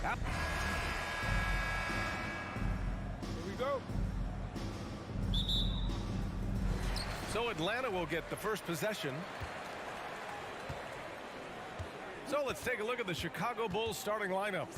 drive. Up. Here we go. So Atlanta will get the first possession. So let's take a look at the Chicago Bulls starting lineup.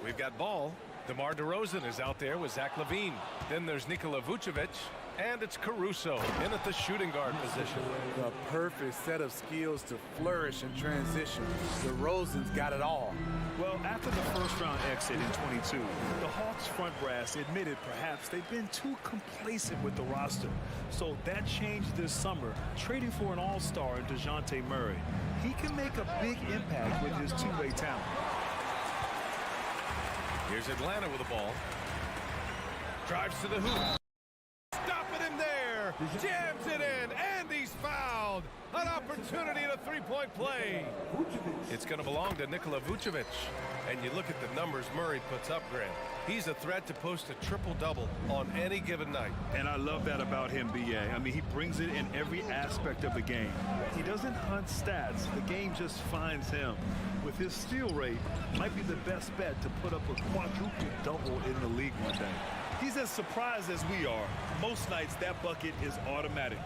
We've got ball. DeMar DeRozan is out there with Zach LaVine. Then there's Nikola Vucevic. And it's Caruso in at the shooting guard position. The perfect set of skills to flourish in transition. DeRozan's got it all. Well, after the first-round exit in 22, the Hawks front brass admitted perhaps they've been too complacent with the roster. So that changed this summer, trading for an all-star in DeJounte Murray. He can make a big impact with his two-way talent. Here's Atlanta with the ball. Drives to the hoop. Stopping him there. Jams it in, and he's fouled. An opportunity at a three-point play. It's going to belong to Nikola Vucevic. And you look at the numbers Murray puts up, Grant. He's a threat to post a triple-double on any given night. And I love that about him, B.A. I mean, he brings it in every aspect of the game. He doesn't hunt stats. The game just finds him. With his steal rate, might be the best bet to put up a quadruple double in the league one day. He's as surprised as we are. Most nights, that bucket is automatic.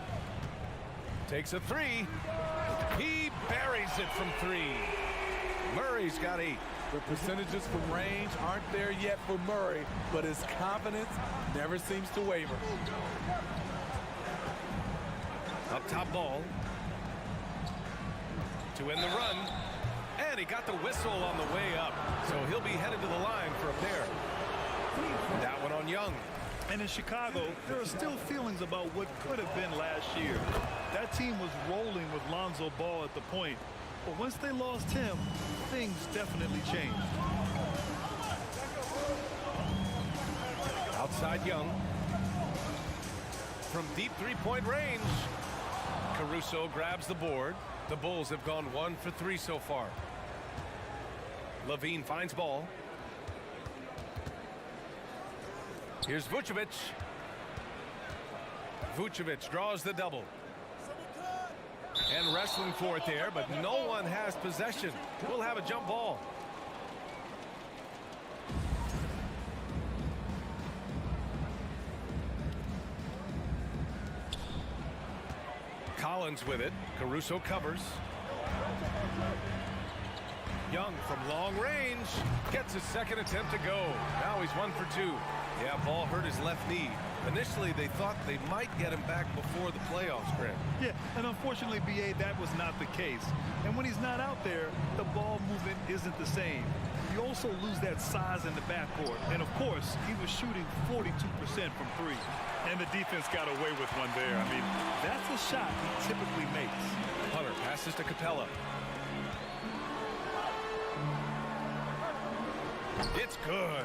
Takes a three. He buries it from three. Murray's got 8. The percentages from range aren't there yet for Murray, but his confidence never seems to waver. Up top ball. To end the run. And he got the whistle on the way up. So he'll be headed to the line for a pair. That one on Young. And in Chicago, there are still feelings about what could have been last year. That team was rolling with Lonzo Ball at the point. But once they lost him, things definitely changed. Outside Young. From deep three-point range. Caruso grabs the board. The Bulls have gone 1 for 3 so far. LaVine finds ball. Here's Vucevic. Vucevic draws the double. And wrestling for it there, but no one has possession. We'll have a jump ball. Collins with it. Caruso covers. Young from long range gets his second attempt to go. Now he's 1 for 2. Yeah, ball hurt his left knee. Initially, they thought they might get him back before the playoffs, Grant. Yeah, and unfortunately, B.A., that was not the case. And when he's not out there, the ball movement isn't the same. You also lose that size in the backcourt. And, of course, he was shooting 42% from 3. And the defense got away with one there. I mean, that's a shot he typically makes. Hunter passes to Capella. It's good.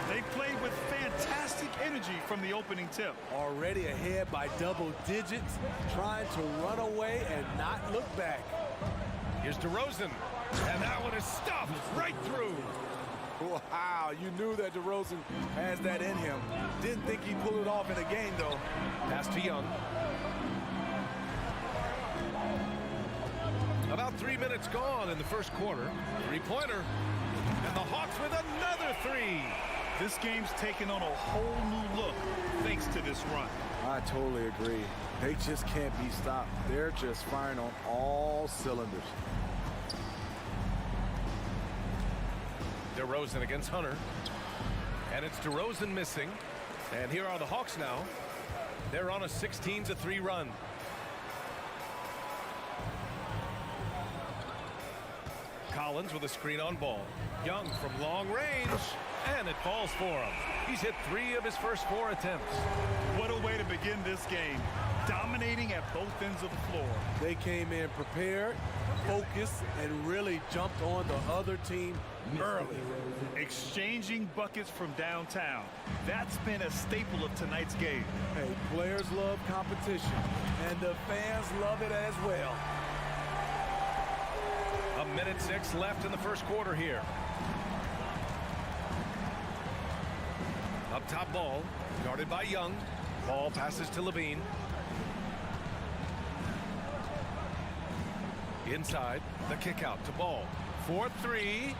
They played with fantastic energy from the opening tip. Already ahead by double digits, trying to run away and not look back. Here's DeRozan, and that one is stuffed right through. Wow, you knew that DeRozan has that in him. Didn't think he'd pull it off in a game, though. Pass to Young. About 3 minutes gone in the first quarter. Three-pointer. And the Hawks with another 3. This game's taken on a whole new look thanks to this run. I totally agree. They just can't be stopped. They're just firing on all cylinders. DeRozan against Hunter. And it's DeRozan missing. And here are the Hawks now. They're on a 16-3 run. Collins with a screen on ball. Young from long range. And it falls for him. He's hit 3 of his first 4 attempts. What a way to begin this game. Dominating at both ends of the floor. They came in prepared, focused, and really jumped on the other team early. Exchanging buckets from downtown. That's been a staple of tonight's game. Hey, players love competition, and the fans love it as well. 1:06 left in the first quarter here. Up top ball, guarded by Young. Ball passes to LaVine. Inside, the kick out to Ball. 4-3.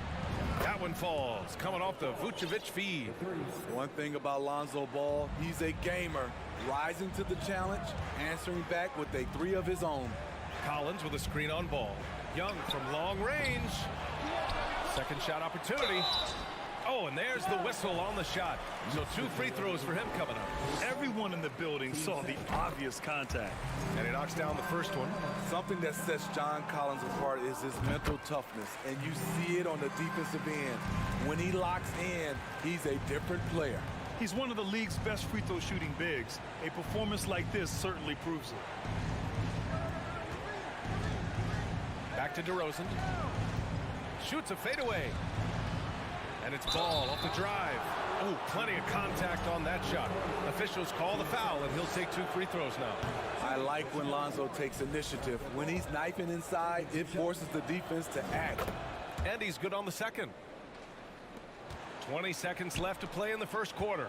That one falls, coming off the Vucevic feed. One thing about Lonzo Ball, he's a gamer, rising to the challenge, answering back with a three of his own. Collins with a screen on Ball. Young from long range. Second shot opportunity. Oh, and there's the whistle on the shot. So 2 free throws for him coming up. Everyone in the building saw the obvious contact. And he knocks down the first one. Something that sets John Collins apart is his mental toughness, and you see it on the defensive end. When he locks in, he's a different player. He's one of the league's best free throw shooting bigs. A performance like this certainly proves it. Back to DeRozan. Shoots a fadeaway. And it's Ball off the drive. Oh, plenty of contact on that shot. Officials call the foul, and he'll take 2 free throws now. I like when Lonzo takes initiative. When he's knifing inside, it forces the defense to act. And he's good on the second. 20 seconds left to play in the first quarter.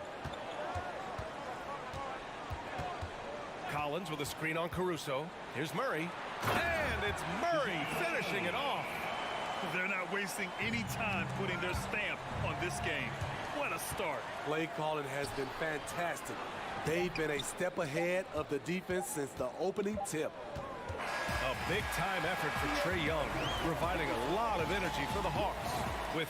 Collins with a screen on Caruso. Here's Murray. And it's Murray finishing it off. They're not wasting any time putting their stamp on this game. What a start. Play calling has been fantastic. They've been a step ahead of the defense since the opening tip. A big-time effort for Trae Young, providing a lot of energy for the Hawks. With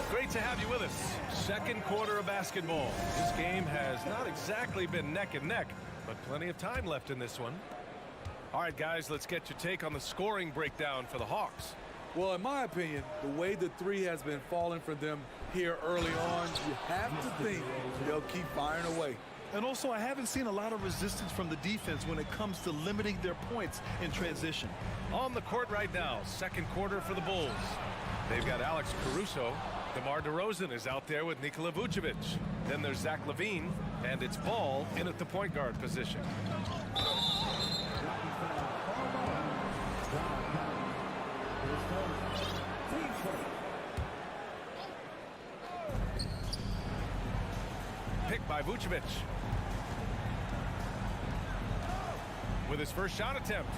great to have you with us. Second quarter of basketball. This game has not exactly been neck and neck, but plenty of time left in this one. All right, guys, let's get your take on the scoring breakdown for the Hawks. Well, in my opinion, the way the three has been falling for them here early on, you have to think they'll keep firing away. And also, I haven't seen a lot of resistance from the defense when it comes to limiting their points in transition. On the court right now, second quarter for the Bulls. They've got Alex Caruso. DeMar DeRozan is out there with Nikola Vucevic. Then there's Zach LaVine, and it's Ball in at the point guard position. Picked by Vucevic. With his first shot attempt.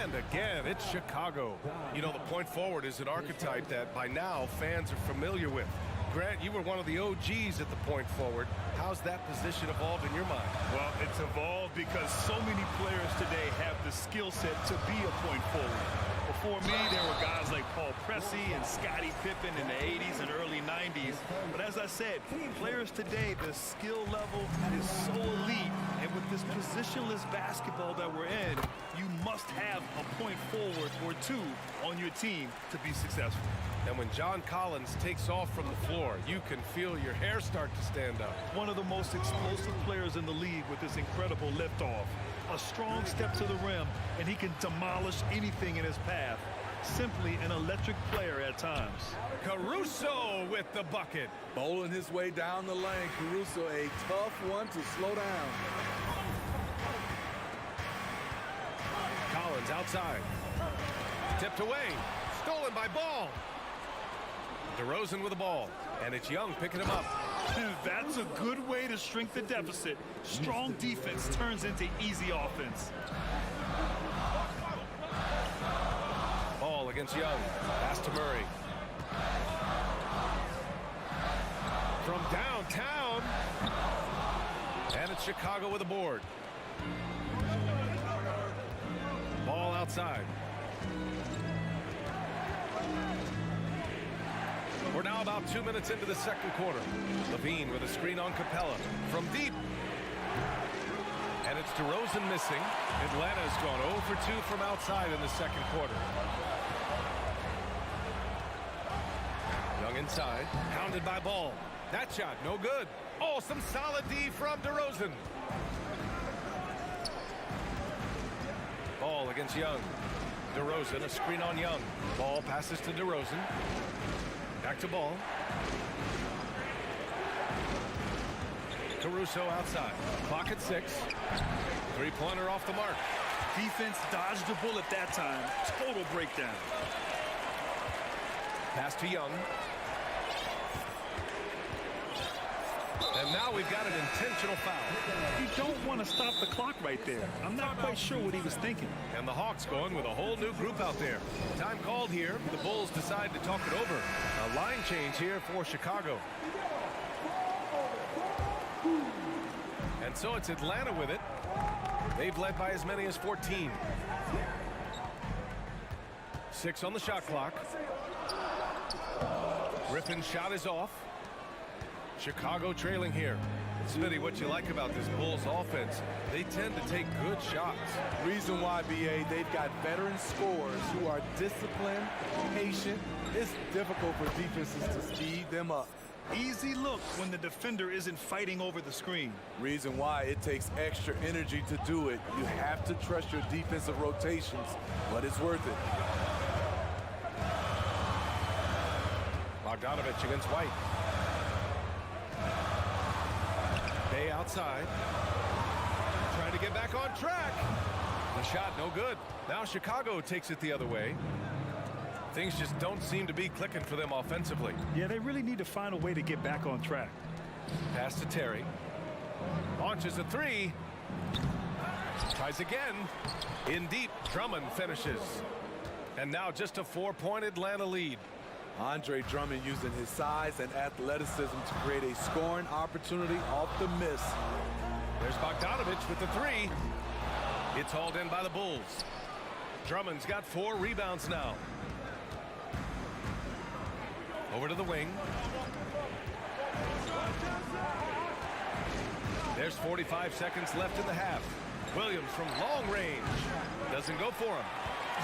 And again, it's Chicago. You know, the point forward is an archetype that by now fans are familiar with. Grant, you were one of the OGs at the point forward. How's that position evolved in your mind? Well, it's evolved because so many players today have the skill set to be a point forward. Before me, there were guys like Paul Pressey and Scottie Pippen in the 80s and early 90s. But as I said, players today, the skill level is so elite. And with this positionless basketball that we're in, you must have a point forward or two on your team to be successful. And when John Collins takes off from the floor, you can feel your hair start to stand up. One of the most explosive players in the league with this incredible liftoff. A strong step to the rim, and he can demolish anything in his path. Simply an electric player at times. Caruso with the bucket. Bowling his way down the lane. Caruso, a tough one to slow down. Collins outside. Tipped away. Stolen by Ball. DeRozan with the ball. And it's Young picking him up. That's a good way to shrink the deficit. Strong defense turns into easy offense. Ball against Young. Pass to Murray. From downtown. And it's Chicago with a board. Ball outside. We're now about 2 minutes into the second quarter. LaVine with a screen on Capella from deep. And it's DeRozan missing. Atlanta's gone 0 for 2 from outside in the second quarter. Young inside, pounded by Ball. That shot, no good. Oh, some solid D from DeRozan. Ball against Young. DeRozan, a screen on Young. Ball passes to DeRozan. Back to Ball. Caruso outside. Clock at 6. Three-pointer off the mark. Defense dodged the bullet that time. Total breakdown. Pass to Young. And now we've got an intentional foul. You don't want to stop the clock right there. I'm not quite sure what he was thinking. And the Hawks going with a whole new group out there. Time called here. The Bulls decide to talk it over. A line change here for Chicago. And so it's Atlanta with it. They've led by as many as 14. 6 on the shot clock. Griffin's shot is off. Chicago trailing here. Smitty, what you like about this Bulls offense, they tend to take good shots. Reason why, BA, they've got veteran scorers who are disciplined, patient. It's difficult for defenses to speed them up. Easy look when the defender isn't fighting over the screen. Reason why it takes extra energy to do it. You have to trust your defensive rotations, but it's worth it. Bogdanovich against White. Bay outside. Trying to get back on track. The shot no good. Now Chicago takes it the other way. Things just don't seem to be clicking for them offensively. Yeah, they really need to find a way to get back on track. Pass to Terry. Launches a three. Tries again. In deep. Drummond finishes. And now just a 4-point Atlanta lead. Andre Drummond using his size and athleticism to create a scoring opportunity off the miss. There's Bogdanovich with the three. It's hauled in by the Bulls. Drummond's got 4 rebounds now. Over to the wing. There's 45 seconds left in the half. Williams from long range. Doesn't go for him.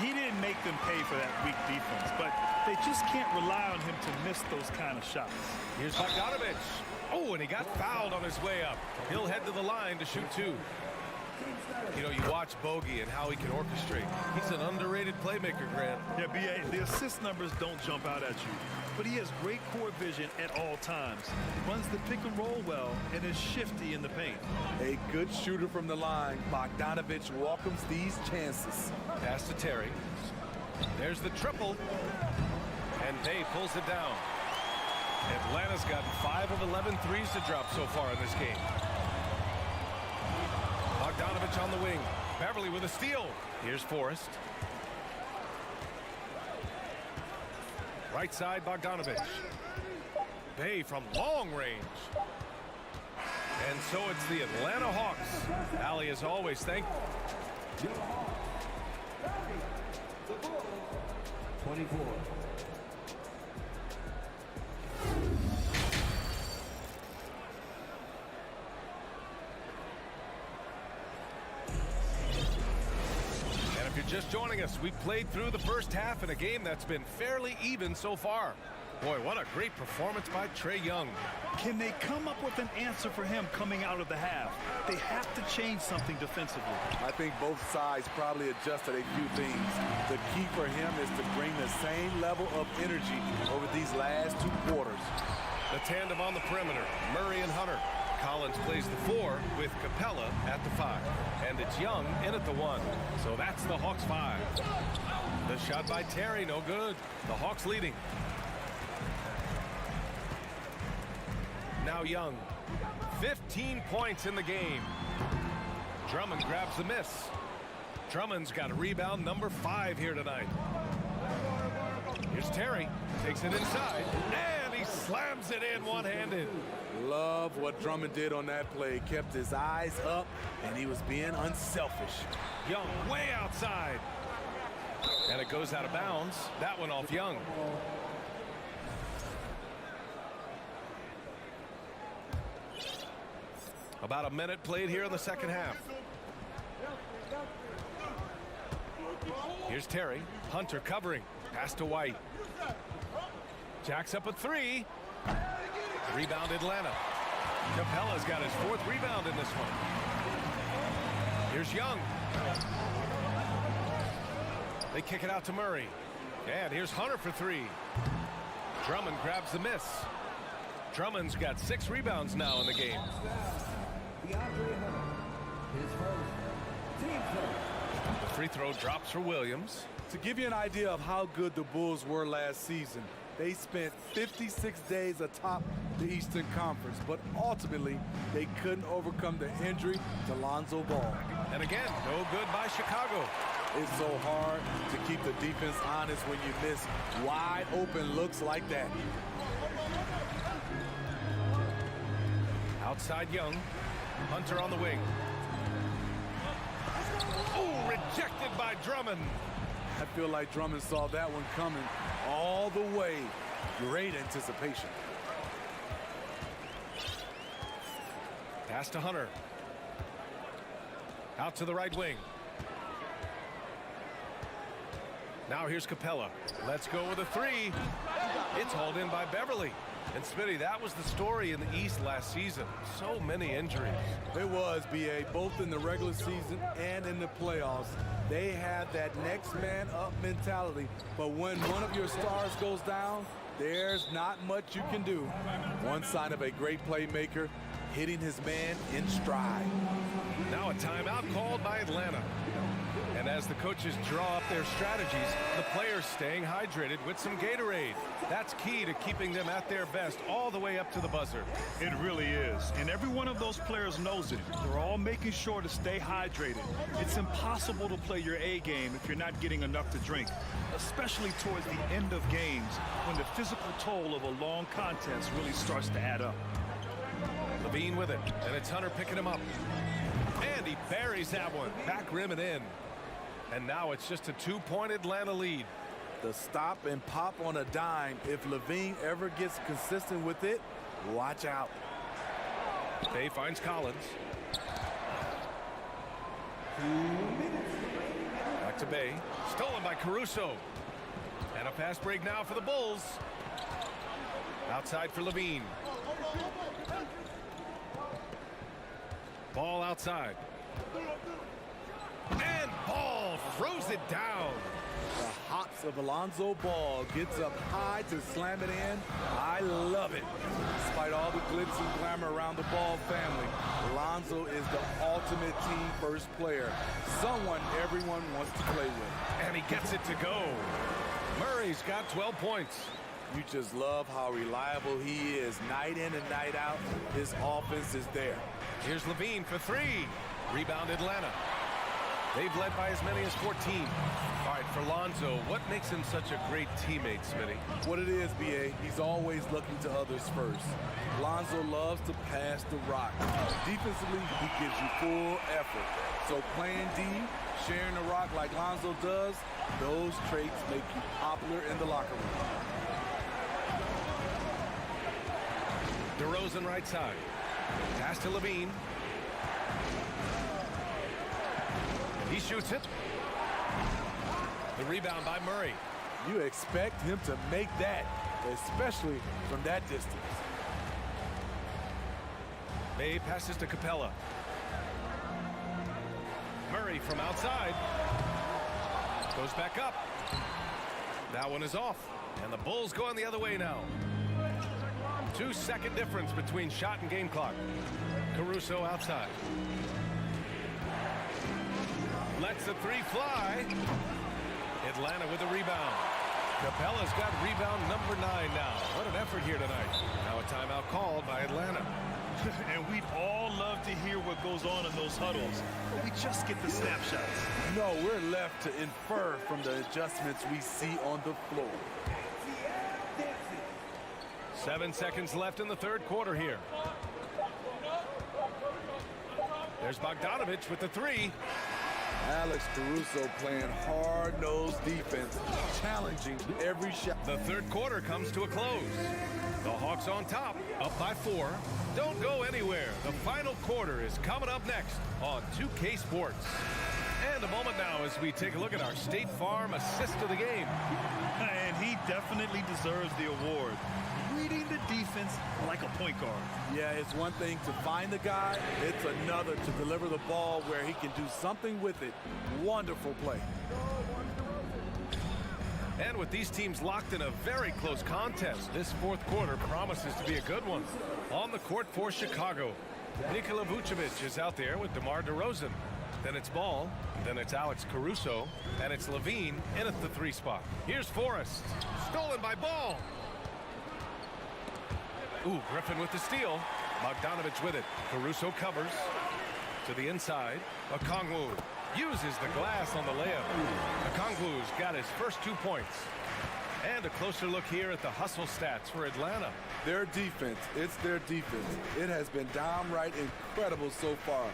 He didn't make them pay for that weak defense, but they just can't rely on him to miss those kind of shots. Here's Bogdanovich. Oh, and he got fouled on his way up. He'll head to the line to shoot 2. You know, you watch Bogey and how he can orchestrate. He's an underrated playmaker, Grant. Yeah, B.A., the assist numbers don't jump out at you, but he has great court vision at all times. Runs the pick and roll well and is shifty in the paint. A good shooter from the line. Bogdanovich welcomes these chances. Pass to Terry. There's the triple. And Bay pulls it down. Atlanta's got 5 of 11 threes to drop so far in this game. Bogdanovich on the wing. Beverly with a steal. Here's Forrest. Right side, Bogdanovich. Bay from long range. And so it's the Atlanta Hawks. Allie, as always, thank 24. And if you're just joining us, we've played through the first half in a game that's been fairly even so far. Boy, what a great performance by Trae Young. Can they come up with an answer for him coming out of the half? They have to change something defensively. I think both sides probably adjusted a few things. The key for him is to bring the same level of energy over these last 2 quarters. The tandem on the perimeter, Murray and Hunter. Collins plays the 4 with Capella at the 5. And it's Young in at the 1. So that's the Hawks 5. The shot by Terry, no good. The Hawks leading. Now Young. 15 points in the game. Drummond grabs the miss. Drummond's got a rebound number 5 here tonight. Here's Terry. Takes it inside. And he slams it in one-handed. Love what Drummond did on that play. Kept his eyes up, and he was being unselfish. Young way outside. And it goes out of bounds. That one off Young. About a minute played here in the second half. Here's Terry. Hunter covering. Pass to White. Jacks up a 3. Rebound Atlanta. Capella's got his 4th rebound in this one. Here's Young. They kick it out to Murray. And here's Hunter for 3. Drummond grabs the miss. Drummond's got 6 rebounds now in the game. His The free throw drops for Williams. To give you an idea of how good the Bulls were last season, They spent 56 days atop the Eastern Conference, but ultimately they couldn't overcome the injury to Lonzo Ball. And again, no good by Chicago. It's so hard to keep the defense honest when you miss wide open looks like that. Outside Young. Hunter on the wing. Oh, rejected by Drummond. I feel like Drummond saw that one coming all the way. Great anticipation. Pass to Hunter. Out to the right wing. Now here's Capella. Let's go with a three. It's hauled in by Beverly. And Smitty, that was the story in the East last season. So many injuries. It was, B.A., both in the regular season and in the playoffs. They had that next man up mentality. But when one of your stars goes down, there's not much you can do. One sign of a great playmaker, hitting his man in stride. Now a timeout called by Atlanta. And as the coaches draw up their strategies, the players staying hydrated with some Gatorade. That's key to keeping them at their best all the way up to the buzzer. It really is. And every one of those players knows it. They're all making sure to stay hydrated. It's impossible to play your A game if you're not getting enough to drink, especially towards the end of games when the physical toll of a long contest really starts to add up. Levine with it, and it's Hunter picking him up. And he buries that one. Back rim and in. And now it's just a two-point Atlanta lead. The stop and pop on a dime. If Levine ever gets consistent with it, watch out. Bay finds Collins. Back to Bay. Stolen by Caruso. And a fast break now for the Bulls. Outside for Levine. Ball outside. And Ball throws it down. The hops of Alonzo Ball gets up high to slam it in. I love it. Despite all the glitz and glamour around the Ball family, Alonzo is the ultimate team first player. Someone everyone wants to play with. And he gets it to go. Murray's got 12 points. You just love how reliable he is. Night in and night out, his offense is there. Here's Levine for three. Rebound Atlanta. They've led by as many as 14. All right, for Lonzo, what makes him such a great teammate, Smitty? What it is, B.A., he's always looking to others first. Lonzo loves to pass the rock. Defensively, he gives you full effort. So playing D, sharing the rock like Lonzo does, those traits make you popular in the locker room. DeRozan right side. Pass to Levine. He shoots it. The rebound by Murray. You expect him to make that, especially from that distance. May passes to Capella. Murray from outside. Goes back up. That one is off. And the Bulls going the other way now. 2-second difference between shot and game clock. Caruso outside. Lets the three fly. Atlanta with the rebound. Capella's got rebound number 9 now. What an effort here tonight. Now a timeout called by Atlanta. And we'd all love to hear what goes on in those huddles, but we just get the snapshots. No, we're left to infer from the adjustments we see on the floor. 7 seconds left in the third quarter here. There's Bogdanovich with the three. Alex Caruso playing hard-nosed defense, challenging every shot. The third quarter comes to a close. The Hawks on top, up by 4. Don't go anywhere. The final quarter is coming up next on 2K Sports. And a moment now as we take a look at our State Farm assist of the game. And he definitely deserves the award. Reading the defense like a point guard. Yeah, it's one thing to find the guy. It's another to deliver the ball where he can do something with it. Wonderful play. And with these teams locked in a very close contest, this fourth quarter promises to be a good one. On the court for Chicago, Nikola Vucevic is out there with DeMar DeRozan. Then it's Ball. Then it's Alex Caruso. And it's Levine in at the 3 spot. Here's Forrest. Stolen by Ball. Ooh, Griffin with the steal. Bogdanovich with it. Caruso covers. To the inside. Okongwu uses the glass on the layup. Okongwu's got his first 2 points. And a closer look here at the hustle stats for Atlanta. Their defense, it's their defense. It has been downright incredible so far.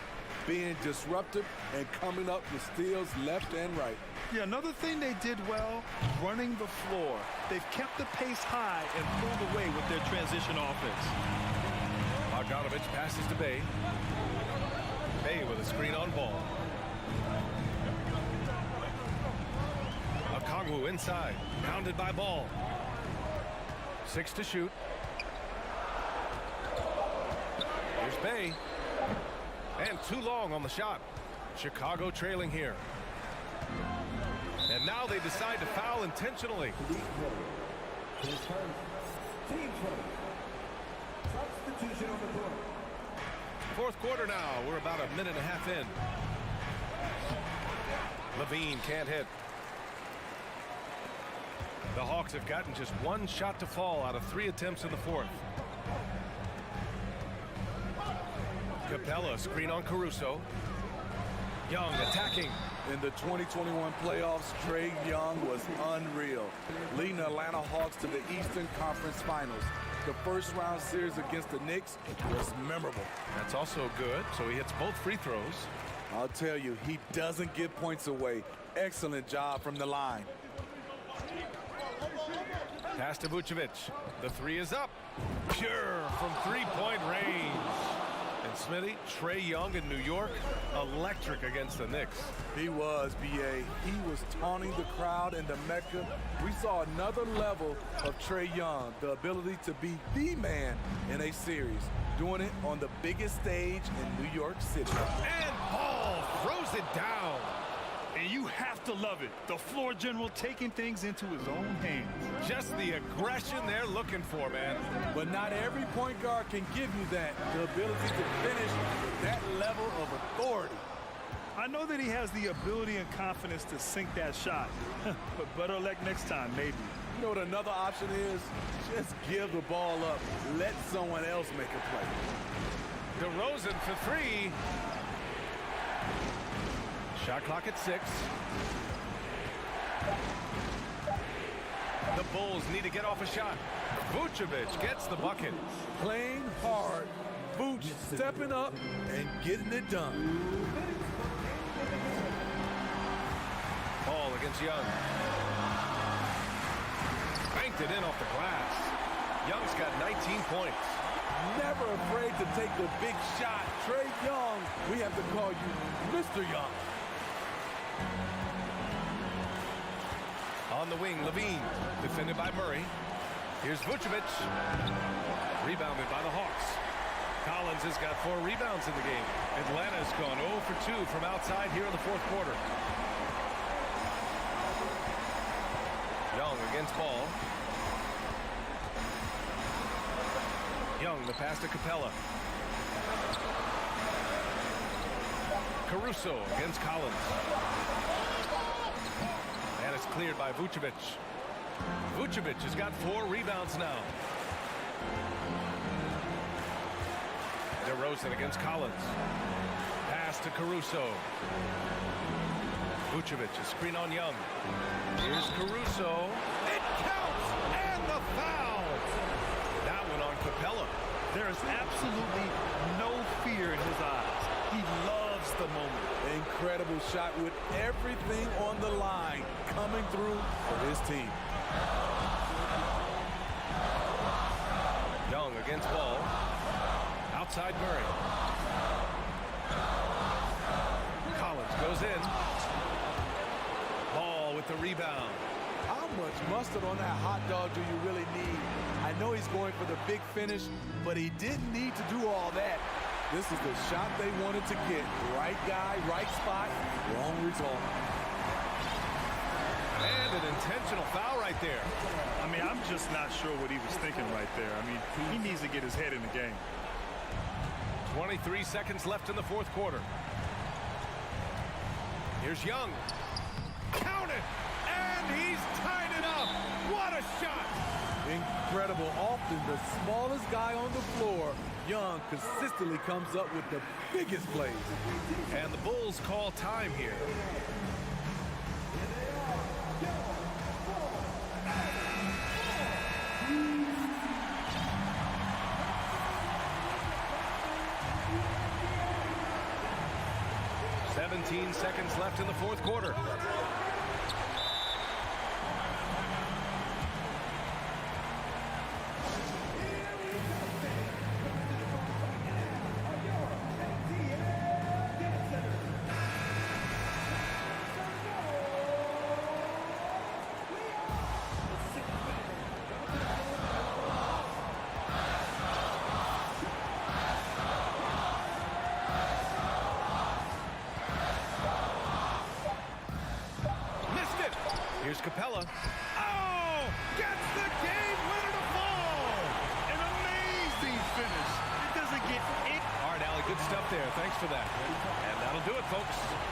Being disruptive and coming up with steals left and right. Yeah, another thing they did well, running the floor. They've kept the pace high and pulled away with their transition offense. Bogdanovich passes to Bay. Bay with a screen on Ball. Okongwu inside, pounded by Ball. 6 to shoot. Here's Bay. And too long on the shot. Chicago trailing here. And now they decide to foul intentionally. Fourth quarter now. We're about a minute and a half in. Levine can't hit. The Hawks have gotten just 1 shot to fall out of 3 attempts in the fourth. Capella screen on Caruso. Young attacking. In the 2021 playoffs, Trae Young was unreal, leading the Atlanta Hawks to the Eastern Conference Finals. The first round series against the Knicks was memorable. That's also good, so he hits both free throws. I'll tell you, he doesn't give points away. Excellent job from the line. Pass to Vucevic. The 3 is up. Pure from 3-point range. And Smitty, Trae Young in New York, electric against the Knicks. He was, B.A. He was taunting the crowd in the Mecca. We saw another level of Trae Young, the ability to be the man in a series, doing it on the biggest stage in New York City. And Ball throws it down. And you have to love it. The floor general taking things into his own hands. Just the aggression they're looking for, man. But not every point guard can give you that, the ability to finish with that level of authority. I know that he has the ability and confidence to sink that shot. But better luck next time, maybe. You know what another option is? Just give the ball up. Let someone else make a play. DeRozan for 3. Shot clock at 6. The Bulls need to get off a shot. Vucevic gets the bucket. Playing hard. Vooch stepping up and getting it done. Ball against Young. Banked it in off the glass. Young's got 19 points. Never afraid to take the big shot. Trae Young, we have to call you Mr. Young. On the wing, Levine, defended by Murray. Here's Vucevic. Rebounded by the Hawks. Collins has got 4 rebounds in the game. Atlanta's gone 0 for 2 from outside here in the fourth quarter. Young against Ball. Young, the pass to Capella. Caruso against Collins. And it's cleared by Vucevic. Vucevic has got 4 rebounds now. DeRozan against Collins. Pass to Caruso. Vucevic, a screen on Young. Here's Caruso. It counts! And the foul! That one on Capella. There is absolutely no fear in his eyes. He loves the moment. Incredible shot with everything on the line coming through for his team. Young against Ball. Outside Murray. Collins goes in. Ball with the rebound. How much mustard on that hot dog do you really need? I know he's going for the big finish, but he didn't need to do all that. This is the shot they wanted to get. Right guy, right spot, wrong result. And an intentional foul right there. I mean, I'm just not sure what he was thinking right there. I mean, he needs to get his head in the game. 23 seconds left in the fourth quarter. Here's Young. Count it! And he's tied it up! What a shot! Incredible. Often the smallest guy on the floor, Young consistently comes up with the biggest plays. And the Bulls call time here. "17 seconds left in the fourth quarter. Here's Capella. Oh! Gets the game winner to fall! An amazing finish. It doesn't get it. All right, Allie, good stuff there. Thanks for that. And that'll do it, folks.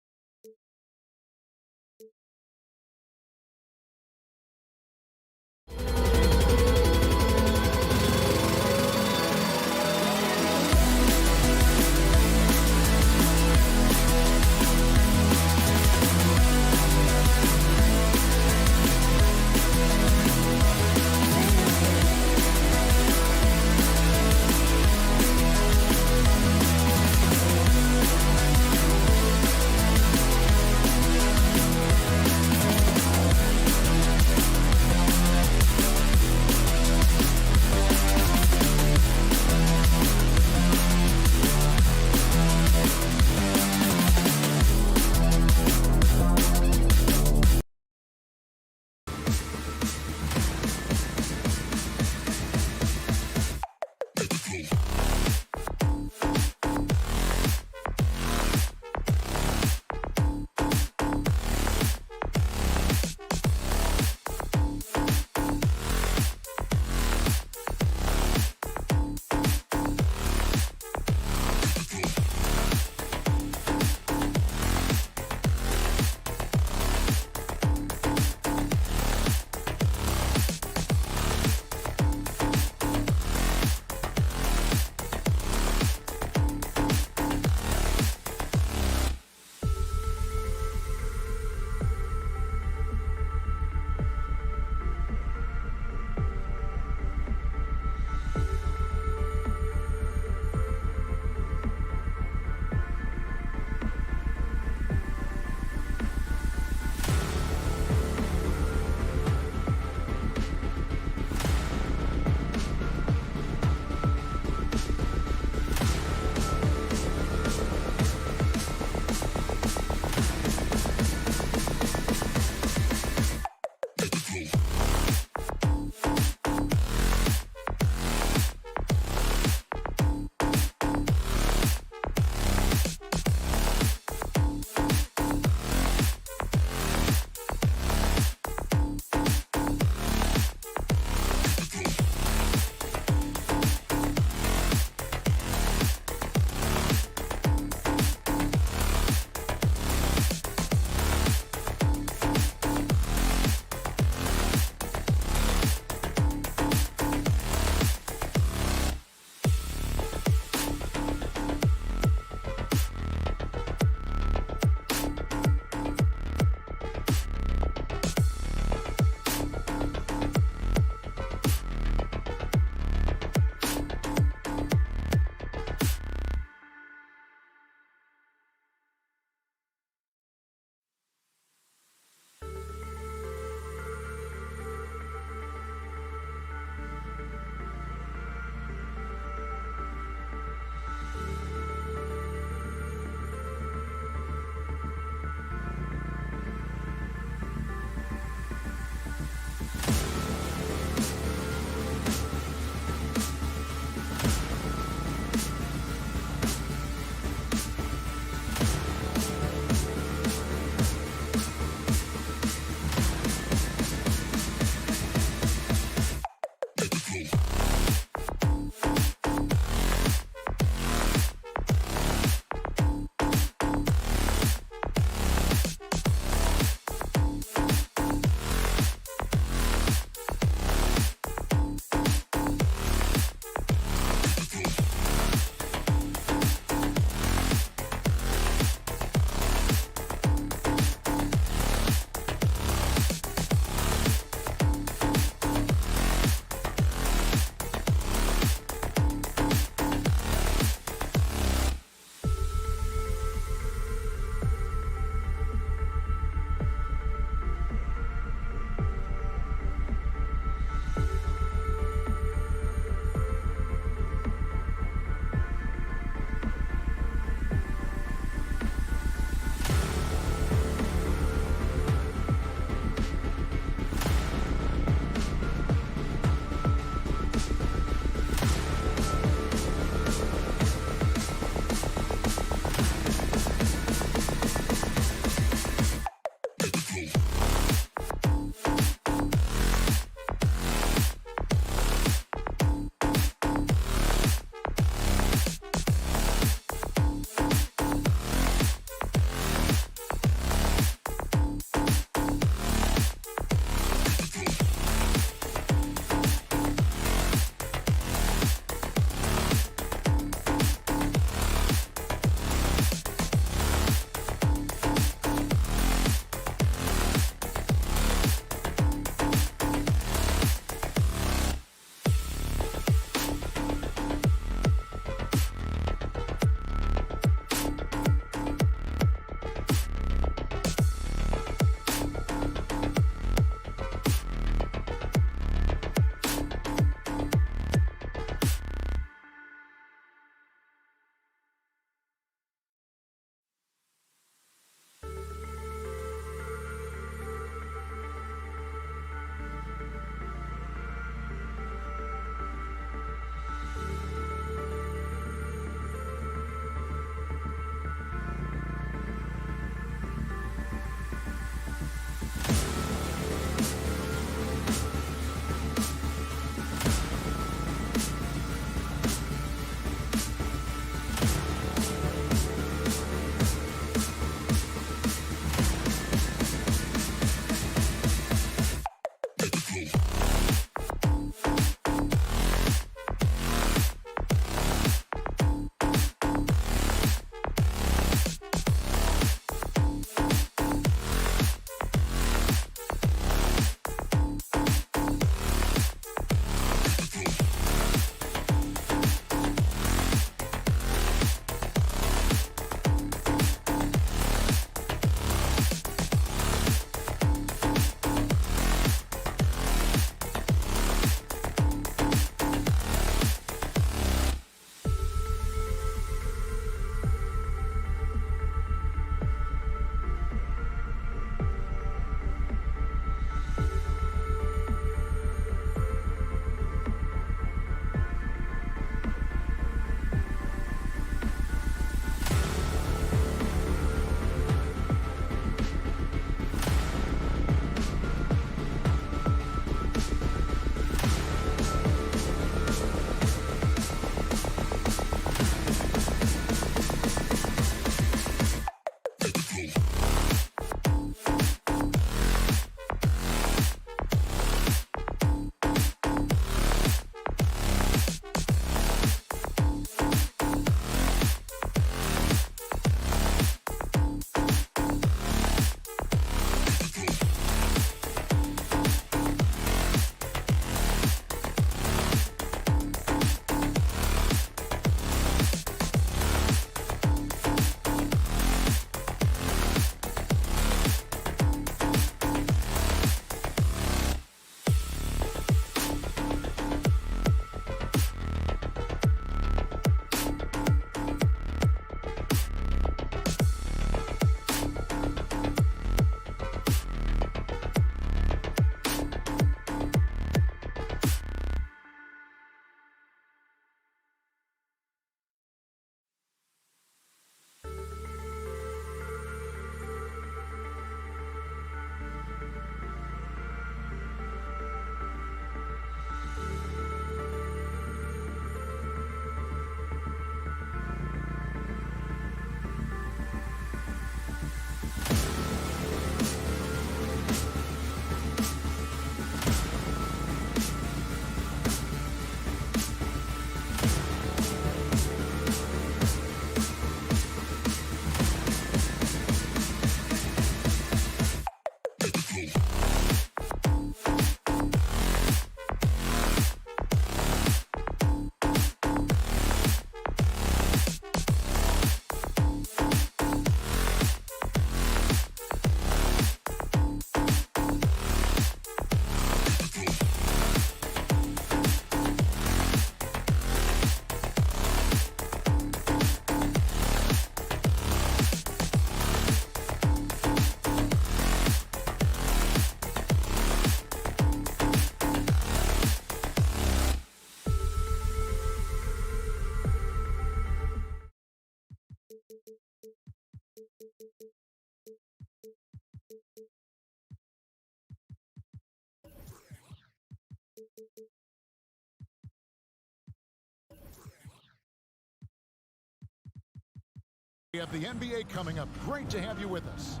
have the NBA coming up. Great to have you with us.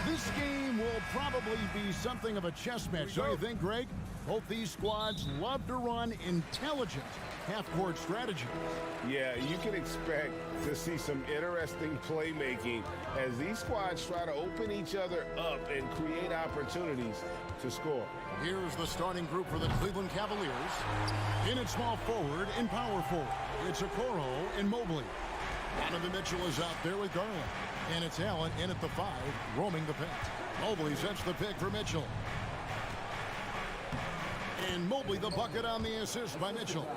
This game will probably be something of a chess match, don't you think, Greg? Both these squads love to run intelligent half-court strategies. Yeah, you can expect to see some interesting playmaking as these squads try to open each other up and create opportunities to score. Here's the starting group for the Cleveland Cavaliers. In at small forward and power forward, it's Okoro and Mobley. Donovan Mitchell is out there with Garland. And it's Allen in at the 5, roaming the paint. Mobley sets the pick for Mitchell. And Mobley the bucket on the assist by Mitchell.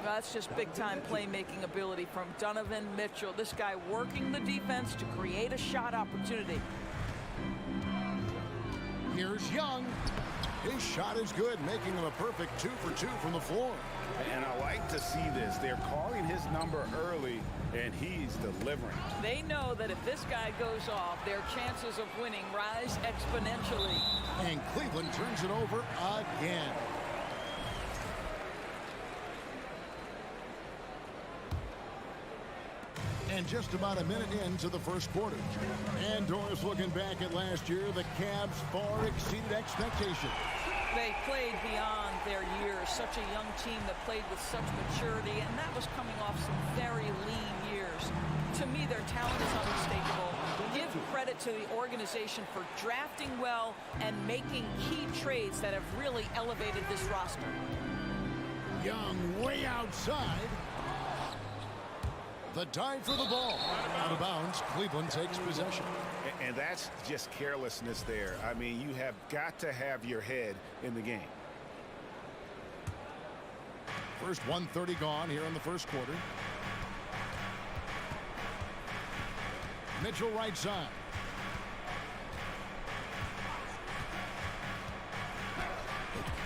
That's just big-time playmaking ability from Donovan Mitchell. This guy working the defense to create a shot opportunity. Here's Young. His shot is good, making him a perfect 2 for 2 from the floor. And I like to see this. They're calling his number early, and he's delivering. They know that if this guy goes off, their chances of winning rise exponentially. And Cleveland turns it over again. And just about a minute into the first quarter. And Doris looking back at last year, the Cavs far exceeded expectations. They played beyond their years. Such a young team that played with such maturity, and that was coming off some very lean years. To me, their talent is unmistakable. Give credit to the organization for drafting well and making key trades that have really elevated this roster. Young way outside. The dive for the ball. Out of bounds, Cleveland takes possession. And that's just carelessness there. I mean, you have got to have your head in the game. First 1:30 gone here in the first quarter. Mitchell right side.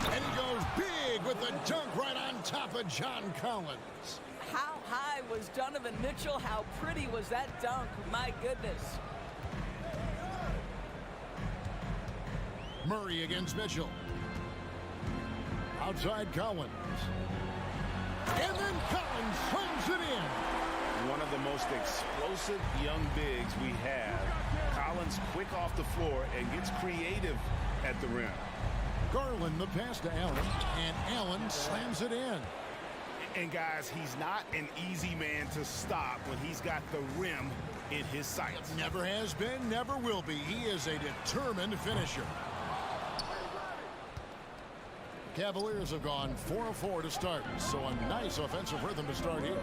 And he goes big with the dunk right on top of John Collins. How high was Donovan Mitchell? How pretty was that dunk? My goodness. Murray against Mitchell. Outside Collins. And then Collins slams it in. One of the most explosive young bigs we have. Collins quick off the floor and gets creative at the rim. Garland the pass to Allen, and Allen slams it in. And guys, he's not an easy man to stop when he's got the rim in his sights. Never has been, never will be. He is a determined finisher. Cavaliers have gone 4 of 4 to start, so a nice offensive rhythm to start here.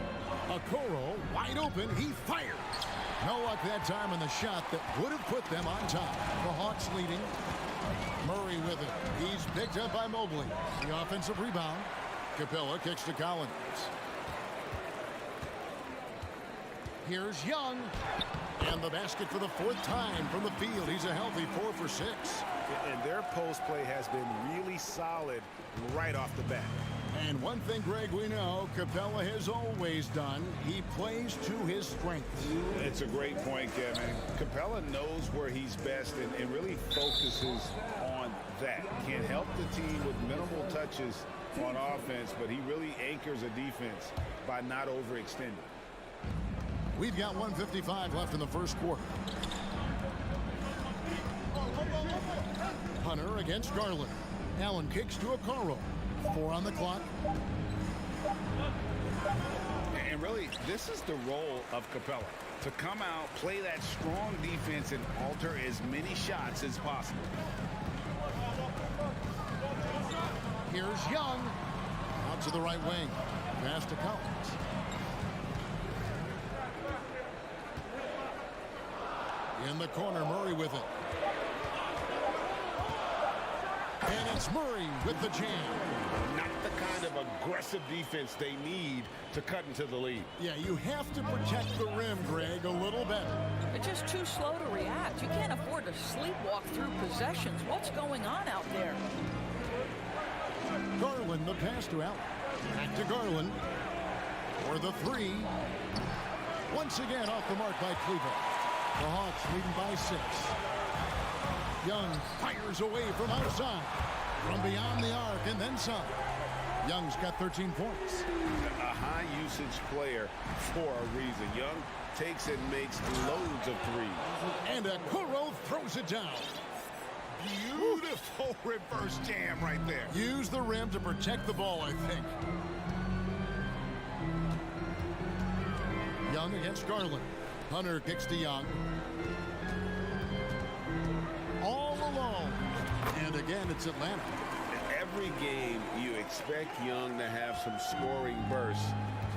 Okoro wide open, he fires. No luck that time on the shot that would have put them on top. The Hawks leading. Murray with it. He's picked up by Mobley. The offensive rebound. Capella kicks to Collins. Here's Young. And the basket for the 4th time from the field. He's a healthy 4 for 6. And their post play has been really solid right off the bat. And one thing, Greg, we know Capella has always done. He plays to his strengths. It's a great point, Kevin. Capella knows where he's best and really focuses on that. Can't help the team with minimal touches on offense, but he really anchors a defense by not overextending. We've got 1:55 left in the first quarter. Hunter against Garland. Allen kicks to Okoro. 4 on the clock. And really, this is the role of Capella. To come out, play that strong defense, and alter as many shots as possible. Here's Young. Out to the right wing. Pass to Collins. In the corner, Murray with it. And it's Murray with the jam. Not the kind of aggressive defense they need to cut into the lead. Yeah, you have to protect the rim, Greg, a little better. They're just too slow to react. You can't afford to sleepwalk through possessions. What's going on out there? Garland, the pass to Allen. Back to Garland. For the 3. Once again off the mark by Cleveland. The Hawks leading by 6. Young fires away from outside. From beyond the arc and then some. Young's got 13 points. A high-usage player for a reason. Young takes and makes loads of threes. And Okoro throws it down. Beautiful reverse jam right there. Use the rim to protect the ball, I think. Young against Garland. Hunter kicks to Young. All alone. And again, it's Atlanta. Every game, you expect Young to have some scoring bursts,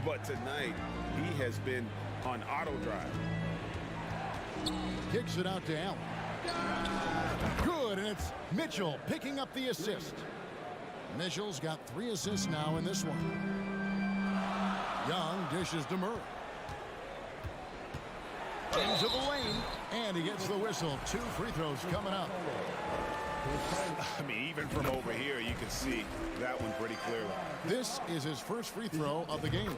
but tonight, he has been on auto drive. Kicks it out to Allen. Good, and it's Mitchell picking up the assist. Mitchell's got 3 assists now in this one. Young dishes to Murray. Into the lane, and he gets the whistle. 2 free throws coming up. I mean, even from over here, you can see that one pretty clearly. This is his first free throw of the game.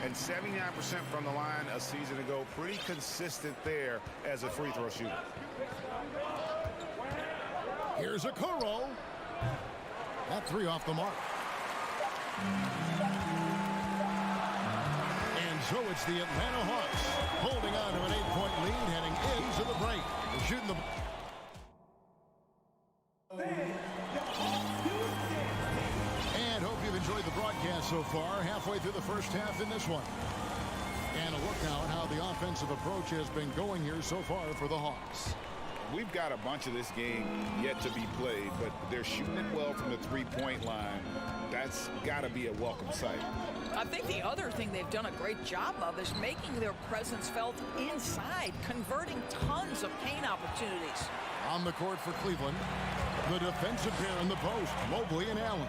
And 79% from the line a season ago. Pretty consistent there as a free throw shooter. Here's Okoro. That 3 off the mark. And so it's the Atlanta Hawks holding on to an 8-point lead heading into the break. They're shooting the... And hope you've enjoyed the broadcast so far. Halfway through the first half in this one. And a look now at how the offensive approach has been going here so far for the Hawks. We've got a bunch of this game yet to be played, but they're shooting it well from the three-point line. That's got to be a welcome sight. I think the other thing they've done a great job of is making their presence felt inside, converting tons of paint opportunities. On the court for Cleveland, the defensive pair in the post, Mobley and Allen.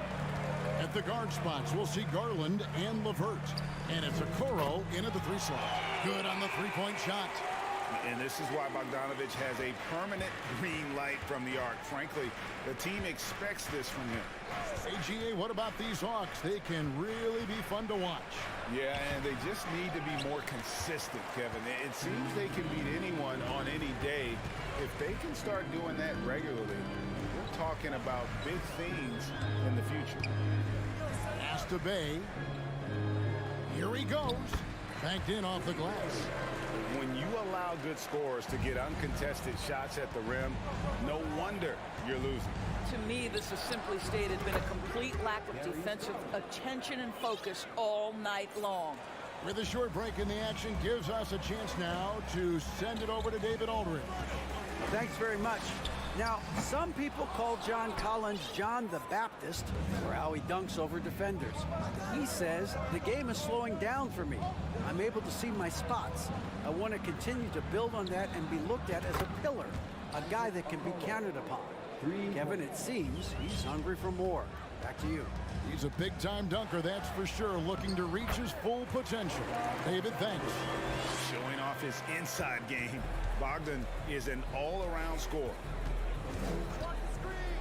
At the guard spots, we'll see Garland and LeVert. And it's Okoro in at the 3 slot. Good on the 3-point shot. And this is why Bogdanovich has a permanent green light from the arc. Frankly, the team expects this from him. AGA, what about these Hawks? They can really be fun to watch. Yeah, and they just need to be more consistent, Kevin. It seems they can beat anyone on any day. If they can start doing that regularly, we're talking about big things in the future. Pass to Bay. Here he goes. Banked in off the glass. When you allow good scorers to get uncontested shots at the rim, no wonder you're losing. To me, this has simply stated been a complete lack of defensive attention and focus all night long. With a short break in the action, gives us a chance now to send it over to David Aldridge. Thanks very much. Now, some people call John Collins John the Baptist for how he dunks over defenders. He says, the game is slowing down for me. I'm able to see my spots. I want to continue to build on that and be looked at as a pillar, a guy that can be counted upon. Kevin, it seems he's hungry for more. Back to you. He's a big-time dunker, that's for sure, looking to reach his full potential. David, thanks. Showing off his inside game, Bogdan is an all-around scorer.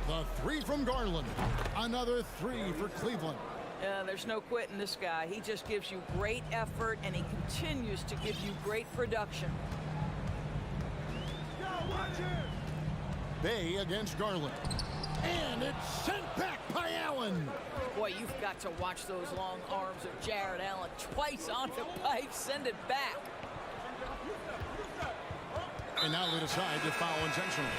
The 3 from Garland. Another 3 for Cleveland. There's no quitting this guy. He just gives you great effort, and he continues to give you great production. Bay against Garland. And it's sent back by Allen. Boy, you've got to watch those long arms of Jared Allen. Twice on the pipe, send it back. And now they decide to foul intentionally.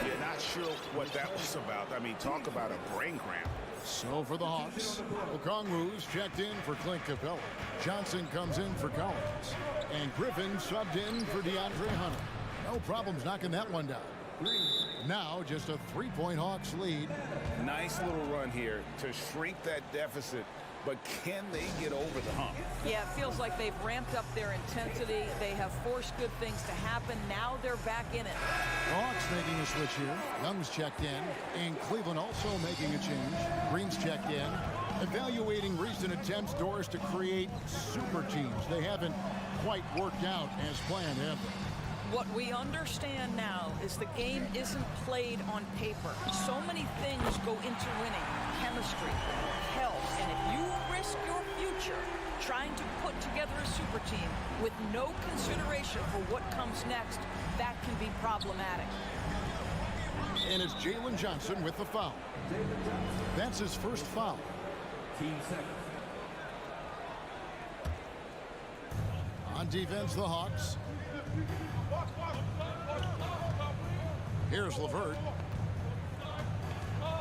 You're not sure what that was about. I mean, talk about a brain cramp. So for the Hawks, Okongwu's checked in for Clint Capella. Johnson comes in for Collins. And Griffin subbed in for DeAndre Hunter. No problems knocking that one down. Now just a 3-point Hawks lead. Nice little run here to shrink that deficit, but can they get over the hump? Yeah, it feels like they've ramped up their intensity. They have forced good things to happen. Now they're back in it. Hawks making a switch here. Young's checked in. And Cleveland also making a change. Green's checked in. Evaluating recent attempts, Doris, to create super teams. They haven't quite worked out as planned, have they? What we understand now is the game isn't played on paper. So many things go into winning. Chemistry, health, and if you risk your future trying to put together a super team with no consideration for what comes next, that can be problematic. And it's Jalen Johnson with the foul. That's his first foul. On defense, the Hawks. Here's LeVert.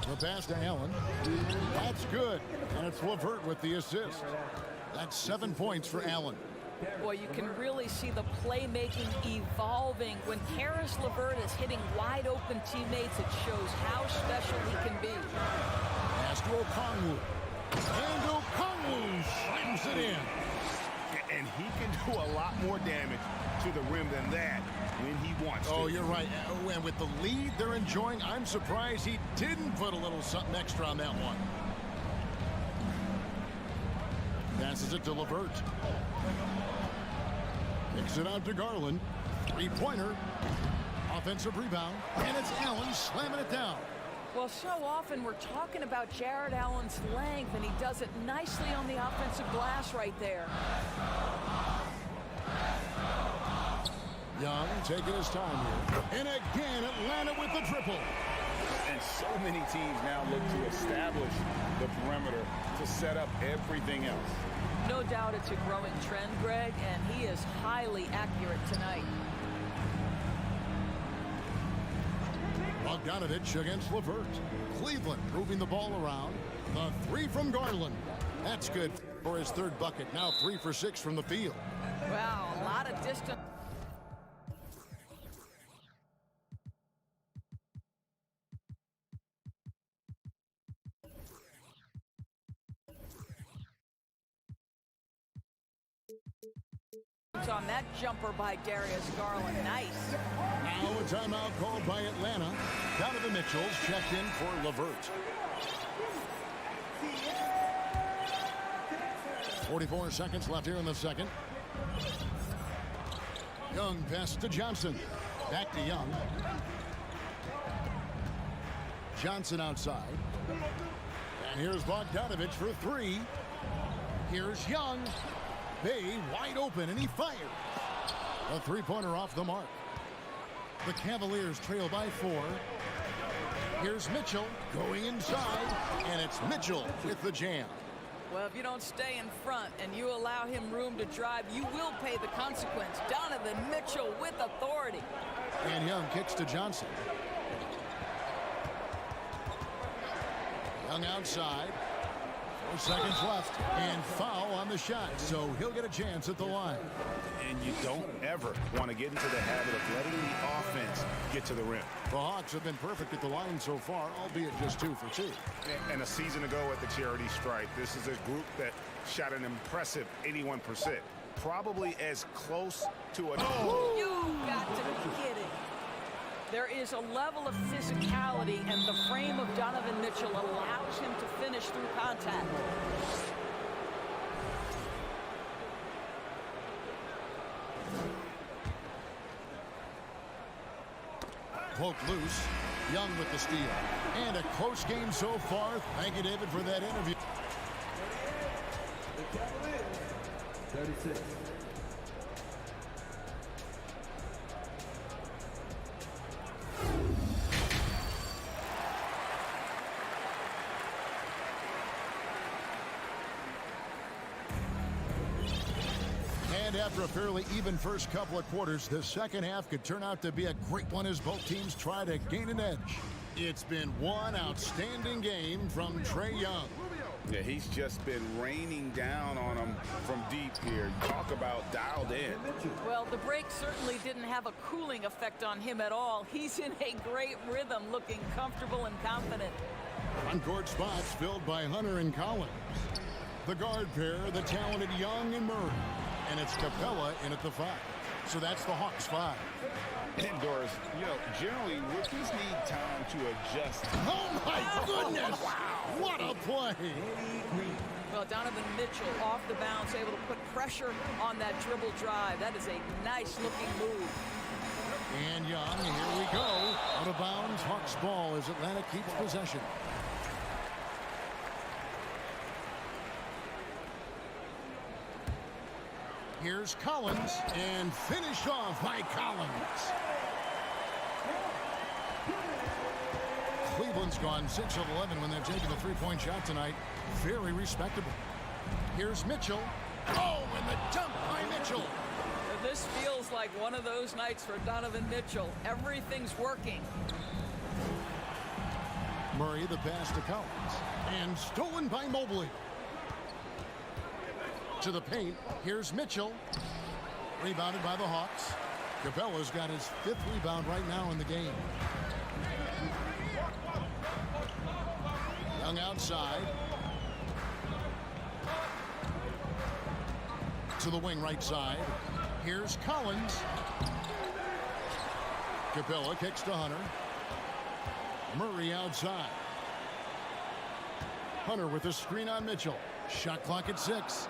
The pass to Allen. That's good. And it's LeVert with the assist. That's 7 points for Allen. Boy, you can really see the playmaking evolving. When Karis LeVert is hitting wide open teammates, it shows how special he can be. Pass to Okongwu. And Okongwu slams it in. And he can do a lot more damage to the rim than that when he wants to. Oh, you're right. And with the lead they're enjoying, I'm surprised he didn't put a little something extra on that one. Passes it to LeVert. Kicks it out to Garland. Three-pointer. Offensive rebound. And it's Allen slamming it down. Well, so often we're talking about Jared Allen's length, and he does it nicely on the offensive glass right there. Young taking his time here. And again, Atlanta with the triple. And so many teams now look to establish the perimeter to set up everything else. No doubt it's a growing trend, Greg, and he is highly accurate tonight. Bogdanovich against LeVert. Cleveland moving the ball around. The three from Garland. That's good for his third bucket. Now 3 for 6 from the field. Wow, a lot of distance. On that jumper by Darius Garland. Nice. Now a timeout called by Atlanta. Donovan Mitchell's checked in for LeVert. 44 seconds left here in the second. Young pass to Johnson. Back to Young. Johnson outside. And here's Bogdanovich for 3. Here's Young. Bay wide open, and he fires. A three-pointer off the mark. The Cavaliers trail by 4. Here's Mitchell going inside, and it's Mitchell with the jam. Well, if you don't stay in front and you allow him room to drive, you will pay the consequence. Donovan Mitchell with authority. And Young kicks to Johnson. Young outside. 4 seconds left, and foul on the shot, so he'll get a chance at the line. And you don't ever want to get into the habit of letting the offense get to the rim. The Hawks have been perfect at the line so far, albeit just 2 for 2. And a season ago at the charity stripe, this is a group that shot an impressive 81%. Probably as close to a... Oh, you got to be kidding. There is a level of physicality, and the frame of Donovan Mitchell allows him to finish through contact. Poke loose. Young with the steal. And a close game so far. Thank you, David, for that interview. 36. And after a fairly even first couple of quarters, the second half could turn out to be a great one as both teams try to gain an edge. It's been one outstanding game from Trae Young. Yeah, he's just been raining down on him from deep here. Talk about dialed in. Well, the break certainly didn't have a cooling effect on him at all. He's in a great rhythm, looking comfortable and confident. On-court spots filled by Hunter and Collins. The guard pair, the talented Young and Murray. And it's Capella in at the 5. So that's the Hawks 5. And Doris, you know, generally rookies need time to adjust. Oh my goodness! Wow! What a play! Well, Donovan Mitchell off the bounce, able to put pressure on that dribble drive. That is a nice-looking move. And Young, here we go. Out of bounds, Hawks ball as Atlanta keeps possession. Here's Collins, and finished off by Collins. Cleveland Collins gone 6 of 11 when they've taken the three-point shot tonight. Very respectable. Here's Mitchell. Oh, and the dunk by Mitchell. This feels like one of those nights for Donovan Mitchell. Everything's working. Murray the pass to Collins. And stolen by Mobley. To the paint. Here's Mitchell. Rebounded by the Hawks. Capella's got his 5th rebound right now in the game. Young outside. To the wing right side. Here's Collins. Capella kicks to Hunter. Murray outside. Hunter with a screen on Mitchell. Shot clock at 6.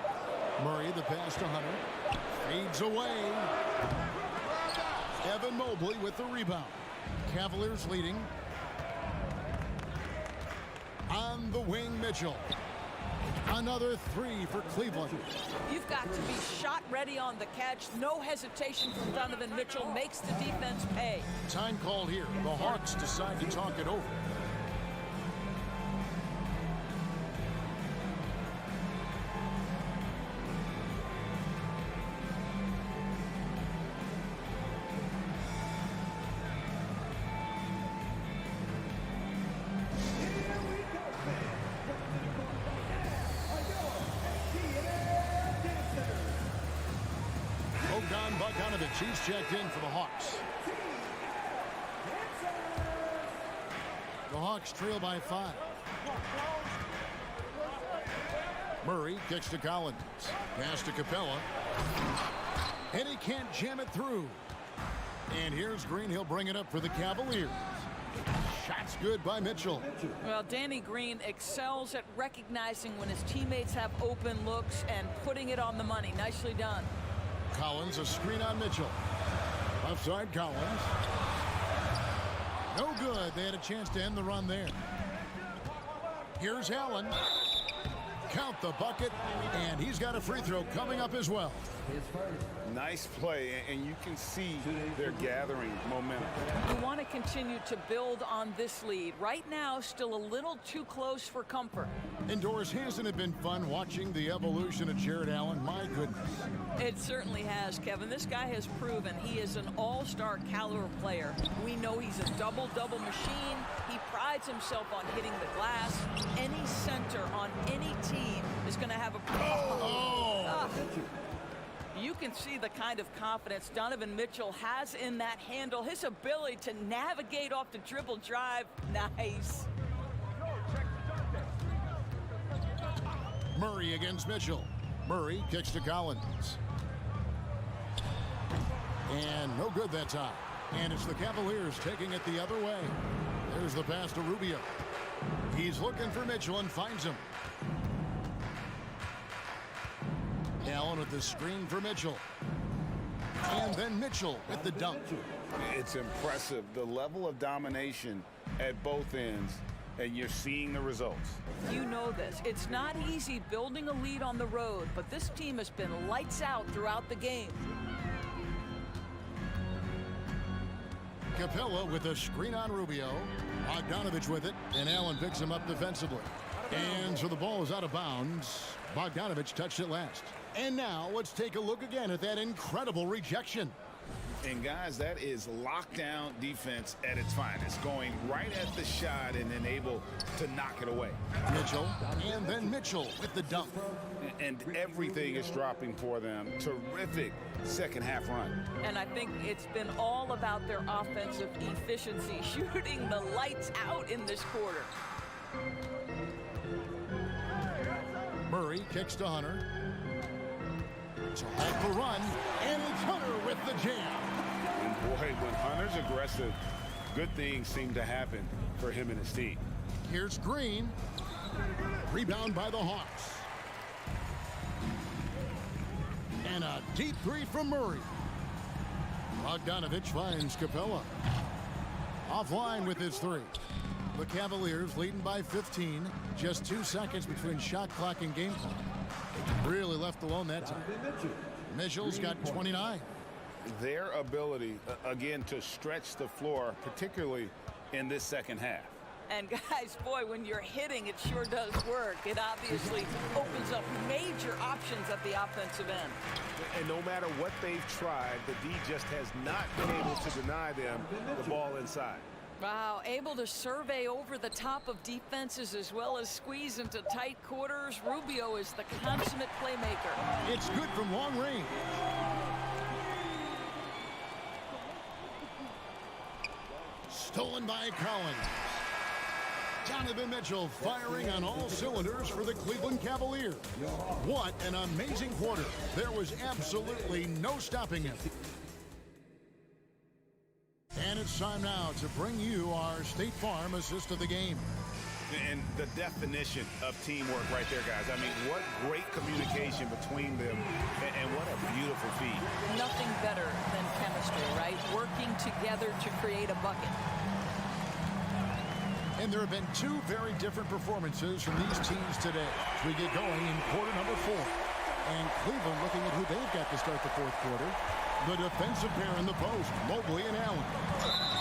Murray the pass to Hunter. Fades away. Evan Mobley with the rebound. Cavaliers leading. On the wing, Mitchell. Another 3 for Cleveland. You've got to be shot ready on the catch. No hesitation from Donovan Mitchell. Makes the defense pay. Time called here. The Hawks decide to talk it over. He's checked in for the Hawks. The Hawks trail by 5. Murray kicks to Collins. Pass to Capella. And he can't jam it through. And here's Green. He'll bring it up for the Cavaliers. Shots good by Mitchell. Well, Danny Green excels at recognizing when his teammates have open looks and putting it on the money. Nicely done. Collins, a screen on Mitchell. Left side, Collins. No good. They had a chance to end the run there. Here's Allen. Count the bucket, and he's got a free throw coming up as well. Nice play, and you can see they're gathering momentum. You want to continue to build on this lead. Right now, still a little too close for comfort. Indoors, hasn't it been fun watching the evolution of Jared Allen? My goodness. It certainly has, Kevin. This guy has proven he is an all-star caliber player. We know he's a double-double machine. He prides himself on hitting the glass. Any center on any team is going to have a problem. You can see the kind of confidence Donovan Mitchell has in that handle. His ability to navigate off the dribble drive. Nice. Murray against Mitchell. Murray kicks to Collins. And no good that time. And it's the Cavaliers taking it the other way. There's the pass to Rubio. He's looking for Mitchell and finds him. Allen with the screen for Mitchell. And then Mitchell with the dunk. It's impressive, the level of domination at both ends, and you're seeing the results. You know this. It's not easy building a lead on the road, but this team has been lights out throughout the game. Capella with a screen on Rubio. Bogdanovich with it, and Allen picks him up defensively. And so the ball is out of bounds. Bogdanovich touched it last. And now let's take a look again at that incredible rejection. And guys, that is lockdown defense at its finest, going right at the shot and then able to knock it away. Mitchell, and then Mitchell with the dunk. And everything is dropping for them. Terrific second half run. And I think it's been all about their offensive efficiency, shooting the lights out in this quarter. Murray kicks to Hunter. To halt the run, and it's Hunter with the jam. And boy, when Hunter's aggressive, good things seem to happen for him and his team. Here's Green. Rebound by the Hawks. And a deep three from Murray. Bogdanovich finds Capella. Offline with his 3. The Cavaliers leading by 15. Just 2 seconds between shot clock and game clock. Really left alone that time. Mitchell's got 29. Their ability, again, to stretch the floor, particularly in this second half. And guys, boy, when you're hitting, it sure does work. It obviously opens up major options at the offensive end. And no matter what they've tried, the D just has not been able to deny them the ball inside. Wow, able to survey over the top of defenses as well as squeeze into tight quarters. Rubio is the consummate playmaker. It's good from long range. Stolen by Collins. Donovan Mitchell firing on all cylinders for the Cleveland Cavaliers. What an amazing quarter. There was absolutely no stopping him. And it's time now to bring you our State Farm assist of the game. And the definition of teamwork right there, guys. I mean, what great communication between them, and what a beautiful feed. Nothing better than chemistry, right? Working together to create a bucket. And there have been two very different performances from these teams today as we get going in quarter number 4. And Cleveland looking at who they've got to start the fourth quarter. The defensive pair in the post, Mobley and Allen.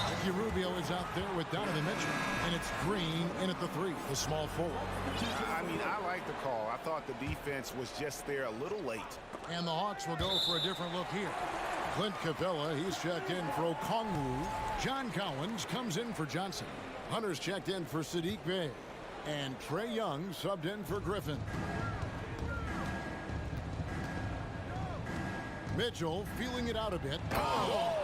Ricky Rubio is out there with Donovan Mitchell. And it's Green in at the 3, the small forward. I mean, I like the call. I thought the defense was just there a little late. And the Hawks will go for a different look here. Clint Capella, he's checked in for Okongwu. John Collins comes in for Johnson. Hunter's checked in for Sadiq Bey. And Trae Young subbed in for Griffin. Mitchell feeling it out a bit. Oh.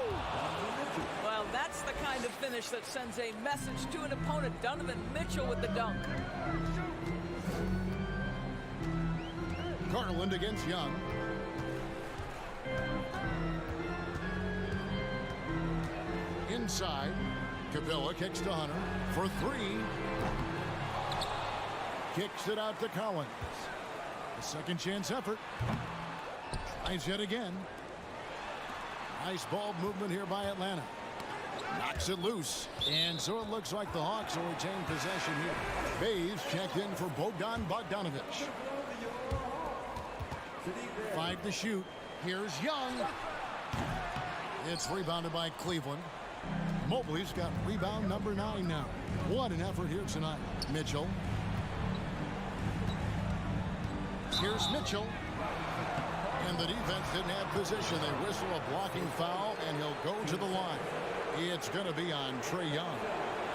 Well, that's the kind of finish that sends a message to an opponent. Donovan Mitchell with the dunk. Garland against Young. Inside. Capella kicks to Hunter for 3. Kicks it out to Collins. A second chance effort. Tries yet again. Nice ball movement here by Atlanta. Knocks it loose. And so it looks like the Hawks will retain possession here. Bays checked in for Bogdan Bogdanovic. 5 to shoot. Here's Young. It's rebounded by Cleveland. Mobley's got rebound number 9 now. What an effort here tonight. Mitchell. Here's Mitchell. And the defense didn't have position. They whistle a blocking foul, and he'll go to the line. It's going to be on Trae Young.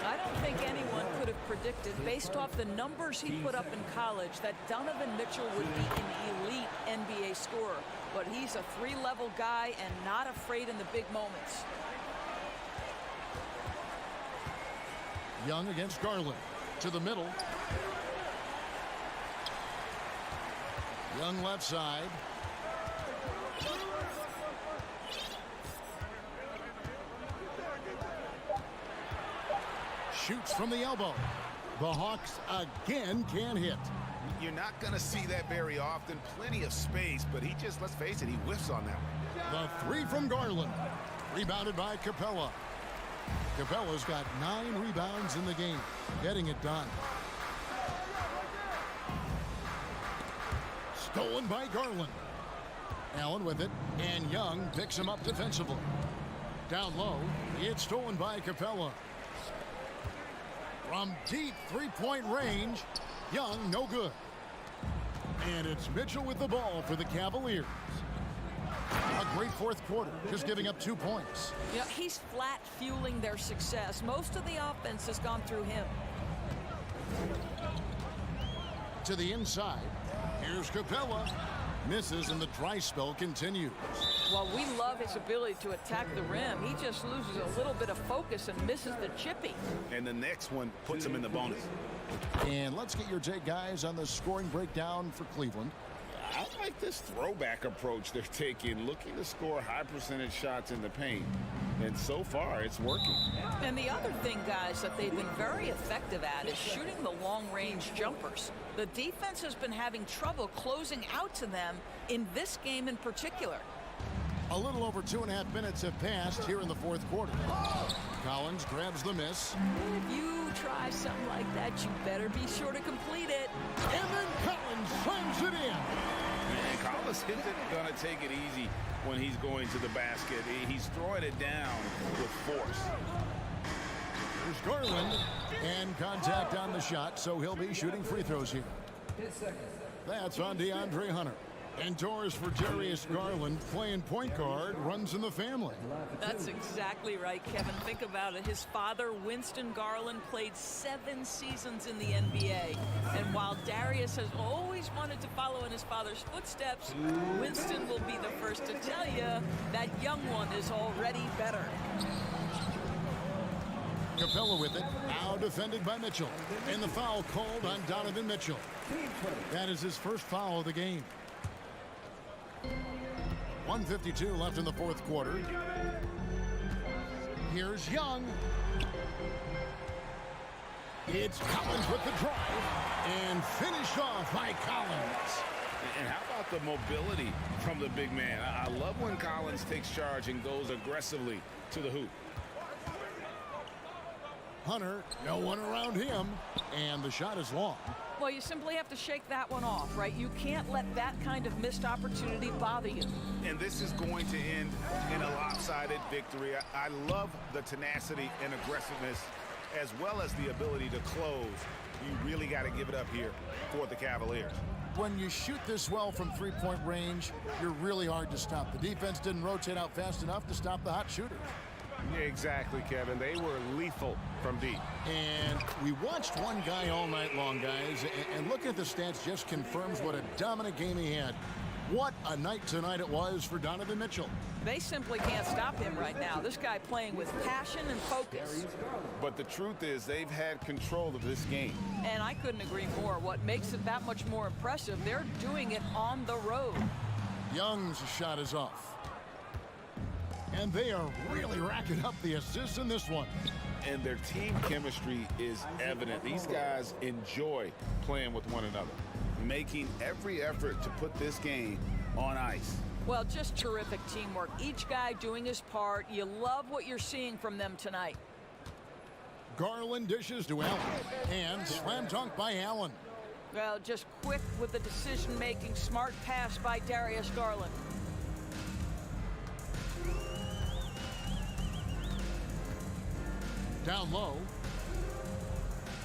I don't think anyone could have predicted, based off the numbers he put up in college, that Donovan Mitchell would be an elite NBA scorer. But he's a 3-level guy and not afraid in the big moments. Young against Garland. To the middle. Young left side. Shoots from the elbow. The Hawks again can't hit. You're not going to see that very often. Plenty of space, but he just, let's face it, he whiffs on that one. The 3 from Garland. Rebounded by Capella. Capella's got 9 rebounds in the game. Getting it done. Stolen by Garland. Allen with it, and Young picks him up defensively. Down low, it's stolen by Capella. From deep 3-point range, Young no good. And it's Mitchell with the ball for the Cavaliers. A great fourth quarter, just giving up 2 points. You know, he's flat fueling their success. Most of the offense has gone through him. To the inside, here's Capella. Misses, and the dry spell continues. Well, we love his ability to attack the rim. He just loses a little bit of focus and misses the chippy. And the next one puts him in the bonus. And let's get your take, guys, on the scoring breakdown for Cleveland. I like this throwback approach they're taking, looking to score high percentage shots in the paint. And so far, it's working. And the other thing, guys, that they've been very effective at is shooting the long-range jumpers. The defense has been having trouble closing out to them in this game in particular. A little over 2.5 minutes have passed here in the fourth quarter. Collins grabs the miss. If you try something like that, you better be sure to complete it. And then Collins slams it in. And Collins isn't going to take it easy when he's going to the basket. He's throwing it down with force. Here's Garland. And contact on the shot, so he'll be shooting free throws here. That's on DeAndre Hunter. Indoors for Darius Garland, playing point guard, runs in the family. That's exactly right, Kevin. Think about it. His father, Winston Garland, played 7 seasons in the NBA. And while Darius has always wanted to follow in his father's footsteps, Winston will be the first to tell you that young one is already better. Capella with it, now defended by Mitchell. And the foul called on Donovan Mitchell. That is his first foul of the game. 1:52 left in the fourth quarter. Here's Young. It's Collins with the drive. And finished off by Collins. And how about the mobility from the big man? I love when Collins takes charge and goes aggressively to the hoop. Hunter, no one around him. And the shot is long. Well, you simply have to shake that one off, right? You can't let that kind of missed opportunity bother you. And this is going to end in a lopsided victory. I love the tenacity and aggressiveness as well as the ability to close. You really got to give it up here for the Cavaliers. When you shoot this well from three-point range, you're really hard to stop. The defense didn't rotate out fast enough to stop the hot shooters. Yeah, exactly, Kevin. They were lethal from deep. And we watched one guy all night long, guys, and looking at the stats just confirms what a dominant game he had. What a night tonight it was for Donovan Mitchell. They simply can't stop him right now. This guy playing with passion and focus. But the truth is they've had control of this game. And I couldn't agree more. What makes it that much more impressive, they're doing it on the road. Young's shot is off. And they are really racking up the assists in this one. And their team chemistry is evident. These guys enjoy playing with one another, making every effort to put this game on ice. Well, just terrific teamwork. Each guy doing his part. You love what you're seeing from them tonight. Garland dishes to Allen. And slam dunk by Allen. Well, just quick with the decision-making, smart pass by Darius Garland. Down low.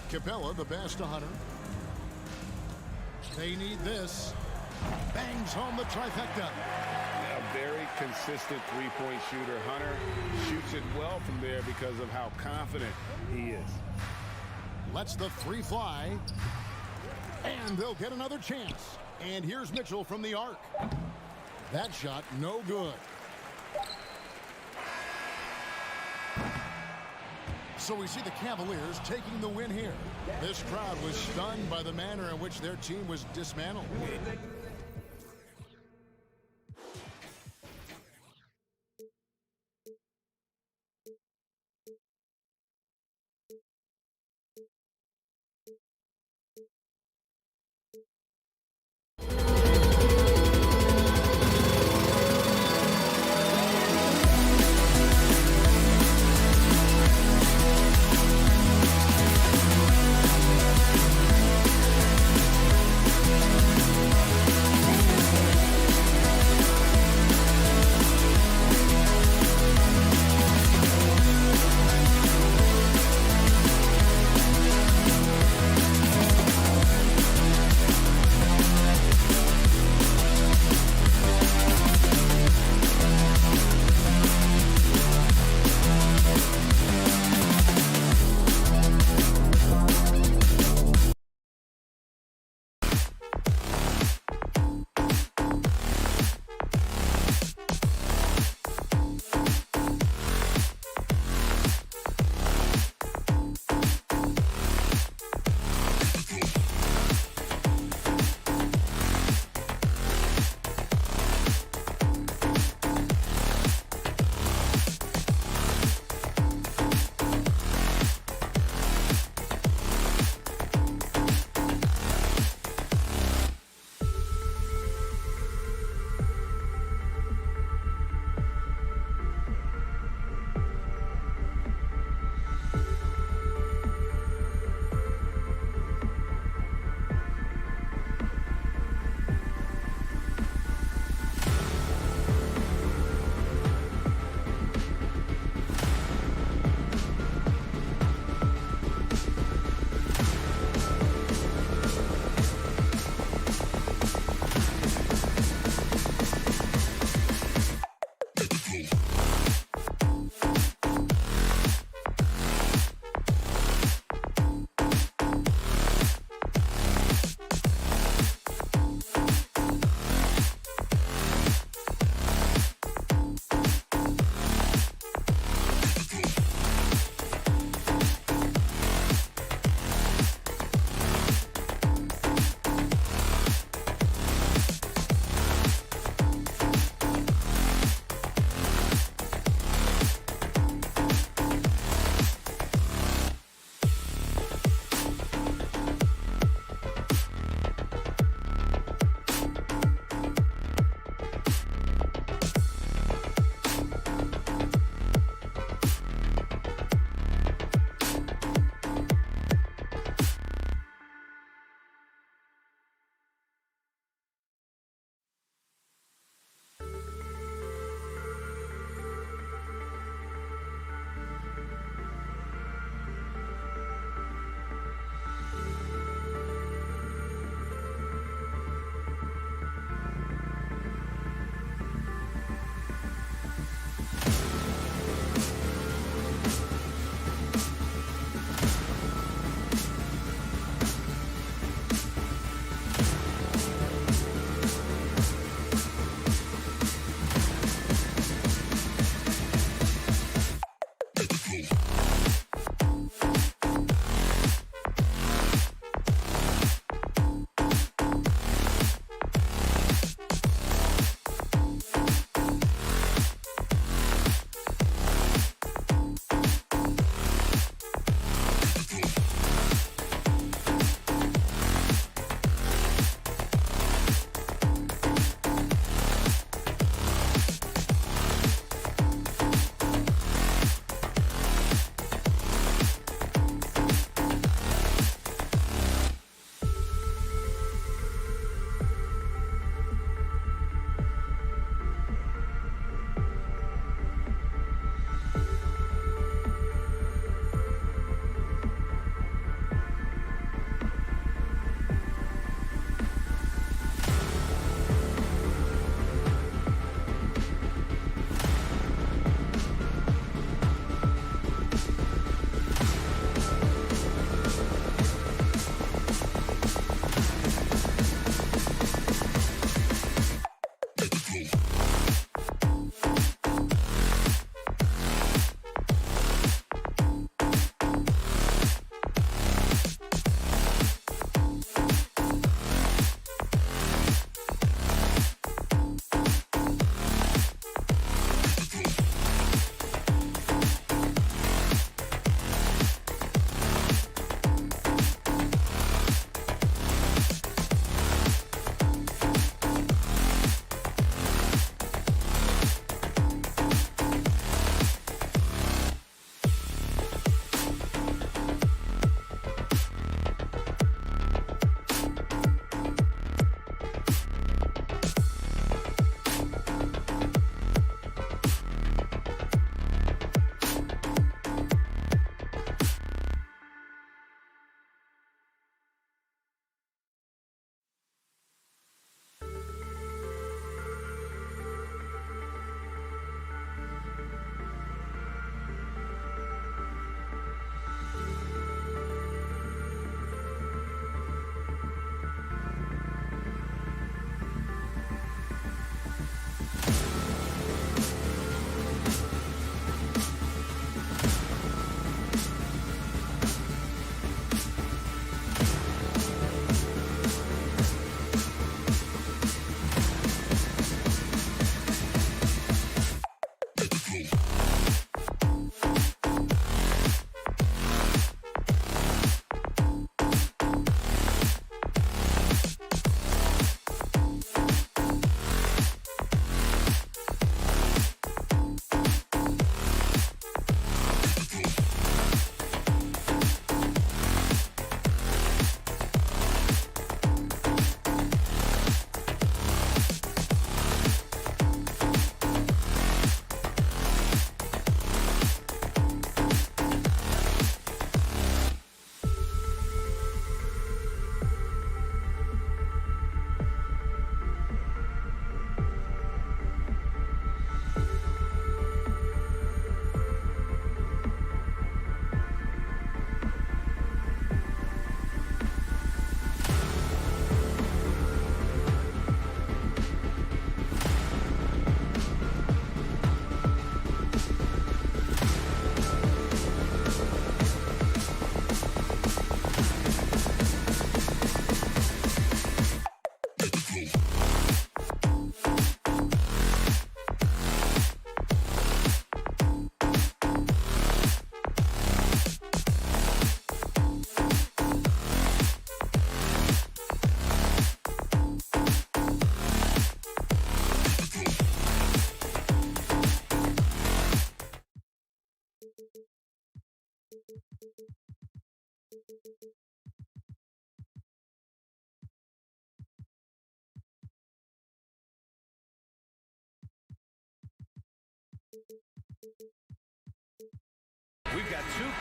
Capella, the pass to Hunter. They need this. Bangs home the trifecta. A very consistent three-point shooter. Hunter shoots it well from there because of how confident he is. Lets the three fly. And they'll get another chance. And here's Mitchell from the arc. That shot no good. So we see the Cavaliers taking the win here. This crowd was stunned by the manner in which their team was dismantled.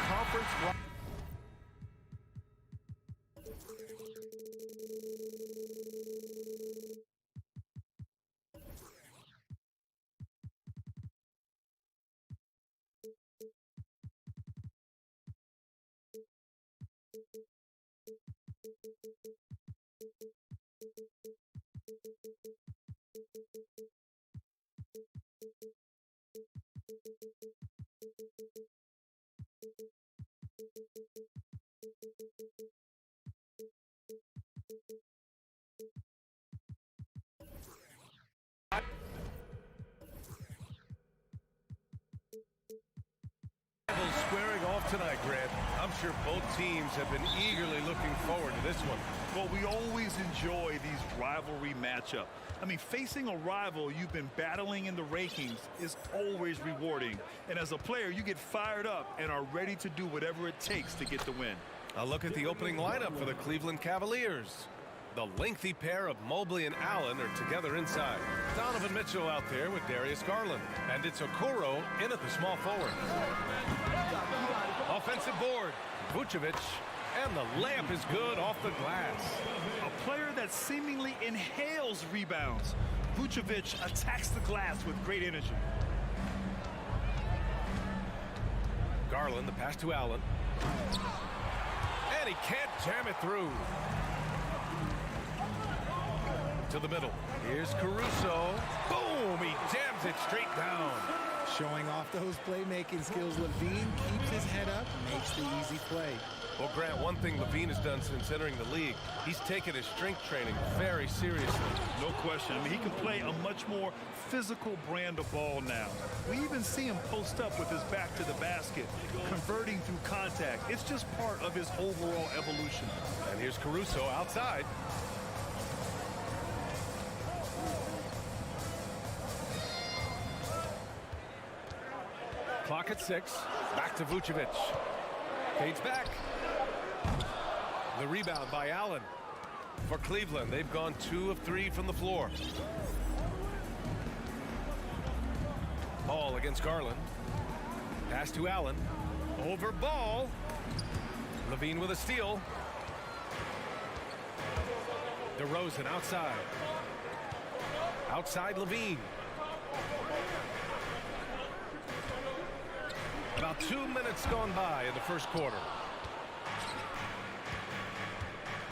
conference. Squaring off tonight, Grant. I'm sure both teams have been eagerly looking forward to this one. Well, we always enjoy these rivalry matchups. I mean, facing a rival you've been battling in the rankings is always rewarding. And as a player, you get fired up and are ready to do whatever it takes to get the win. A look at the opening lineup for the Cleveland Cavaliers. The lengthy pair of Mobley and Allen are together inside. Donovan Mitchell out there with Darius Garland. And it's Okoro in at the small forward. Offensive board, Vucevic, and the layup is good off the glass. A player that seemingly inhales rebounds. Vucevic attacks the glass with great energy. Garland, the pass to Allen. And he can't jam it through. To the middle. Here's Caruso. Boom! He jams it straight down. Showing off those playmaking skills, Levine keeps his head up, makes the easy play. Well, Grant, one thing Levine has done since entering the league, he's taken his strength training very seriously. No question. I mean, he can play a much more physical brand of ball now. We even see him post up with his back to the basket, converting through contact. It's just part of his overall evolution. And here's Caruso outside. Clock at 6. Back to Vucevic. Fades back. The rebound by Allen. For Cleveland, they've gone 2 of 3 from the floor. Ball against Garland. Pass to Allen. Over Ball. Levine with a steal. DeRozan outside. Outside Levine. About 2 minutes gone by in the first quarter.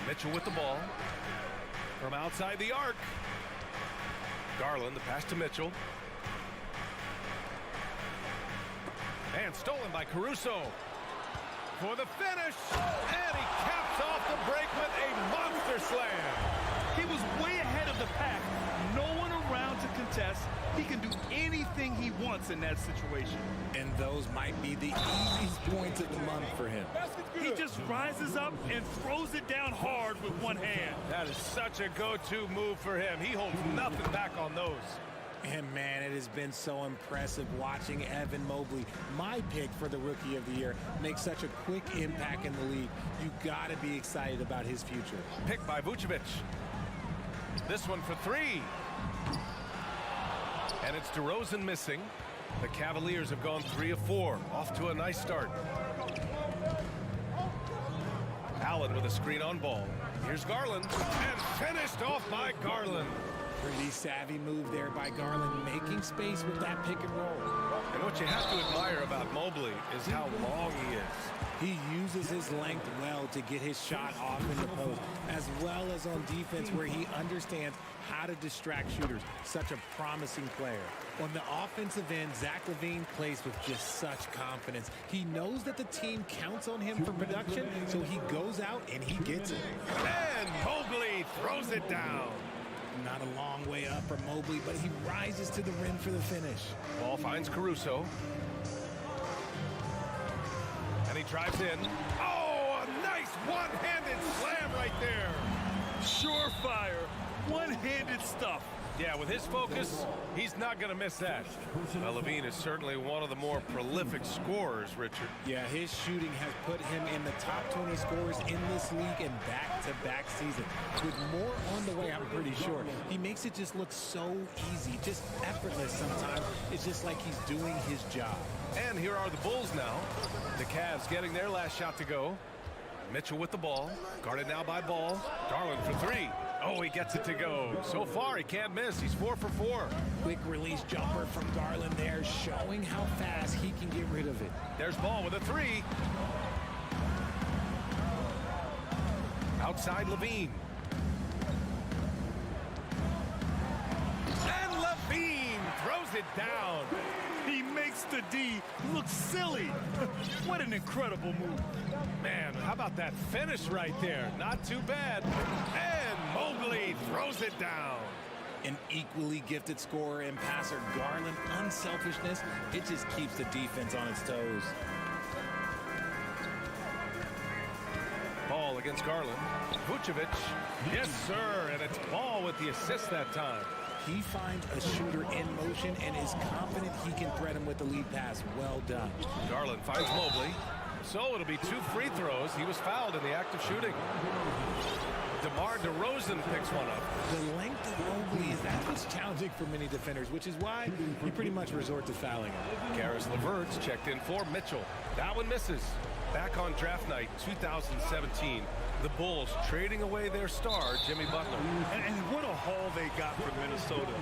Mitchell with the ball. From outside the arc. Garland, the pass to Mitchell. And stolen by Caruso. For the finish. And he caps off the break with a monster slam. He was way ahead of the pack. No one around to contest. He can do anything he wants in that situation. And those might be the easiest points of the month for him. He just rises up and throws it down hard with one hand. That is such a go-to move for him. He holds nothing back on those. And man, it has been so impressive watching Evan Mobley, my pick for the Rookie of the Year, make such a quick impact in the league. You gotta be excited about his future. Picked by Vucevic. This one for 3. And it's DeRozan missing. The Cavaliers have gone 3 of 4. Off to a nice start. Allen with a screen on Ball. Here's Garland. And finished off by Garland. Pretty savvy move there by Garland, making space with that pick and roll. And what you have to admire about Mobley is how long he is. He uses his length well to get his shot off in the post, as well as on defense where he understands how to distract shooters. Such a promising player. On the offensive end, Zach LaVine plays with just such confidence. He knows that the team counts on him for production, so he goes out and he gets it. And Mobley throws it down. Not a long way up for Mobley, but he rises to the rim for the finish. Ball finds Caruso. And he drives in. Oh, a nice one-handed slam right there. Surefire, one-handed stuff. Yeah, with his focus, he's not going to miss that. Now, Levine is certainly one of the more prolific scorers, Richard. Yeah, his shooting has put him in the top 20 scorers in this league in back-to-back season. With more on the way, I'm pretty sure. He makes it just look so easy, just effortless sometimes. It's just like he's doing his job. And here are the Bulls now. The Cavs getting their last shot to go. Mitchell with the ball. Guarded now by Ball. Garland for three. Oh, he gets it to go. So far, he can't miss. He's 4 for 4. Quick release jumper from Garland there, showing how fast he can get rid of it. There's Ball with a three. Outside Levine. And Levine throws it down. He makes the D look silly. What an incredible move. Man, how about that finish right there? Not too bad. And Mobley throws it down. An equally gifted scorer and passer, Garland, unselfishness, it just keeps the defense on its toes. Ball against Garland. Vucevic. Yes, sir. And it's Ball with the assist that time. He finds a shooter in motion and is confident he can thread him with the lead pass. Well done. Garland finds Mobley. So it'll be 2 free throws. He was fouled in the act of shooting. DeMar DeRozan picks one up. The length of Mobley, that's what's challenging for many defenders, which is why you pretty much resort to fouling him. Karis LeVert's checked in for Mitchell. That one misses. Back on draft night 2017, the Bulls trading away their star, Jimmy Butler. And what a haul they got from Minnesota.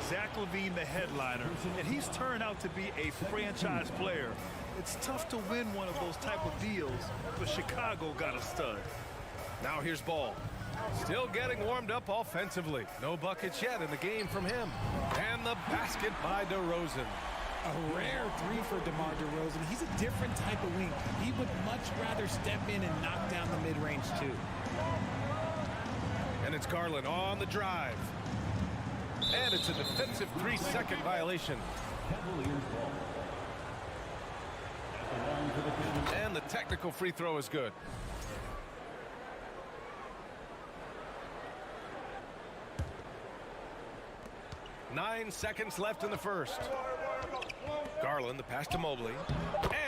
Zach LaVine, the headliner, and he's turned out to be a franchise player. It's tough to win one of those type of deals, but Chicago got a stud. Now here's Ball. Still getting warmed up offensively. No buckets yet in the game from him. And the basket by DeRozan. A rare three for DeMar DeRozan. He's a different type of wing. He would much rather step in and knock down the mid-range too. And it's Garland on the drive. And it's a defensive 3-second violation. And the technical free throw is good. Nine seconds left in the first. Garland, the pass to Mobley.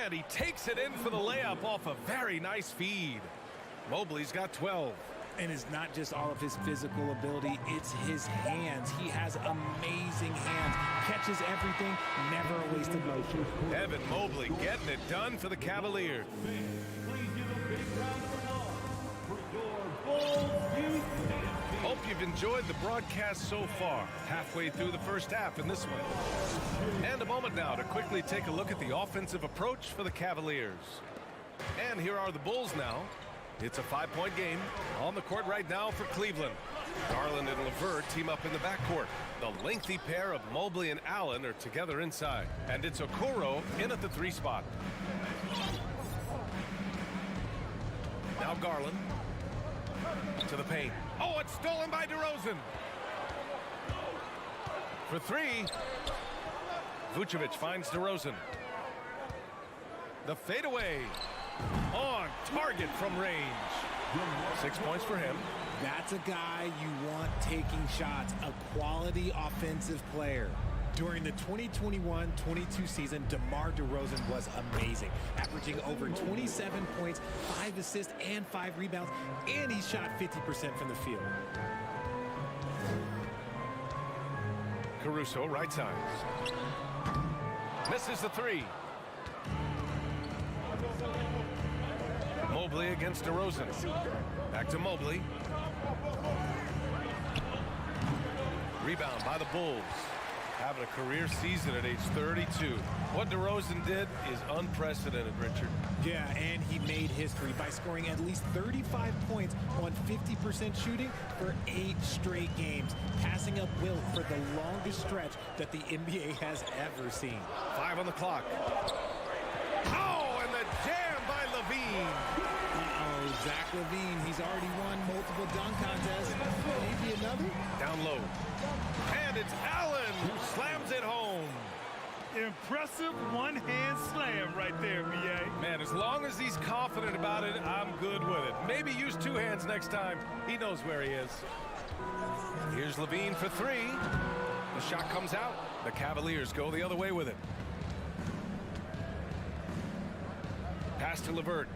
And he takes it in for the layup off a very nice feed. Mobley's got 12. And it's not just all of his physical ability, it's his hands. He has amazing hands. Catches everything, never a wasted motion. Evan Mobley getting it done for the Cavaliers. Hope you've enjoyed the broadcast so far. Halfway through the first half in this one. And a moment now to quickly take a look at the offensive approach for the Cavaliers. And here are the Bulls now. It's a 5-point game on the court right now for Cleveland. Garland and LeVert team up in the backcourt. The lengthy pair of Mobley and Allen are together inside. And it's Okoro in at the 3 spot. Now Garland to the paint. Oh, it's stolen by DeRozan. For 3. Vucevic finds DeRozan. The fadeaway. On target from range. 6 points for him. That's a guy you want taking shots, a quality offensive player. During the 2021-22 season, DeMar DeRozan was amazing, averaging over 27 points, 5 assists, and 5 rebounds, and he shot 50% from the field. Caruso, right side. Misses the 3. Mobley against DeRozan. Back to Mobley. Rebound by the Bulls. Having a career season at age 32. What DeRozan did is unprecedented, Richard. Yeah, and he made history by scoring at least 35 points on 50% shooting for 8 straight games, passing up Wilt for the longest stretch that the NBA has ever seen. 5 on the clock. Oh, and the jam by Levine. Zach LaVine, he's already won multiple dunk contests. Maybe another? Down low. And it's Allen who slams it home. Impressive one-hand slam right there, B.A. Man, as long as he's confident about it, I'm good with it. Maybe use 2 hands next time. He knows where he is. Here's Levine for 3. The shot comes out. The Cavaliers go the other way with it. Pass to LeVert.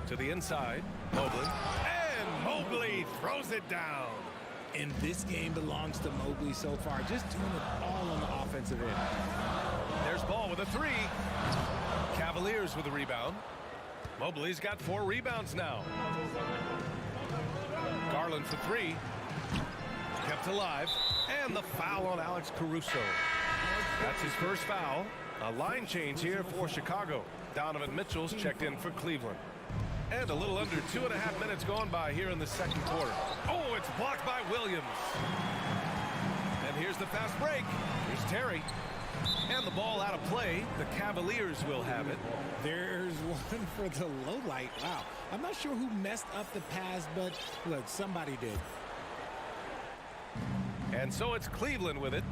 To the inside. Mobley. And Mobley throws it down. And this game belongs to Mobley so far. Just doing it all on the offensive end. There's Ball with a three. Cavaliers with a rebound. Mobley's got 4 rebounds now. Garland for 3. Kept alive. And the foul on Alex Caruso. That's his first foul. A line change here for Chicago. Donovan Mitchell's checked in for Cleveland. And a little under 2.5 minutes gone by here in the second quarter. Oh, it's blocked by Williams. And here's the fast break. Here's Terry. And the ball out of play. The Cavaliers will have it. There's one for the low light. Wow. I'm not sure who messed up the pass, but look, somebody did. And so it's Cleveland with it.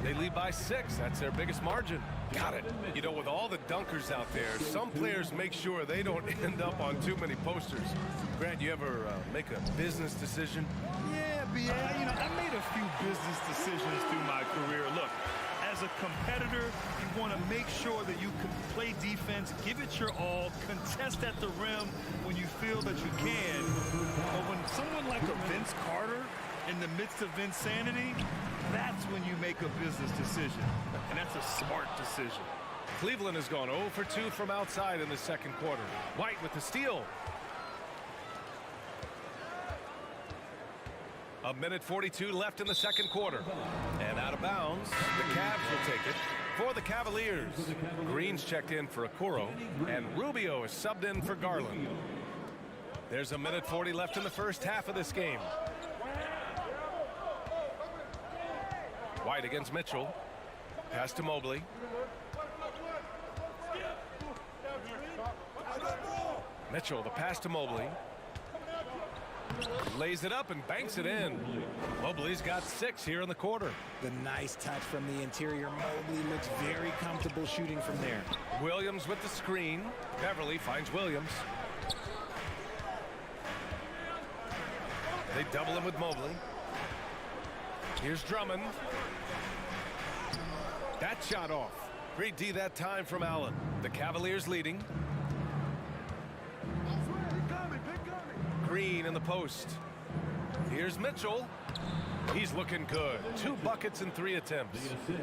They lead by 6. That's their biggest margin. Got it. You know, with all the dunkers out there, some players make sure they don't end up on too many posters. Grant, you ever make a business decision? Yeah, B.A. You know, I made a few business decisions through my career. Look, as a competitor, you want to make sure that you can play defense, give it your all, contest at the rim when you feel that you can. But when someone like a Vince Carter in the midst of insanity, that's when you make a business decision. And that's a smart decision. Cleveland has gone 0 for 2 from outside in the second quarter. White with the steal. 1:42 left in the second quarter. And out of bounds, the Cavs will take it for the Cavaliers. Green's checked in for Okoro, and Rubio is subbed in for Garland. There's 1:40 left in the first half of this game. White against Mitchell. Pass to Mobley. Mitchell, the pass to Mobley. Lays it up and banks it in. Mobley's got 6 here in the quarter. The nice touch from the interior. Mobley looks very comfortable shooting from there. Williams with the screen. Beverly finds Williams. They double him with Mobley. Here's Drummond. That shot off. Great D that time from Allen. The Cavaliers leading. Green in the post. Here's Mitchell. He's looking good. 2 buckets and 3 attempts.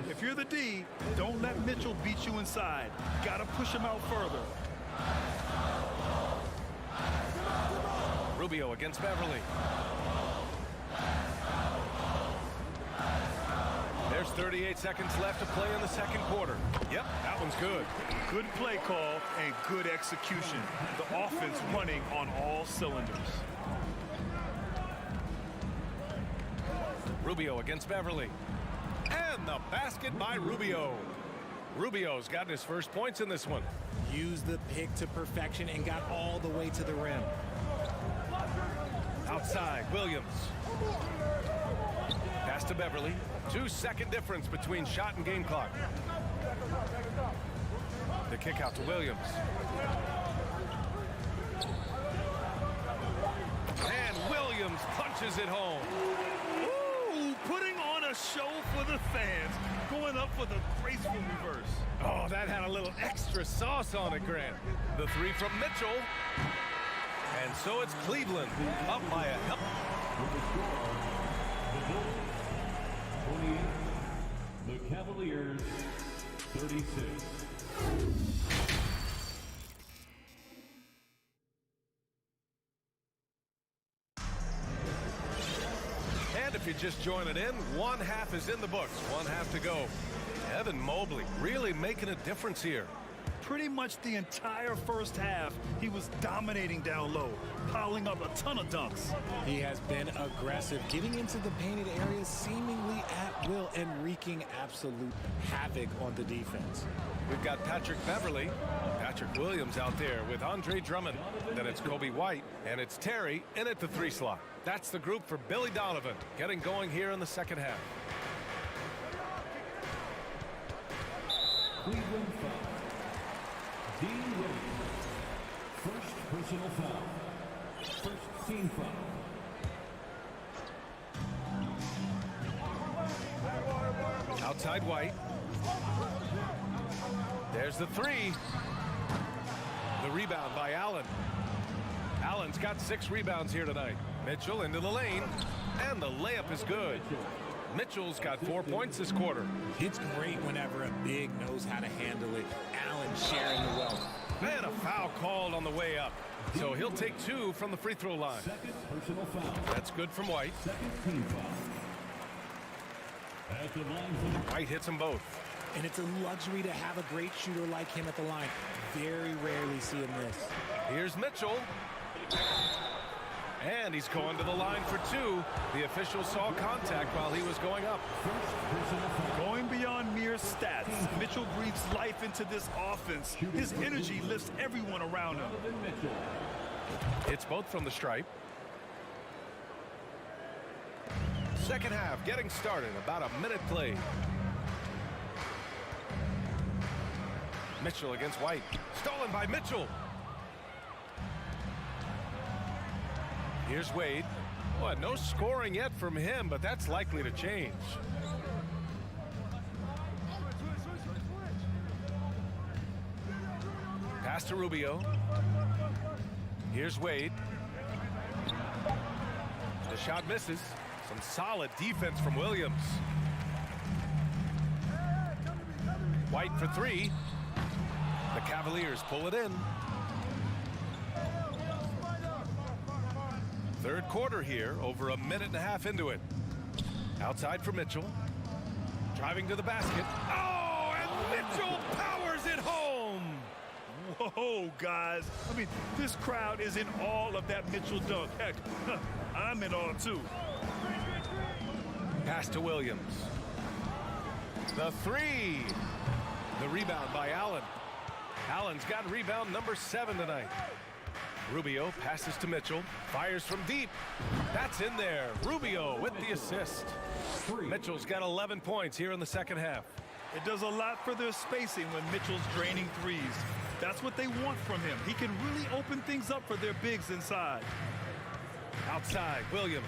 If you're the D, don't let Mitchell beat you inside. Got to push him out further. Rubio against Beverly. There's 38 seconds left to play in the second quarter. Yep, that one's good. Good play call and good execution. The offense running on all cylinders. Rubio against Beverly. And the basket by Rubio. Rubio's gotten his first points in this one. Used the pick to perfection and got all the way to the rim. Outside, Williams. Pass to Beverly. 2-second difference between shot and game clock. The kick out to Williams. And Williams punches it home. Ooh, putting on a show for the fans. Going up for the graceful reverse. Oh, that had a little extra sauce on it, Grant. The 3 from Mitchell. And so it's Cleveland up by a help. The Cavaliers 36. And if you're just joining in, one half is in the books, one half to go. Evan Mobley really making a difference here. Pretty much the entire first half, he was dominating down low, piling up a ton of dunks. He has been aggressive, getting into the painted areas seemingly at will and wreaking absolute havoc on the defense. We've got Patrick Beverly, Patrick Williams out there with Andre Drummond. Then it's Kobe White, and it's Terry in at the 3 slot. That's the group for Billy Donovan, getting going here in the second half. Cleveland foul. Dean Williams. First personal foul. First team foul. outside White. There's the three. The rebound by Allen. Allen's got 6 rebounds here tonight. Mitchell into the lane, and the layup is good. Mitchell's got 4 points this quarter. It's great whenever a big knows how to handle it. Allen sharing the wealth. And a foul called on the way up. So he'll take 2 from the free throw line. Second personal foul. That's good from White. Second team foul. At the line for the White hits them both. And it's a luxury to have a great shooter like him at the line. Very rarely see him miss. Here's Mitchell. And he's going to the line for 2. The official saw contact while he was going up. Going beyond mere stats, Mitchell breathes life into this offense. His energy lifts everyone around him. It's both from the stripe. Second half getting started. About a minute played. Mitchell against White. Stolen by Mitchell. Here's Wade. Well, no scoring yet from him, but that's likely to change. Pass to Rubio. Here's Wade. The shot misses. Some solid defense from Williams. White for 3. The Cavaliers pull it in. Third quarter here, over a minute and a half into it. Outside for Mitchell. Driving to the basket. Oh, and Mitchell powers it home. Whoa, guys. I mean, this crowd is in awe of that Mitchell dunk. Heck, I'm in awe, too. Pass to Williams. The 3. The rebound by Allen. Allen's got rebound number 7 tonight. Rubio passes to Mitchell. Fires from deep. That's in there. Rubio with the assist. Mitchell's got 11 points here in the second half. It does a lot for their spacing when Mitchell's draining threes. That's what they want from him. He can really open things up for their bigs inside. Outside, Williams.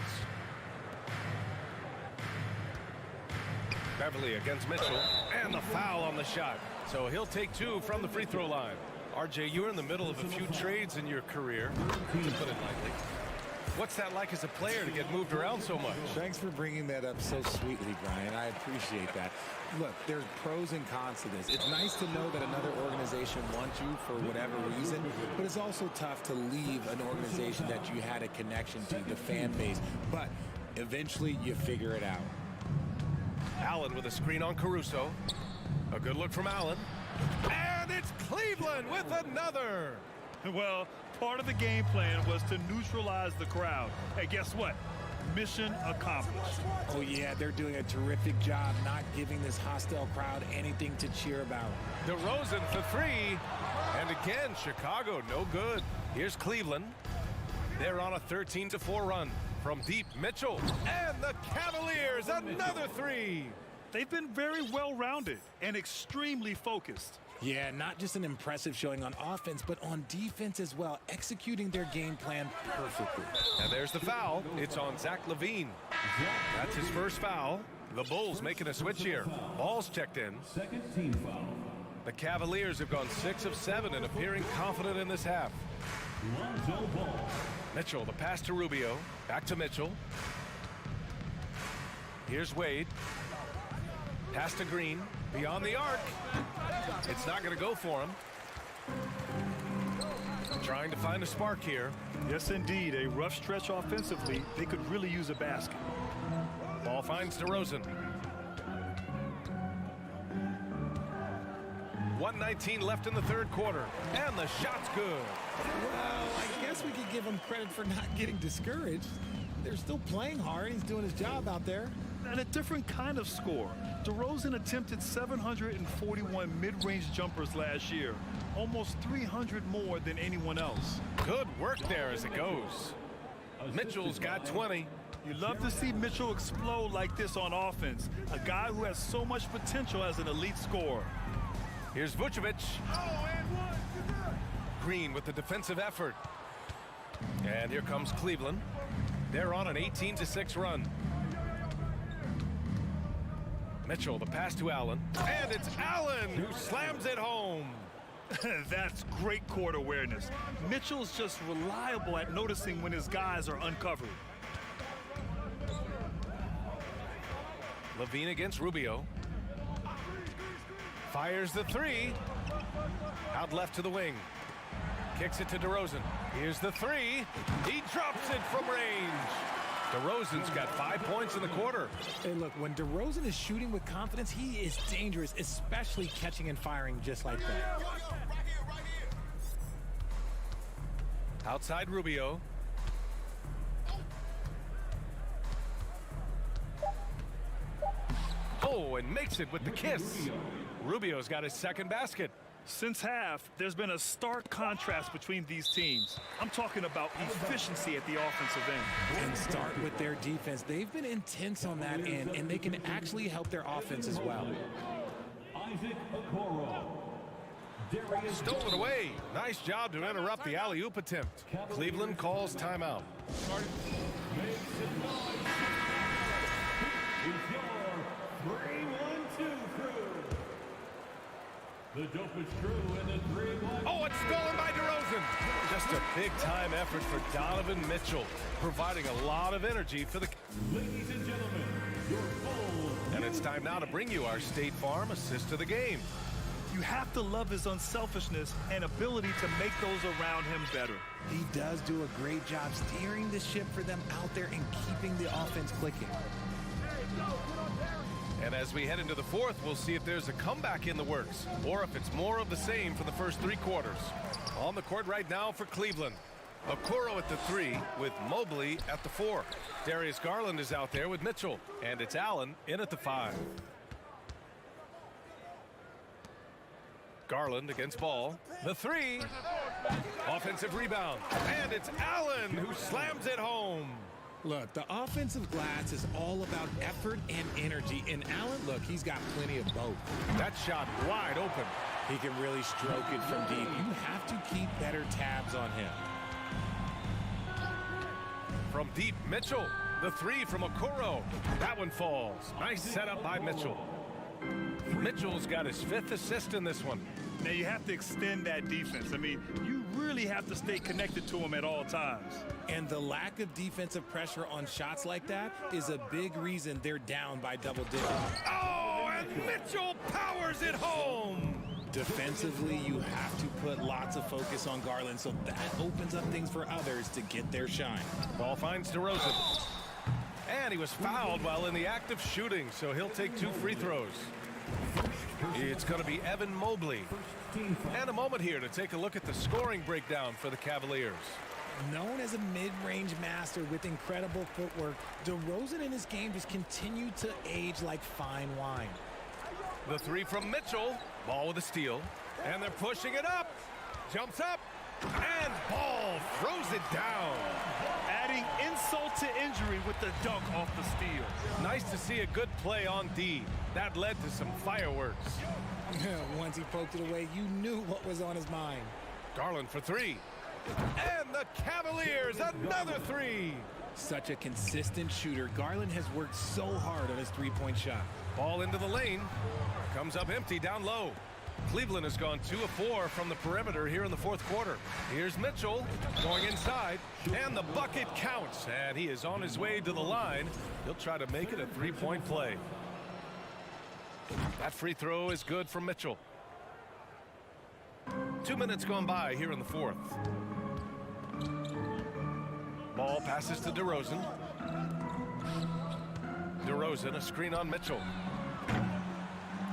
Beverly against Mitchell. And the foul on the shot. So he'll take 2 from the free throw line. RJ, you're in the middle of a few trades in your career, to put it lightly. What's that like as a player to get moved around so much? Thanks for bringing that up so sweetly, Brian. I appreciate that. Look, there's pros and cons to this. It's nice to know that another organization wants you for whatever reason, but it's also tough to leave an organization that you had a connection to, the fan base. But eventually you figure it out. Allen with a screen on Caruso. A good look from Allen. And it's Cleveland with another. Well, part of the game plan was to neutralize the crowd. Hey, guess what? Mission accomplished. Oh, yeah, they're doing a terrific job not giving this hostile crowd anything to cheer about. DeRozan for 3. And again, Chicago no good. Here's Cleveland. They're on a 13-4 run. From deep, Mitchell. And the Cavaliers, another 3. They've been very well-rounded and extremely focused. Yeah, not just an impressive showing on offense, but on defense as well, executing their game plan perfectly. And there's the foul. It's on Zach LaVine. That's his first foul. The Bulls making a switch here. Ball's checked in. second team foul. The Cavaliers have gone 6 of 7 and appearing confident in this half. Lonzo Ball. Mitchell, the pass to Rubio. Back to Mitchell. Here's Wade. Pass to Green. Beyond the arc. It's not going to go for him. Trying to find a spark here. Yes, indeed. A rough stretch offensively. They could really use a basket. Ball finds DeRozan. 1:19 left in the third quarter. And the shot's good. Well, I guess we could give him credit for not getting discouraged. They're still playing hard. He's doing his job out there. And a different kind of score. DeRozan attempted 741 mid-range jumpers last year. Almost 300 more than anyone else. Good work there as it goes. Mitchell's got 20. You love to see Mitchell explode like this on offense. A guy who has so much potential as an elite scorer. Here's Vucevic. Green with the defensive effort. And here comes Cleveland. They're on an 18-6 run. Mitchell, the pass to Allen. And it's Allen who slams it home. That's great court awareness. Mitchell's just reliable at noticing when his guys are uncovered. Levine against Rubio. Fires the three. Out left to the wing. Kicks it to DeRozan. Here's the three. He drops it from range. DeRozan's got 5 points in the quarter. And look, when DeRozan is shooting with confidence, he is dangerous, especially catching and firing just like that. Outside Rubio. Oh, and makes it with the kiss. Rubio's got his second basket. Since half, there's been a stark contrast between these teams. I'm talking about efficiency at the offensive end. And start with their defense. They've been intense on that end, and they can actually help their offense as well. Isaac Okoro. Stolen away. Nice job to interrupt the alley-oop attempt. Cleveland calls timeout. Makes it noise. It's your 3-1-2 crew. The dopest crew in the 3-1. Oh, it's stolen by DeRozan. Just a big-time effort for Donovan Mitchell, providing a lot of energy for the... Ladies and gentlemen, your full... And it's time now to bring you our State Farm assist of the game. You have to love his unselfishness and ability to make those around him better. He does do a great job steering the ship for them out there and keeping the offense clicking. And as we head into the fourth, we'll see if there's a comeback in the works or if it's more of the same for the first three quarters. On the court right now for Cleveland. Okoro at the 3 with Mobley at the 4. Darius Garland is out there with Mitchell. And it's Allen in at the 5. Garland against Ball. The 3. Offensive rebound. And it's Allen who slams it home. Look, the offensive glass is all about effort and energy. And Allen, look, he's got plenty of both. That shot wide open. He can really stroke it from deep. You have to keep better tabs on him. From deep, Mitchell. The 3 from Okoro. That one falls. Nice setup by Mitchell. Mitchell's got his 5th assist in this one. Now you have to extend that defense. I mean, you really have to stay connected to him at all times. And the lack of defensive pressure on shots like that is a big reason they're down by double digits. Oh, and Mitchell powers it home. Defensively, you have to put lots of focus on Garland, so that opens up things for others to get their shine. Ball finds DeRozan. And he was fouled while in the act of shooting, so he'll take 2 free throws. It's going to be Evan Mobley. And a moment here to take a look at the scoring breakdown for the Cavaliers. Known as a mid-range master with incredible footwork, DeRozan in his game just continued to age like fine wine. The 3 from Mitchell. Ball with a steal. And they're pushing it up. Jumps up. And Ball throws it down. Adding insult to injury with the dunk off the steal. Nice to see a good play on D. That led to some fireworks. Once he poked it away, you knew what was on his mind. Garland for 3. And the Cavaliers, another 3. Such a consistent shooter. Garland has worked so hard on his three-point shot. Ball into the lane. Comes up empty down low. Cleveland has gone 2 of 4 from the perimeter here in the fourth quarter. Here's Mitchell going inside, and the bucket counts. And he is on his way to the line. He'll try to make it a 3-point play. That free throw is good from Mitchell. 2 minutes gone by here in the fourth. Ball passes to DeRozan. DeRozan, a screen on Mitchell.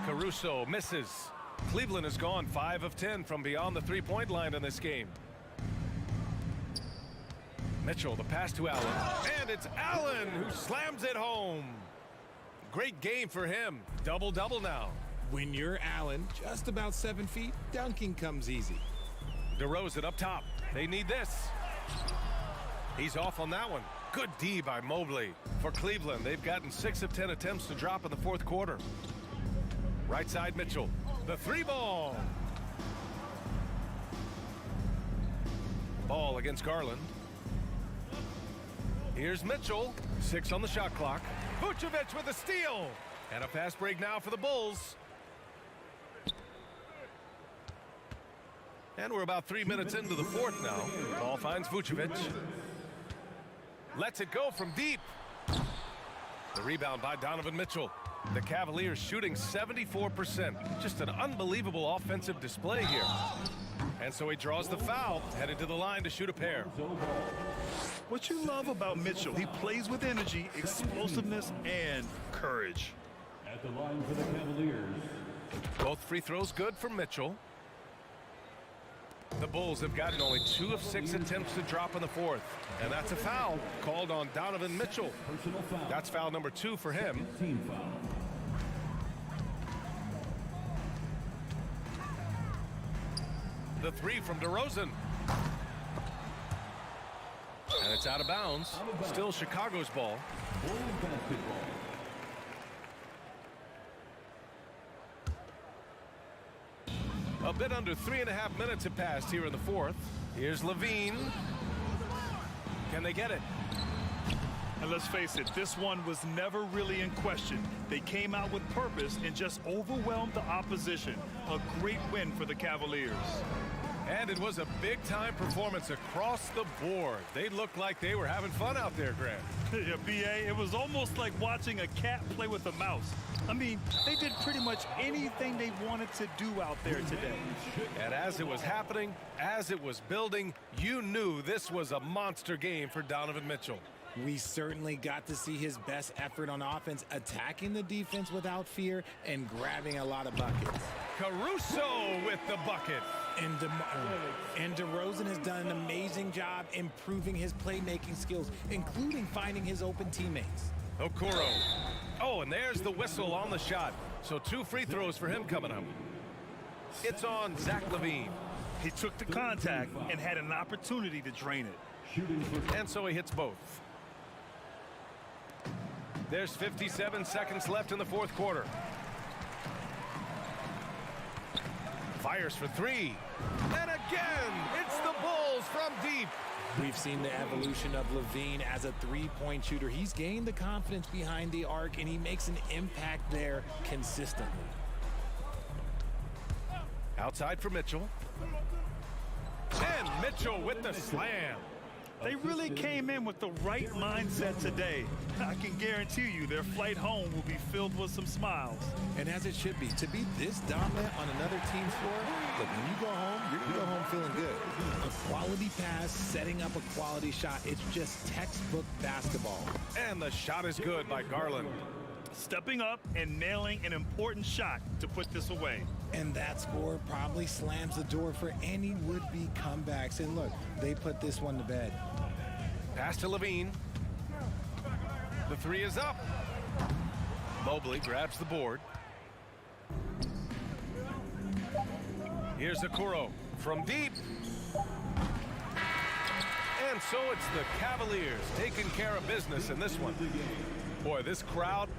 Caruso misses. Cleveland has gone 5 of 10 from beyond the three-point line in this game. Mitchell, the pass to Allen. And it's Allen who slams it home. Great game for him. Double-double now. When you're Allen, just about 7 feet, dunking comes easy. DeRozan up top. They need this. He's off on that one. Good D by Mobley. For Cleveland, they've gotten 6 of 10 attempts to drop in the fourth quarter. Right side Mitchell. The 3 ball. Ball against Garland. Here's Mitchell. 6 on the shot clock. Vucevic with a steal. And a fast break now for the Bulls. And we're about 3 minutes into the fourth now. Ball finds Vucevic. Lets it go from deep. The rebound by Donovan Mitchell. The Cavaliers shooting 74%. Just an unbelievable offensive display here. And so he draws the foul, headed to the line to shoot a pair. What you love about Mitchell, he plays with energy, explosiveness, and courage. At the line for the Cavaliers. Both free throws good for Mitchell. The Bulls have gotten only 2 of 6 attempts to drop in the fourth. And that's a foul called on Donovan Mitchell. Personal foul. That's foul number 2 for him. Team foul. The 3 from DeRozan. And it's out of bounds. Still Chicago's ball. Bulls basketball. A bit under 3.5 minutes have passed here in the fourth. Here's Levine. Can they get it? And let's face it, this one was never really in question. They came out with purpose and just overwhelmed the opposition. A great win for the Cavaliers. And it was a big-time performance across the board. They looked like they were having fun out there, Grant. Yeah, B.A., it was almost like watching a cat play with a mouse. I mean, they did pretty much anything they wanted to do out there today. And as it was happening, as it was building, you knew this was a monster game for Donovan Mitchell. We certainly got to see his best effort on offense, attacking the defense without fear and grabbing a lot of buckets. Caruso with the bucket. And DeRozan has done an amazing job improving his playmaking skills, including finding his open teammates. Okoro. Oh, and there's the whistle on the shot. So 2 free throws for him coming up. It's on Zach LaVine. He took the contact and had an opportunity to drain it. Shooting for And so he hits both. There's 57 seconds left in the fourth quarter. Fires for 3. And again, it's the Bulls from deep. We've seen the evolution of Levine as a three-point shooter. He's gained the confidence behind the arc, and he makes an impact there consistently. Outside for Mitchell. And Mitchell with the slam. They really came in with the right mindset today. I can guarantee you their flight home will be filled with some smiles. And as it should be, to be this dominant on another team's floor, look, when you go home, you're going to go home feeling good. A quality pass, setting up a quality shot, it's just textbook basketball. And the shot is good by Garland. Stepping up and nailing an important shot to put this away. And that score probably slams the door for any would-be comebacks. And look, they put this one to bed. Pass to Levine. The 3 is up. Mobley grabs the board. Here's Okoro from deep. And so it's the Cavaliers taking care of business in this one. Boy, this crowd...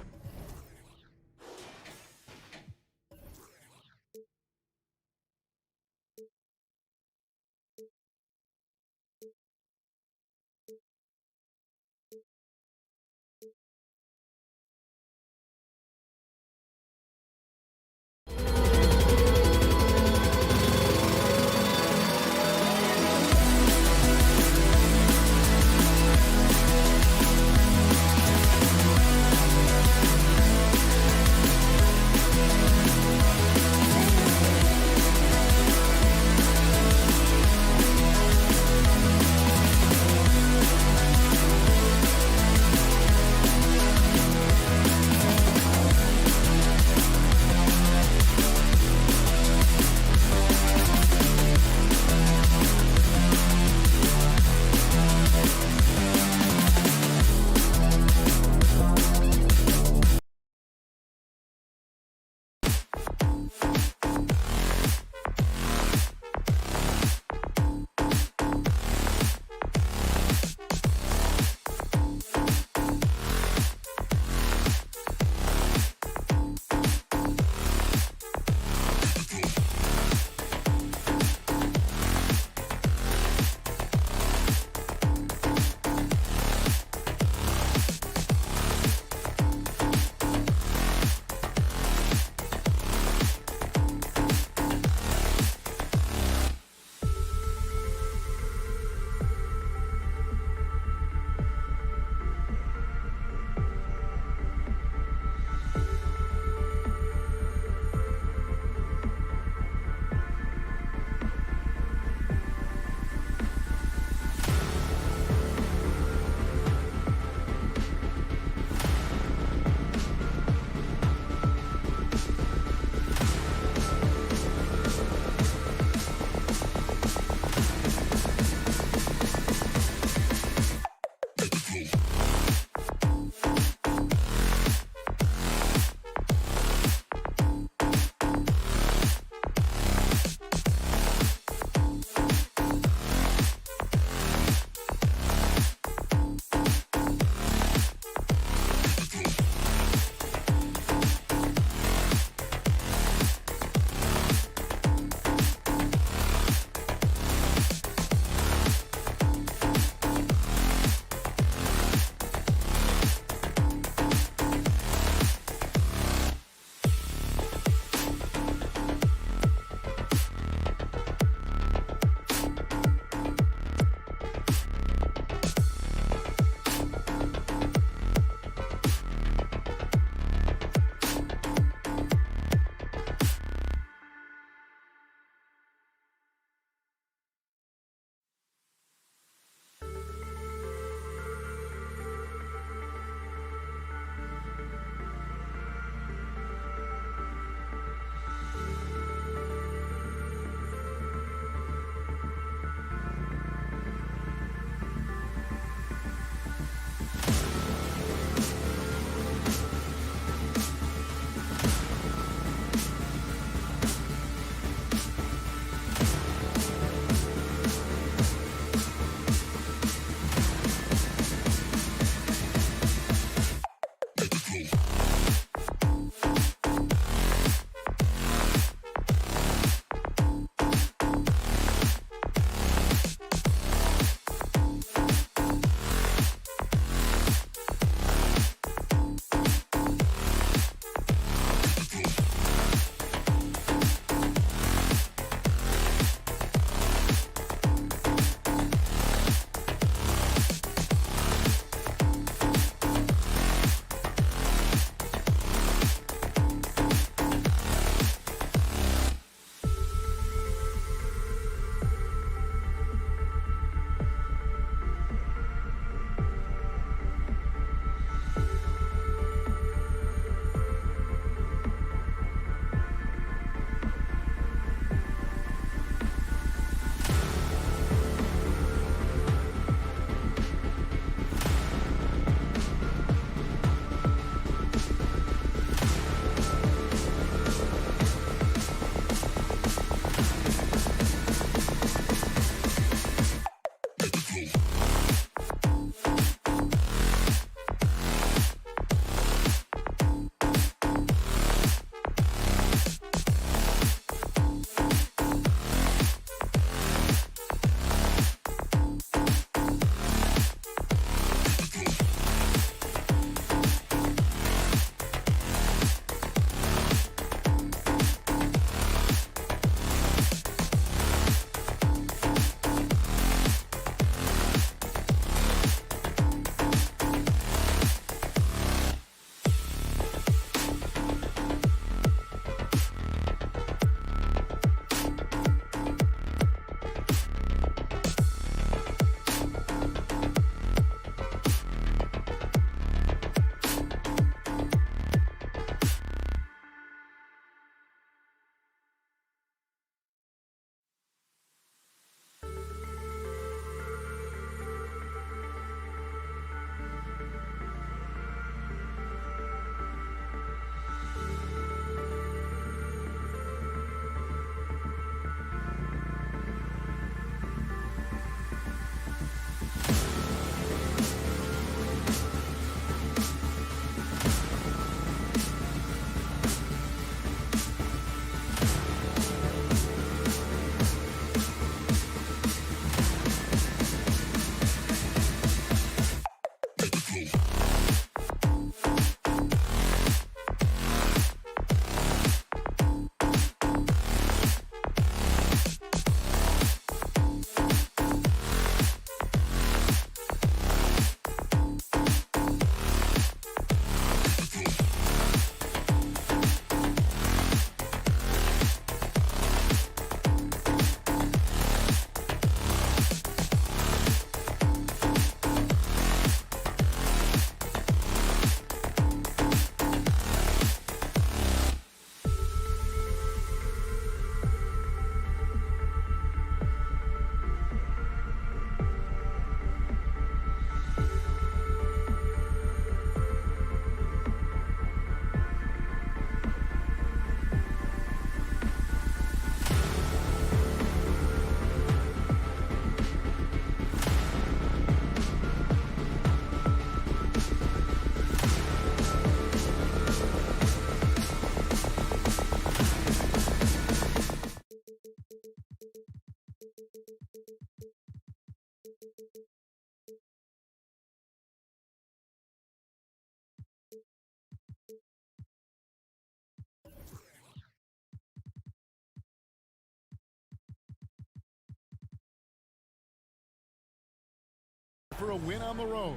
for a win on the road.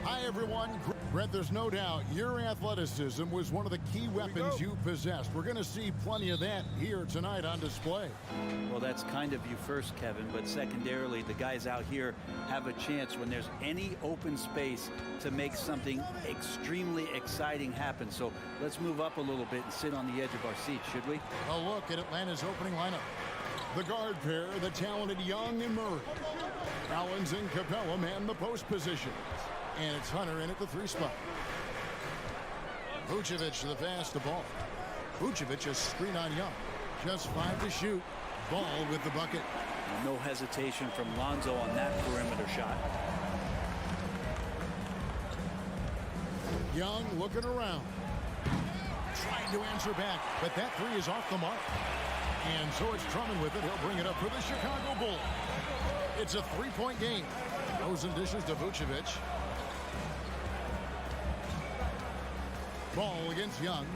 Hi, everyone. Brett, there's no doubt your athleticism was one of the key weapons you possessed. We're going to see plenty of that here tonight on display. Well, that's kind of you first, Kevin, but secondarily, the guys out here have a chance when there's any open space to make something extremely exciting happen. So let's move up a little bit and sit on the edge of our seats, should we? A look at Atlanta's opening lineup. The guard pair, the talented Young and Murray. Collins and Capella man the post positions. And it's Hunter in at the 3 spot. Vucevic the pass the ball. Vucevic a screen on Young. Just 5 to shoot. Ball with the bucket. No hesitation from Lonzo on that perimeter shot. Young looking around. Trying to answer back, but that 3 is off the mark. And so it's Drummond with it. He'll bring it up for the Chicago Bulls. It's a 3-point game. Goes and dishes to Vucevic. Ball against Young.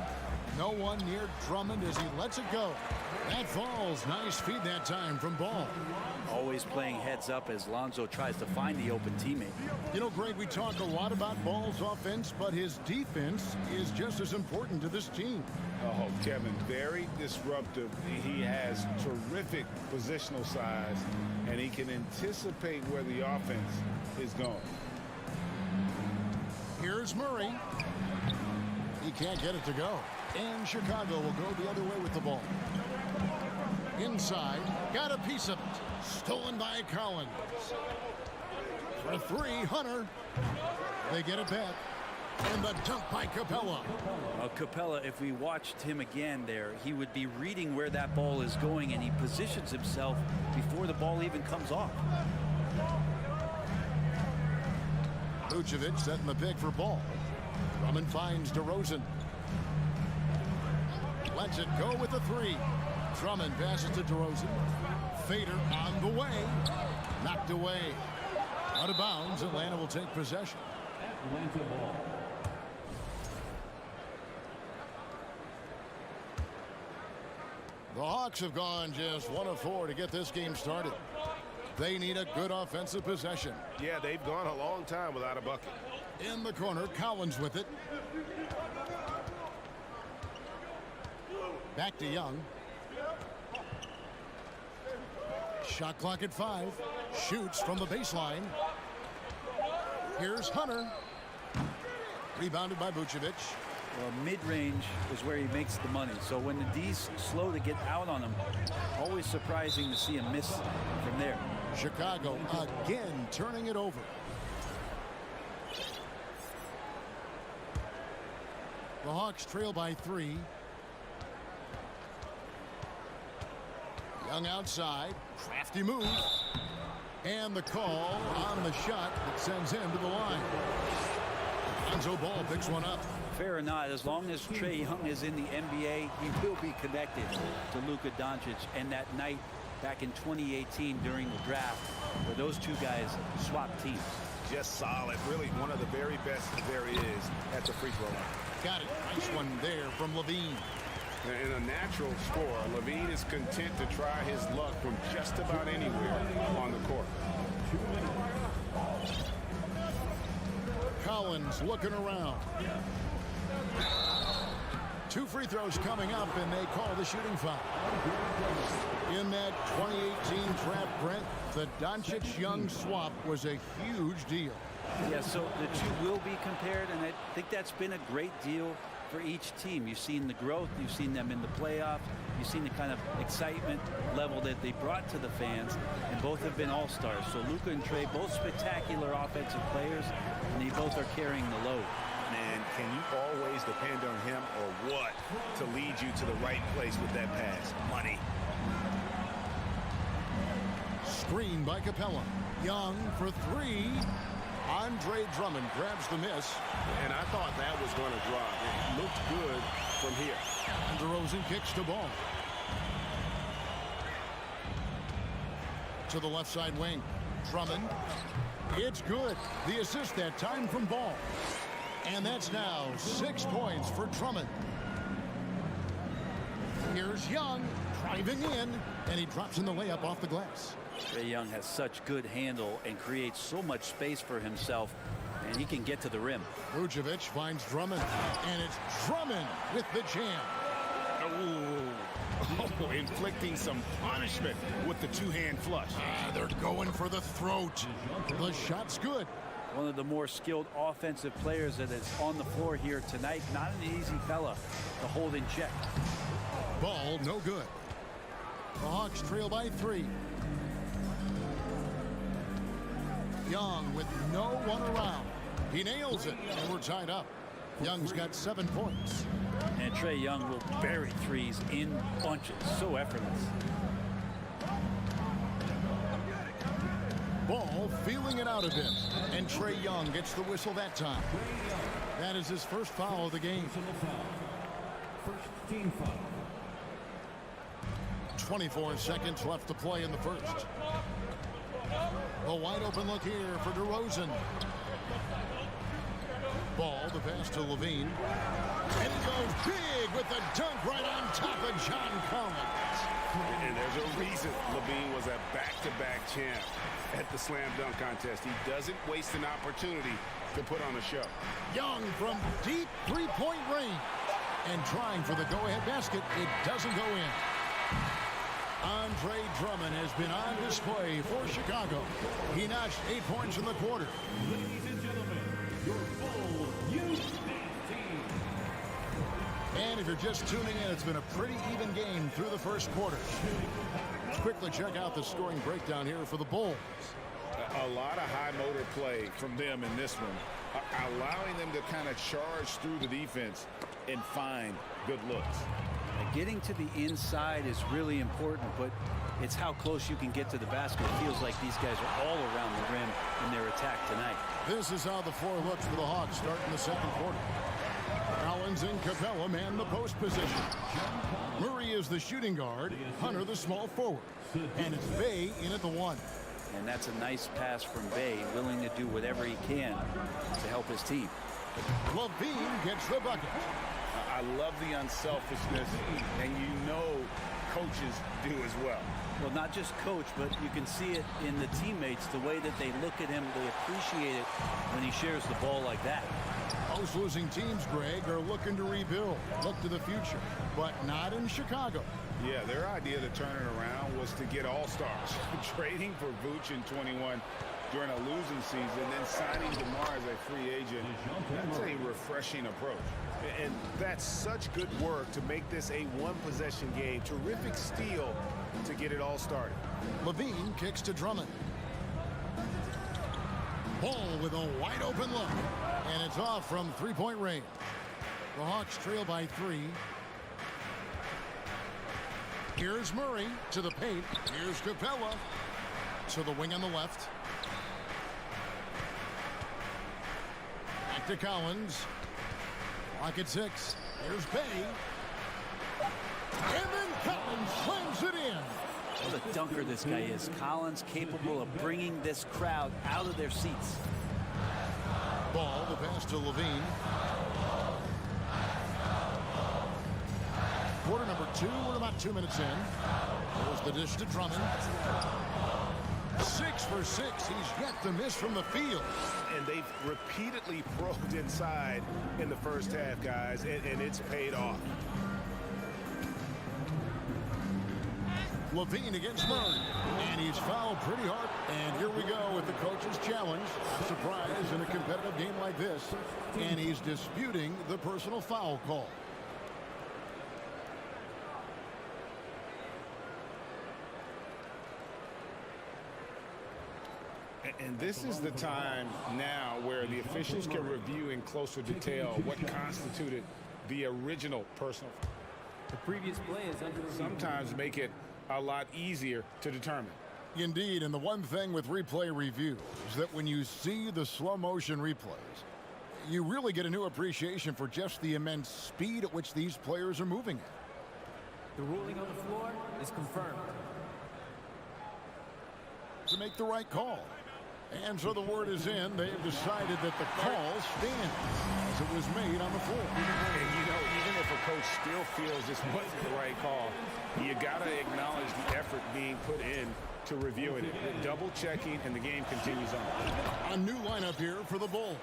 No one near Drummond as he lets it go. That falls. Nice feed that time from Ball. Always playing heads up as Lonzo tries to find the open teammate. You know, Greg, we talk a lot about Ball's offense, but his defense is just as important to this team. Oh, Kevin, very disruptive. He has terrific positional size, and he can anticipate where the offense is going. Here's Murray. He can't get it to go. And Chicago will go the other way with the ball. Inside, got a piece of it. Stolen by Collins. For 3, Hunter. They get it back. And the dunk by Capella. Capella, if we watched him again there, he would be reading where that ball is going, and he positions himself before the ball even comes off. Vucevic setting the pick for Ball. Drummond finds DeRozan. Lets it go with the 3. Drummond passes to DeRozan. Fader on the way. Knocked away. Out of bounds. Atlanta will take possession. Atlanta ball. The Hawks have gone just 1 of 4 to get this game started. They need a good offensive possession. Yeah, they've gone a long time without a bucket. In the corner, Collins with it. Back to Young. Shot clock at 5. Shoots from the baseline. Here's Hunter. Rebounded by Vucevic. Well, mid-range is where he makes the money. So when the D's slow to get out on him, always surprising to see him miss from there. Chicago again turning it over. The Hawks trail by 3. Young outside. Crafty move. And the call on the shot that sends him to the line. Lonzo Ball picks one up. Fair or not, as long as Trae Young is in the NBA, he will be connected to Luka Doncic. And that night back in 2018 during the draft where those two guys swapped teams. Just solid. Really one of the very best there is at the free throw line. Got it. Nice one there from Levine. In a natural score, Levine is content to try his luck from just about anywhere on the court. Collins looking around. 2 free throws coming up, and they call the shooting foul. In that 2018 draft, Brent, the Doncic-Young swap was a huge deal. Yeah, so the two will be compared, and I think that's been a great deal for each team. You've seen the growth, you've seen them in the playoffs, you've seen the kind of excitement level that they brought to the fans, and both have been all-stars. So Luka and Trae, both spectacular offensive players, and they both are carrying the load. Man, can you always depend on him or what to lead you to the right place with that pass? Money. Screen by Capella. Young for 3. Andre Drummond grabs the miss. And I thought that was going to drop. It looked good from here. And DeRozan kicks the ball. To the left side wing. Drummond. It's good. The assist that time from Ball. And that's now 6 points for Drummond. Here's Young driving in, and he drops in the layup off the glass. Trae Young has such good handle and creates so much space for himself, and he can get to the rim. Vucevic finds Drummond, and it's Drummond with the jam. Oh, inflicting some punishment with the two-hand flush. They're going for the throat. The shot's good. One of the more skilled offensive players that is on the floor here tonight. Not an easy fella to hold in check. Ball no good. The Hawks trail by 3. Young with no one around. He nails it, and we're tied up. Young's got 7 points. And Trae Young will bury threes in bunches. So effortless. Ball feeling it out a bit. And Trae Young gets the whistle that time. That is his first foul of the game. First team foul. 24 seconds left to play in the first. A wide open look here for DeRozan. Ball, the pass to Levine. And he goes big with the dunk right on top of John Collins. And there's a reason Levine was a back-to-back champ at the slam dunk contest. He doesn't waste an opportunity to put on a show. Young from deep three-point range. And trying for the go-ahead basket. It doesn't go in. Andre Drummond has been on display for Chicago. He notched 8 points in the quarter. Ladies and gentlemen, your full youth team. And if you're just tuning in, it's been a pretty even game through the first quarter. Let's quickly check out the scoring breakdown here for the Bulls. A lot of high motor play from them in this one, allowing them to kind of charge through the defense and find good looks. Getting to the inside is really important, but it's how close you can get to the basket. It feels like these guys are all around the rim in their attack tonight. This is how the floor looks for the Hawks starting the second quarter. Collins and Capella man the post position. Murray is the shooting guard, Hunter the small forward, and it's Bay in at the 1. And that's a nice pass from Bay, willing to do whatever he can to help his team. Levine gets the bucket. I love the unselfishness, and you know coaches do as well. Well, not just coach, but you can see it in the teammates, the way that they look at him. They appreciate it when he shares the ball like that. Most losing teams, Greg, are looking to rebuild, look to the future, but not in Chicago. Yeah, their idea to turn it around was to get all-stars. Trading for Vooch in 21 during a losing season, then signing DeMar as a free agent. That's a refreshing approach. And that's such good work to make this a one-possession game. Terrific steal to get it all started. Levine kicks to Drummond. Ball with a wide open look. And it's off from three-point range. The Hawks trail by 3. Here's Murray to the paint. Here's Capella to the wing on the left. Back to Collins. Clock at 6. Here's Bay. And then Collins slams it in. What a dunker this guy is. Collins capable of bringing this crowd out of their seats. Ball, the pass to Levine. Quarter number 2. We're about 2 minutes in. There's the dish to Drummond. 6 for 6. He's yet to miss from the field. And they've repeatedly probed inside in the first half, guys, and it's paid off. Levine against Murray. And he's fouled pretty hard. And here we go with the coach's challenge. Surprise in a competitive game like this. And he's disputing the personal foul call. And this is the time now where the officials can review in closer detail what constituted the original personal. The previous play is under review. Sometimes make it a lot easier to determine. Indeed, and the one thing with replay review is that when you see the slow motion replays, you really get a new appreciation for just the immense speed at which these players are moving at. The ruling on the floor is confirmed. To make the right call. And so the word is in. They have decided that the call stands as it was made on the floor. And you know, even if a coach still feels this wasn't the right call, you got to acknowledge the effort being put in to reviewing it. Double checking, and the game continues on. A new lineup here for the Bulls.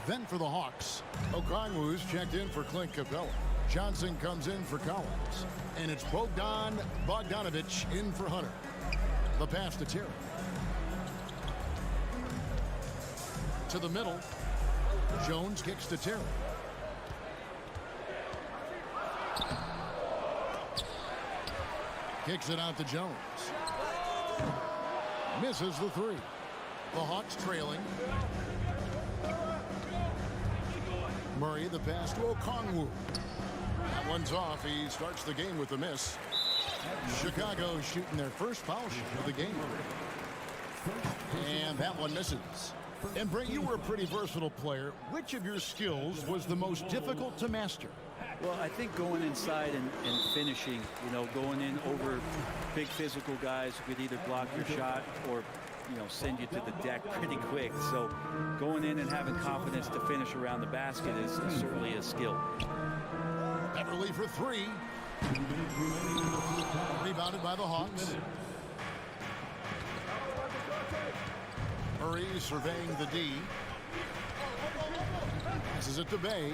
Then for the Hawks, Okongwu's checked in for Clint Capella. Johnson comes in for Collins. And it's Bogdanovich in for Hunter. The pass to Terry. To the middle. Jones kicks to Terry. Kicks it out to Jones. Misses the three. The Hawks trailing. Murray, the pass to Okongwu. That one's off. He starts the game with a miss. Chicago shooting their first foul shot of the game. And that one misses. And Brent, you were a pretty versatile player. Which of your skills was the most difficult to master? Well, I think going inside and finishing, going in over big physical guys who could either block your shot or, send you to the deck pretty quick. So going in and having confidence to finish around the basket is certainly a skill. Beverly for three. Rebounded by the Hawks. Murray surveying the D. Passes it to Bay.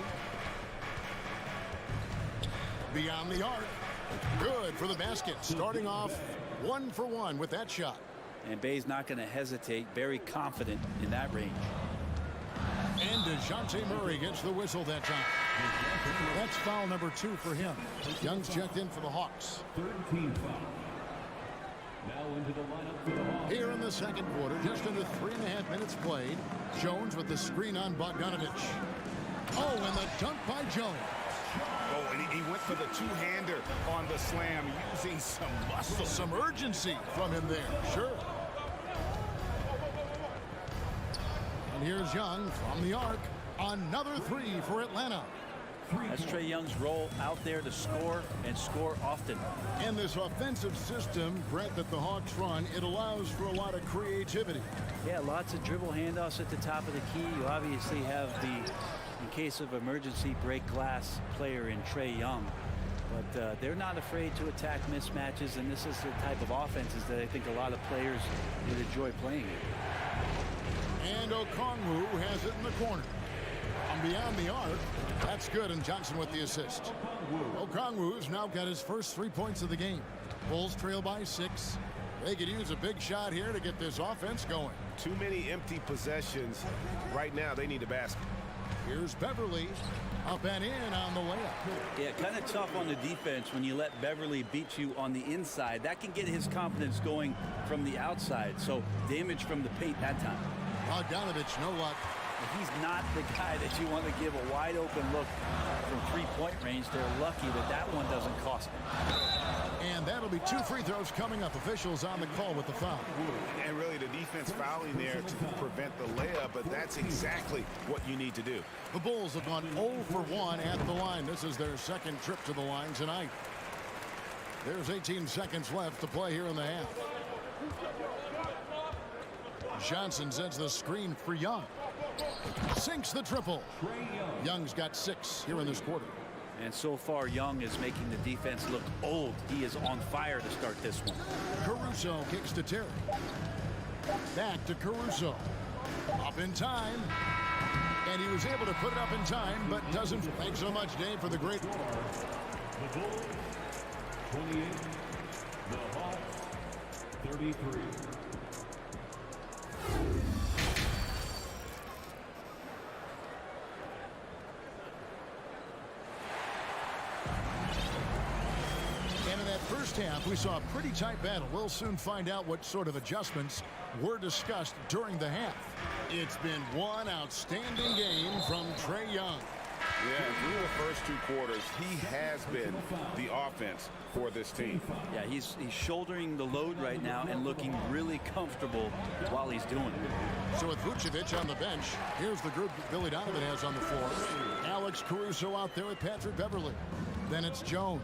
Beyond the arc. Good for the basket. Starting off 1 for 1 with that shot. And Bay's not going to hesitate. Very confident in that range. And DeJounte Murray gets the whistle that time. That's foul number 2 for him. Young's checked in for the Hawks. Third team foul. Now into the lineup for the Hawks. Here in the second quarter, just under 3.5 minutes played. Jones with the screen on Bogdanovich. Oh, and the dunk by Jones. Oh, and he went for the two-hander on the slam, using some muscle. Some urgency from him there, sure. And here's Young from the arc. Another three for Atlanta. That's Trae Young's role out there to score and score often. And this offensive system, Brett, that the Hawks run, it allows for a lot of creativity. Yeah, lots of dribble handoffs at the top of the key. You obviously have the, in case of emergency, break glass player in Trae Young. But they're not afraid to attack mismatches, and this is the type of offenses that I think a lot of players would enjoy playing. And Okongwu has it in the corner. And beyond the arc, that's good, and Johnson with the assist. Okongwu's now got his first 3 points of the game. Bulls trail by 6. They could use a big shot here to get this offense going. Too many empty possessions. Right now, they need a basket. Here's Beverly. Up and in on the layup. Yeah, kind of tough on the defense when you let Beverly beat you on the inside. That can get his confidence going from the outside. So damage from the paint that time. Bogdanovich, no luck. He's not the guy that you want to give a wide open look from three-point range. They're lucky that that one doesn't cost them. And that'll be 2 free throws coming up. Officials on the call with the foul. And really the defense fouling there to prevent the layup, but that's exactly what you need to do. The Bulls have gone 0 for 1 at the line. This is their second trip to the line tonight. There's 18 seconds left to play here in the half. Johnson sends the screen for Young. Sinks the triple. Young's got 6 here in this quarter. And so far, Young is making the defense look old. He is on fire to start this one. Caruso kicks to Terry. Back to Caruso. Up in time. And he was able to put it up in time, but doesn't. Thanks so much, Dave, for the great. The Bulls, 28. The Hawks, 33. First half, we saw a pretty tight battle. We'll soon find out what sort of adjustments were discussed during the half. It's been one outstanding game from Trae Young. Yeah, through the first 2 quarters, he has been the offense for this team. Yeah, he's shouldering the load right now and looking really comfortable while he's doing it. So with Vucevic on the bench, here's the group Billy Donovan has on the floor. Alex Caruso out there with Patrick Beverly. Then it's Jones.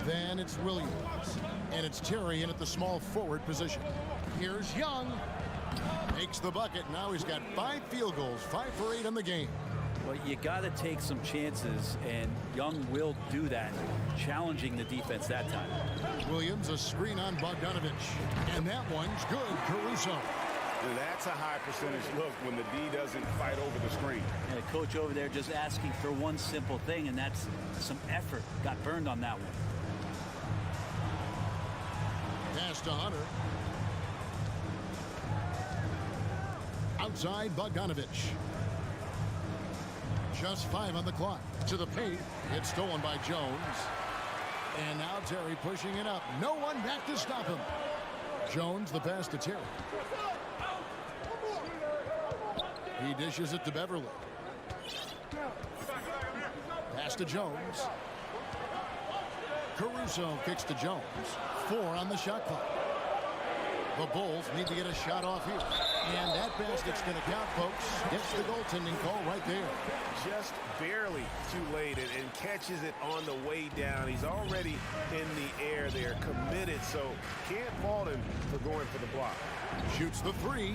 Then it's Williams. And it's Terry in at the small forward position. Here's Young. Makes the bucket. Now he's got 5 field goals, 5 for 8 in the game. Well, you got to take some chances, and Young will do that, challenging the defense that time. Williams, a screen on Bogdanovich. And that one's good. Caruso. That's a high percentage look when the D doesn't fight over the screen. And the coach over there just asking for one simple thing, and that's some effort. Got burned on that one. Pass to Hunter. Outside Bogdanovich. Just 5 on the clock. To the paint. It's stolen by Jones. And now Terry pushing it up. No one back to stop him. Jones, the pass to Terry. He dishes it to Beverly. Pass to Jones. Caruso kicks to Jones. 4 on the shot clock. The Bulls need to get a shot off here. And that basket's going to count, folks. Gets the goaltending call right there. Just barely too late and catches it on the way down. He's already in the air there, committed, so can't fault him for going for the block. Shoots the 3.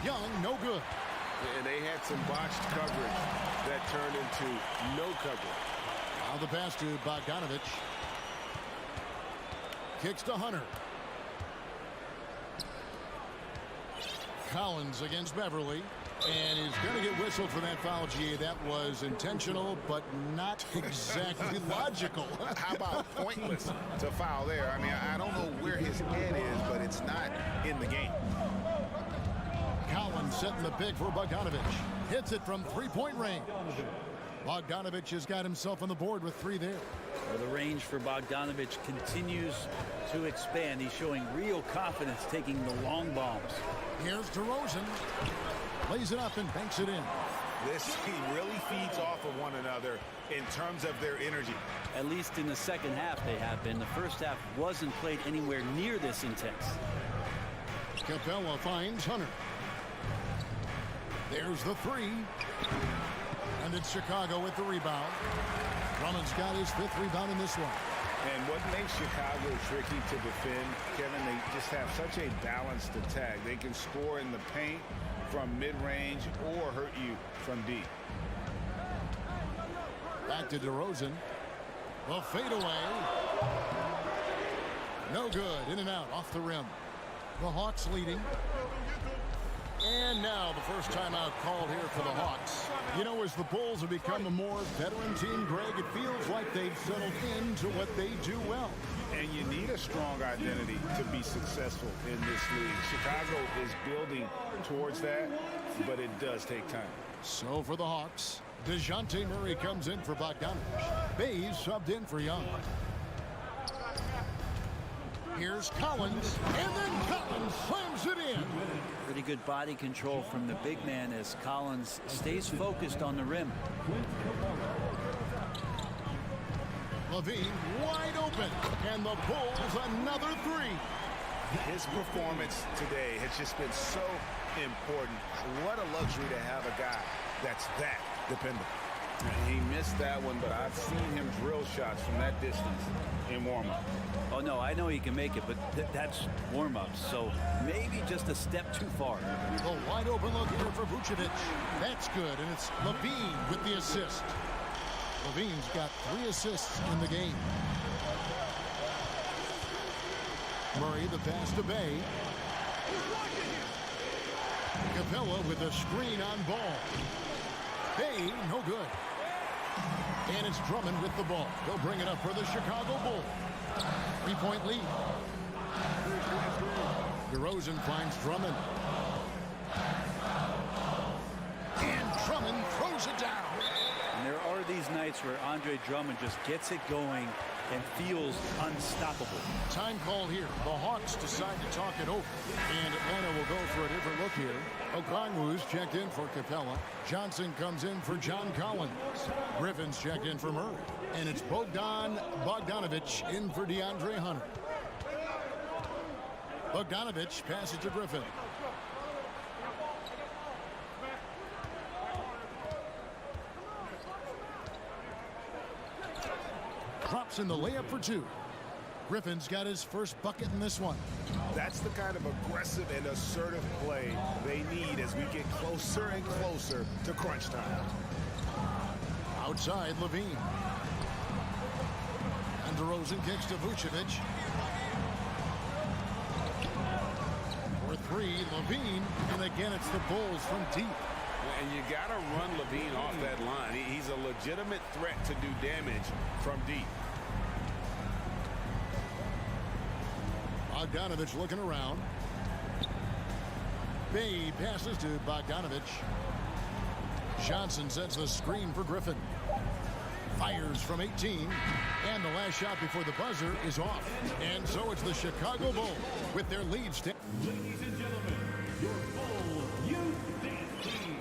Young, no good. And they had some botched coverage that turned into no coverage. Now the pass to Bogdanovich. Kicks to Hunter. Collins against Beverly. And he's going to get whistled for that foul, G. That was intentional, but not exactly logical. How about pointless to foul there? I mean, I don't know where his head is, but it's not in the game. Collins setting the pick for Bogdanovich. Hits it from 3-point range. Bogdanovich has got himself on the board with 3 there. Well, the range for Bogdanovich continues to expand. He's showing real confidence taking the long bombs. Here's DeRozan. Lays it up and banks it in. This team really feeds off of one another in terms of their energy. At least in the second half they have been. The first half wasn't played anywhere near this intense. Capella finds Hunter. There's the 3. And it's Chicago with the rebound. Drummond's got his 5th rebound in this one. And what makes Chicago tricky to defend, Kevin, they just have such a balanced attack. They can score in the paint from mid-range or hurt you from deep. Back to DeRozan. The fadeaway. No good. In and out off the rim. The Hawks leading. And now the first timeout called here for the Hawks. You know, as the Bulls have become a more veteran team, Greg, it feels like they've settled into what they do well. And you need a strong identity to be successful in this league. Chicago is building towards that, but it does take time. So for the Hawks, DeJounte Murray comes in for Bogdanovich. Bays subbed in for Young. Here's Collins, and then Collins slams it in. Pretty good body control from the big man as Collins stays focused on the rim. Levine wide open, and the Bulls another 3. His performance today has just been so important. What a luxury to have a guy that's that dependable. He missed that one, but I've seen him drill shots from that distance in warm-up. Oh, no, I know he can make it, but that's warm-ups, so maybe just a step too far. The wide open look here for Vucevic. That's good, and it's Levine with the assist. Levine's got 3 assists in the game. Murray the pass to Bay. Capella with a screen on ball. Bay, no good. And it's Drummond with the ball. He'll bring it up for the Chicago Bulls. 3-point lead. DeRozan finds Drummond. And Drummond throws it down. And there are these nights where Andre Drummond just gets it going and feels unstoppable. Time called here. The Hawks decide to talk it over. And Atlanta will go for a different look here. Okongwu's checked in for Capella. Johnson comes in for John Collins. Griffin's checked in for Murray. And it's Bogdanovich in for DeAndre Hunter. Bogdanovich passes to Griffin. Drops in the layup for 2. Griffin's got his first bucket in this one. That's the kind of aggressive and assertive play they need as we get closer and closer to crunch time. Outside, Levine. And DeRozan kicks to Vucevic. For three, Levine. And again, it's the Bulls from deep. And you got to run Levine off that line. He's a legitimate threat to do damage from deep. Bogdanovich looking around. Bay passes to Bogdanovich. Johnson sets the screen for Griffin. Fires from 18. And the last shot before the buzzer is off. And so it's the Chicago Bulls with their lead. Ladies and gentlemen, your Bull Youth Dance Team.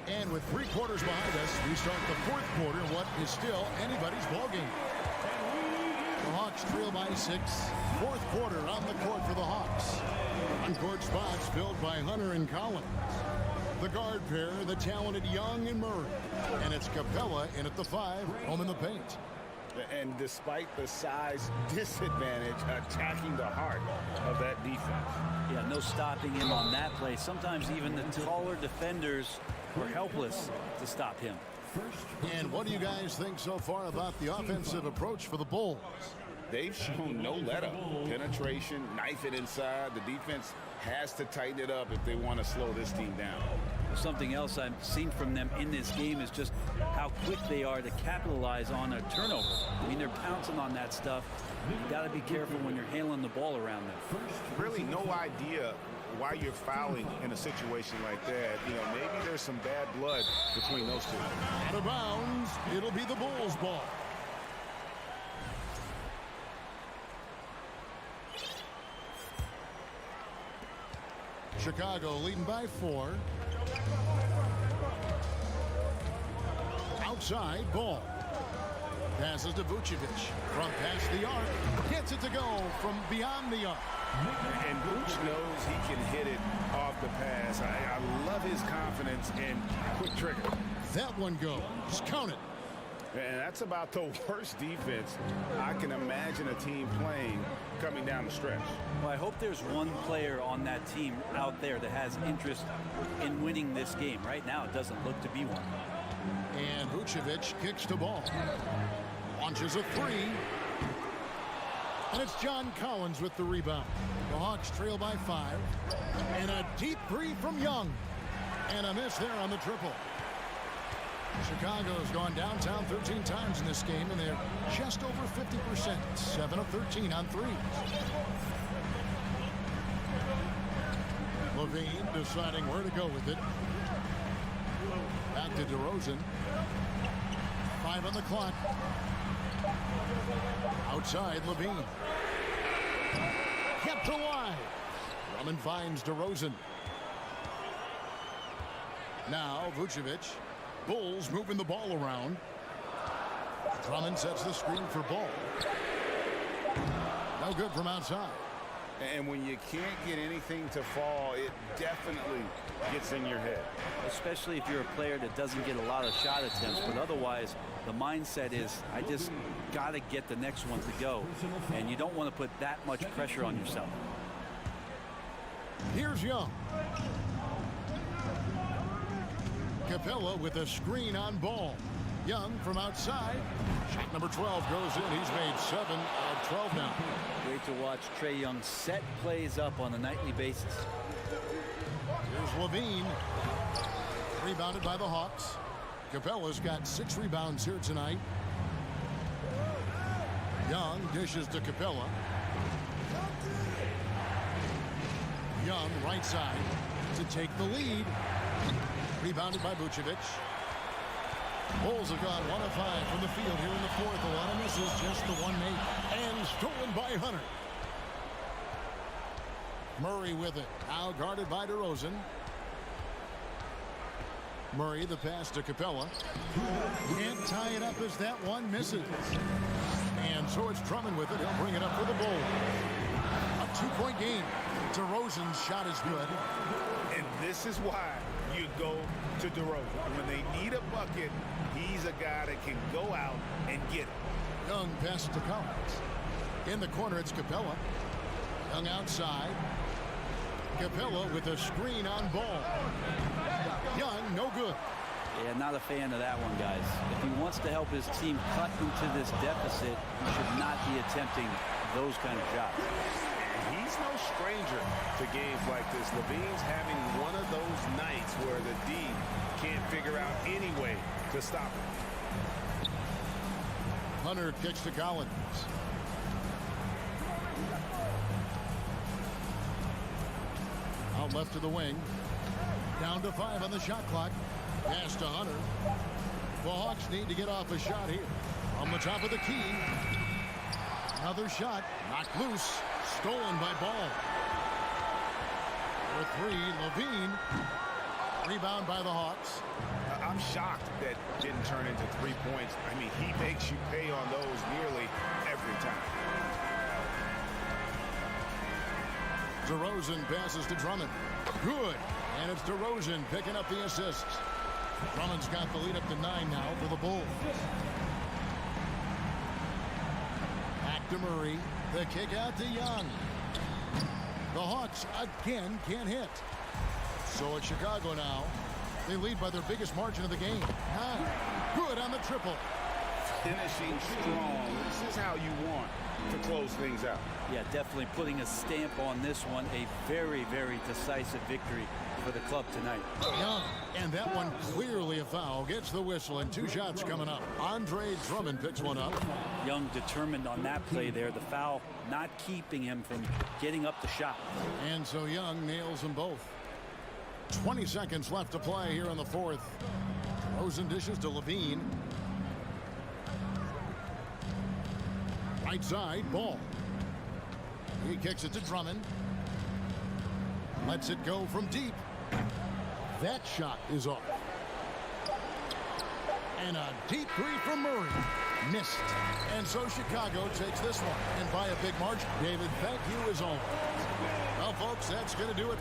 And with 3 quarters behind us, we start the 4th quarter in what is still anybody's ballgame. The Hawks trail by 6. 4th quarter on the court for the Hawks. On-court spots filled by Hunter and Collins. The guard pair, the talented Young and Murray. And it's Capella in at the 5, home in the paint. And despite the size disadvantage, attacking the heart of that defense. Yeah, no stopping him on that play. Sometimes even the taller defenders were helpless to stop him. And what do you guys think so far about the offensive approach for the Bulls? They've shown no let-up. Penetration, knife it inside. The defense has to tighten it up if they want to slow this team down. Something else I've seen from them in this game is just how quick they are to capitalize on a turnover. I mean, they're pouncing on that stuff. You got to be careful when you're handling the ball around them. Really no idea why you're fouling in a situation like that. You know, maybe there's some bad blood between those two. Out of bounds, it'll be the Bulls' ball. Chicago leading by 4. Outside, ball. Passes to Vucevic. From past the arc. Gets it to go from beyond the arc. And Vuce knows he can hit it off the pass. I love his confidence and quick trigger. That one goes. Count it. And that's about the worst defense I can imagine a team playing coming down the stretch. Well, I hope there's one player on that team out there that has interest in winning this game. Right now, it doesn't look to be one. And Vucevic kicks the ball. Launches a 3. And it's John Collins with the rebound. The Hawks trail by 5. And a deep 3 from Young. And a miss there on the triple. Chicago's gone downtown 13 times in this game, and they're just over 50%. 7 of 13 on 3. Levine deciding where to go with it. Back to DeRozan. 5 on the clock. Outside, Levine. Kept alive. Drummond finds DeRozan. Now, Vucevic. Bulls moving the ball around. Drummond sets the screen for Ball. No good from outside. And when you can't get anything to fall, it definitely gets in your head. Especially if you're a player that doesn't get a lot of shot attempts, but otherwise the mindset is, I just got to get the next one to go. And you don't want to put that much pressure on yourself. Here's Young. Capella with a screen on Ball. Young from outside. Shot number 12 goes in. He's made 7 out of 12 now. Great to watch Trae Young set plays up on a nightly basis. Here's Levine. Rebounded by the Hawks. Capella's got 6 rebounds here tonight. Young dishes to Capella. Young right side to take the lead. Rebounded by Vucevic. Bulls have gone 1 of 5 from the field here in the 4th. A lot of misses, just the one made. And stolen by Hunter. Murray with it. Now guarded by DeRozan. Murray the pass to Capella. Can't tie it up as that one misses. And so it's Drummond with it. He'll bring it up for the Bulls. A 2-point game. DeRozan's shot is good. And this is why you go to DeRozan. When they need a bucket, he's a guy that can go out and get it. Young passes to Collins. In the corner, it's Capella. Young outside. Capella with a screen on ball. Young, no good. Yeah, not a fan of that one, guys. If he wants to help his team cut into this deficit, he should not be attempting those kind of shots. He's no stranger to games like this. Levine's having one of those nights where the D can't figure out any way to stop him. Hunter kicks to Collins. Out left to the wing. Down to 5 on the shot clock. Pass to Hunter. The Hawks need to get off a shot here. On the top of the key. Another shot. Knocked loose. Stolen by Ball. For 3, Levine. Rebound by the Hawks. I'm shocked that didn't turn into 3 points. I mean, he makes you pay on those nearly every time. DeRozan passes to Drummond. Good. And it's DeRozan picking up the assists. Drummond's got the lead up to 9 now for the Bulls. Back to Murray. The kick out to Young. The Hawks again can't hit. So it's Chicago now. They lead by their biggest margin of the game. 9. Good on the triple. Finishing strong. This is how you want to close things out. Yeah, definitely putting a stamp on this one. A very, very decisive victory for the club tonight. Young, and that one clearly a foul. Gets the whistle, and 2 shots coming up. Andre Drummond picks one up. Young determined on that play there. The foul not keeping him from getting up the shot. And so Young nails them both. 20 seconds left to play here in the 4th. Rosen dishes to Levine. Right side, Ball. He kicks it to Drummond. Lets it go from deep. That shot is off. And a deep three from Murray. Missed. And so Chicago takes this one. And by a big margin. David, thank you as always. Well, folks, that's going to do it.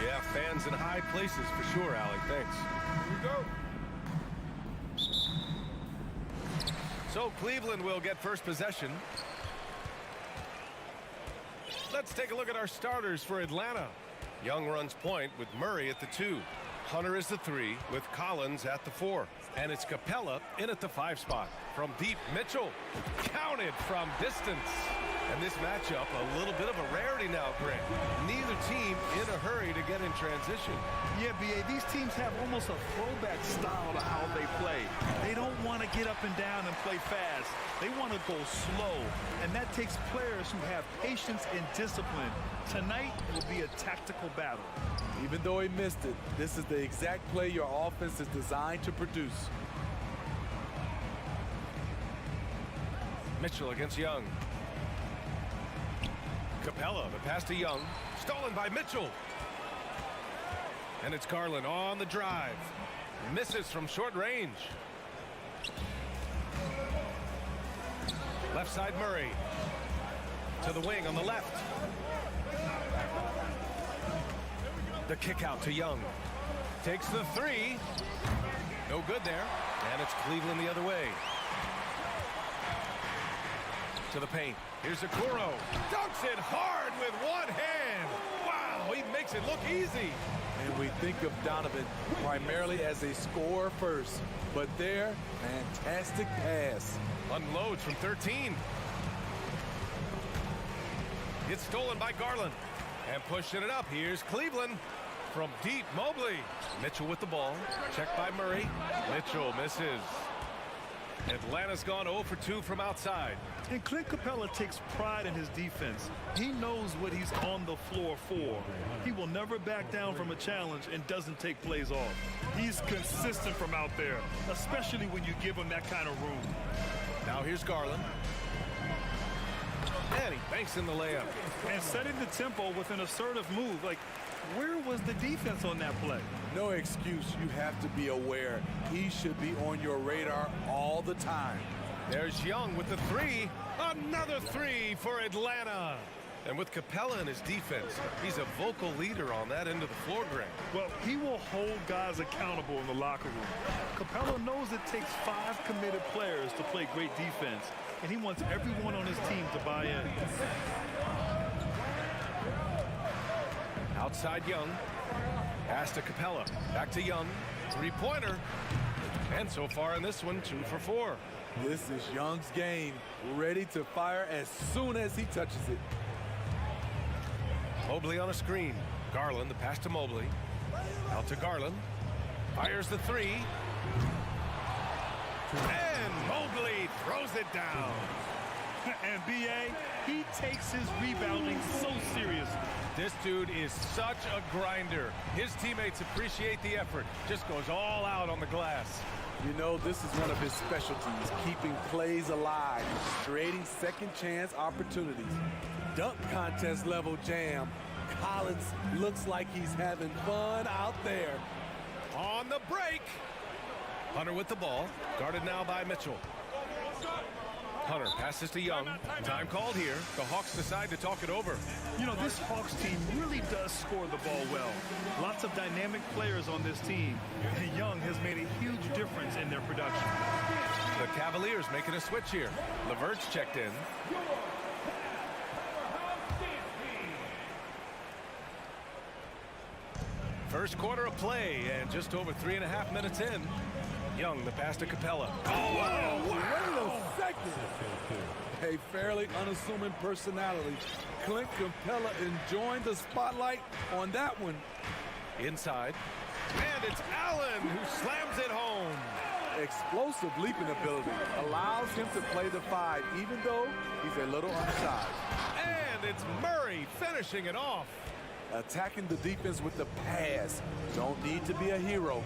Yeah, fans in high places for sure, Alec. Thanks. Here we go. So Cleveland will get first possession. Let's take a look at our starters for Atlanta. Young runs point with Murray at the 2. Hunter is the 3 with Collins at the 4. And it's Capella in at the 5 spot. From deep, Mitchell counted from distance. And this matchup, a little bit of a rarity now, Grant. Neither team in a hurry to get in transition. Yeah, B.A., these teams have almost a throwback style to how they play. They don't want to get up and down and play fast. They want to go slow, and that takes players who have patience and discipline. Tonight will be a tactical battle. Even though he missed it, this is the exact play your offense is designed to produce. Mitchell against Young. Capella, the pass to Young. Stolen by Mitchell. And it's Garland on the drive. Misses from short range. Left side Murray. To the wing on the left. The kick out to Young. Takes the 3. No good there. And it's Cleveland the other way. To the paint. Here's Okoro. Dunks it hard with one hand. Wow, he makes it look easy. And we think of Donovan primarily as a scorer first. But there, fantastic pass. Unloads from 13. It's stolen by Garland. And pushing it up. Here's Cleveland. From deep, Mobley. Mitchell with the ball. Checked by Murray. Mitchell misses. Atlanta's gone 0 for 2 from outside. And Clint Capella takes pride in his defense. He knows what he's on the floor for. He will never back down from a challenge and doesn't take plays off. He's consistent from out there, especially when you give him that kind of room. Now here's Garland. And he banks in the layup. And setting the tempo with an assertive move. Like, where was the defense on that play? No excuse. You have to be aware. He should be on your radar all the time. There's Young with the 3. Another 3 for Atlanta. And with Capella in his defense, he's a vocal leader on that end of the floor, Grant. Well, he will hold guys accountable in the locker room. Capella knows it takes 5 committed players to play great defense, and he wants everyone on his team to buy in. Outside Young. Pass to Capella. Back to Young. 3-pointer. And so far in this one, 2 for 4. This is Young's game. Ready to fire as soon as he touches it. Mobley on a screen. Garland, the pass to Mobley. Out to Garland. Fires the 3. And Mobley throws it down. And B.A., he takes his rebounding so seriously. This dude is such a grinder. His teammates appreciate the effort. Just goes all out on the glass. You know, this is one of his specialties, keeping plays alive, creating second chance opportunities. Dunk contest level jam. Collins looks like he's having fun out there. On the break. Hunter with the ball. Guarded now by Mitchell. Hunter passes to Young. Time called here. The Hawks decide to talk it over. You know, this Hawks team really does score the ball well. Lots of dynamic players on this team. And Young has made a huge difference in their production. The Cavaliers making a switch here. LeVert's checked in. First quarter of play and just over 3.5 minutes in. Young, the pass to Capella. Wow! Wait a second! A fairly unassuming personality. Clint Capella enjoying the spotlight on that one. Inside. And it's Allen who slams it home. Explosive leaping ability allows him to play the 5, even though he's a little undersized. And it's Murray finishing it off. Attacking the defense with the pass. Don't need to be a hero.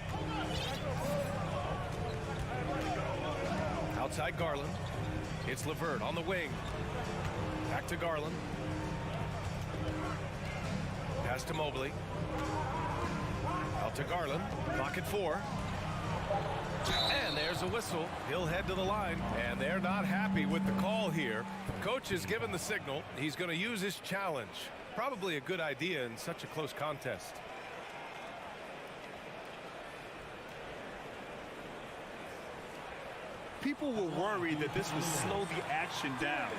Outside Garland. It's LeVert on the wing. Back to Garland. Pass to Mobley. Out to Garland. Clock at 4. And there's a whistle. He'll head to the line. And they're not happy with the call here. Coach has given the signal. He's going to use his challenge. Probably a good idea in such a close contest. People were worried that this would slow the action down.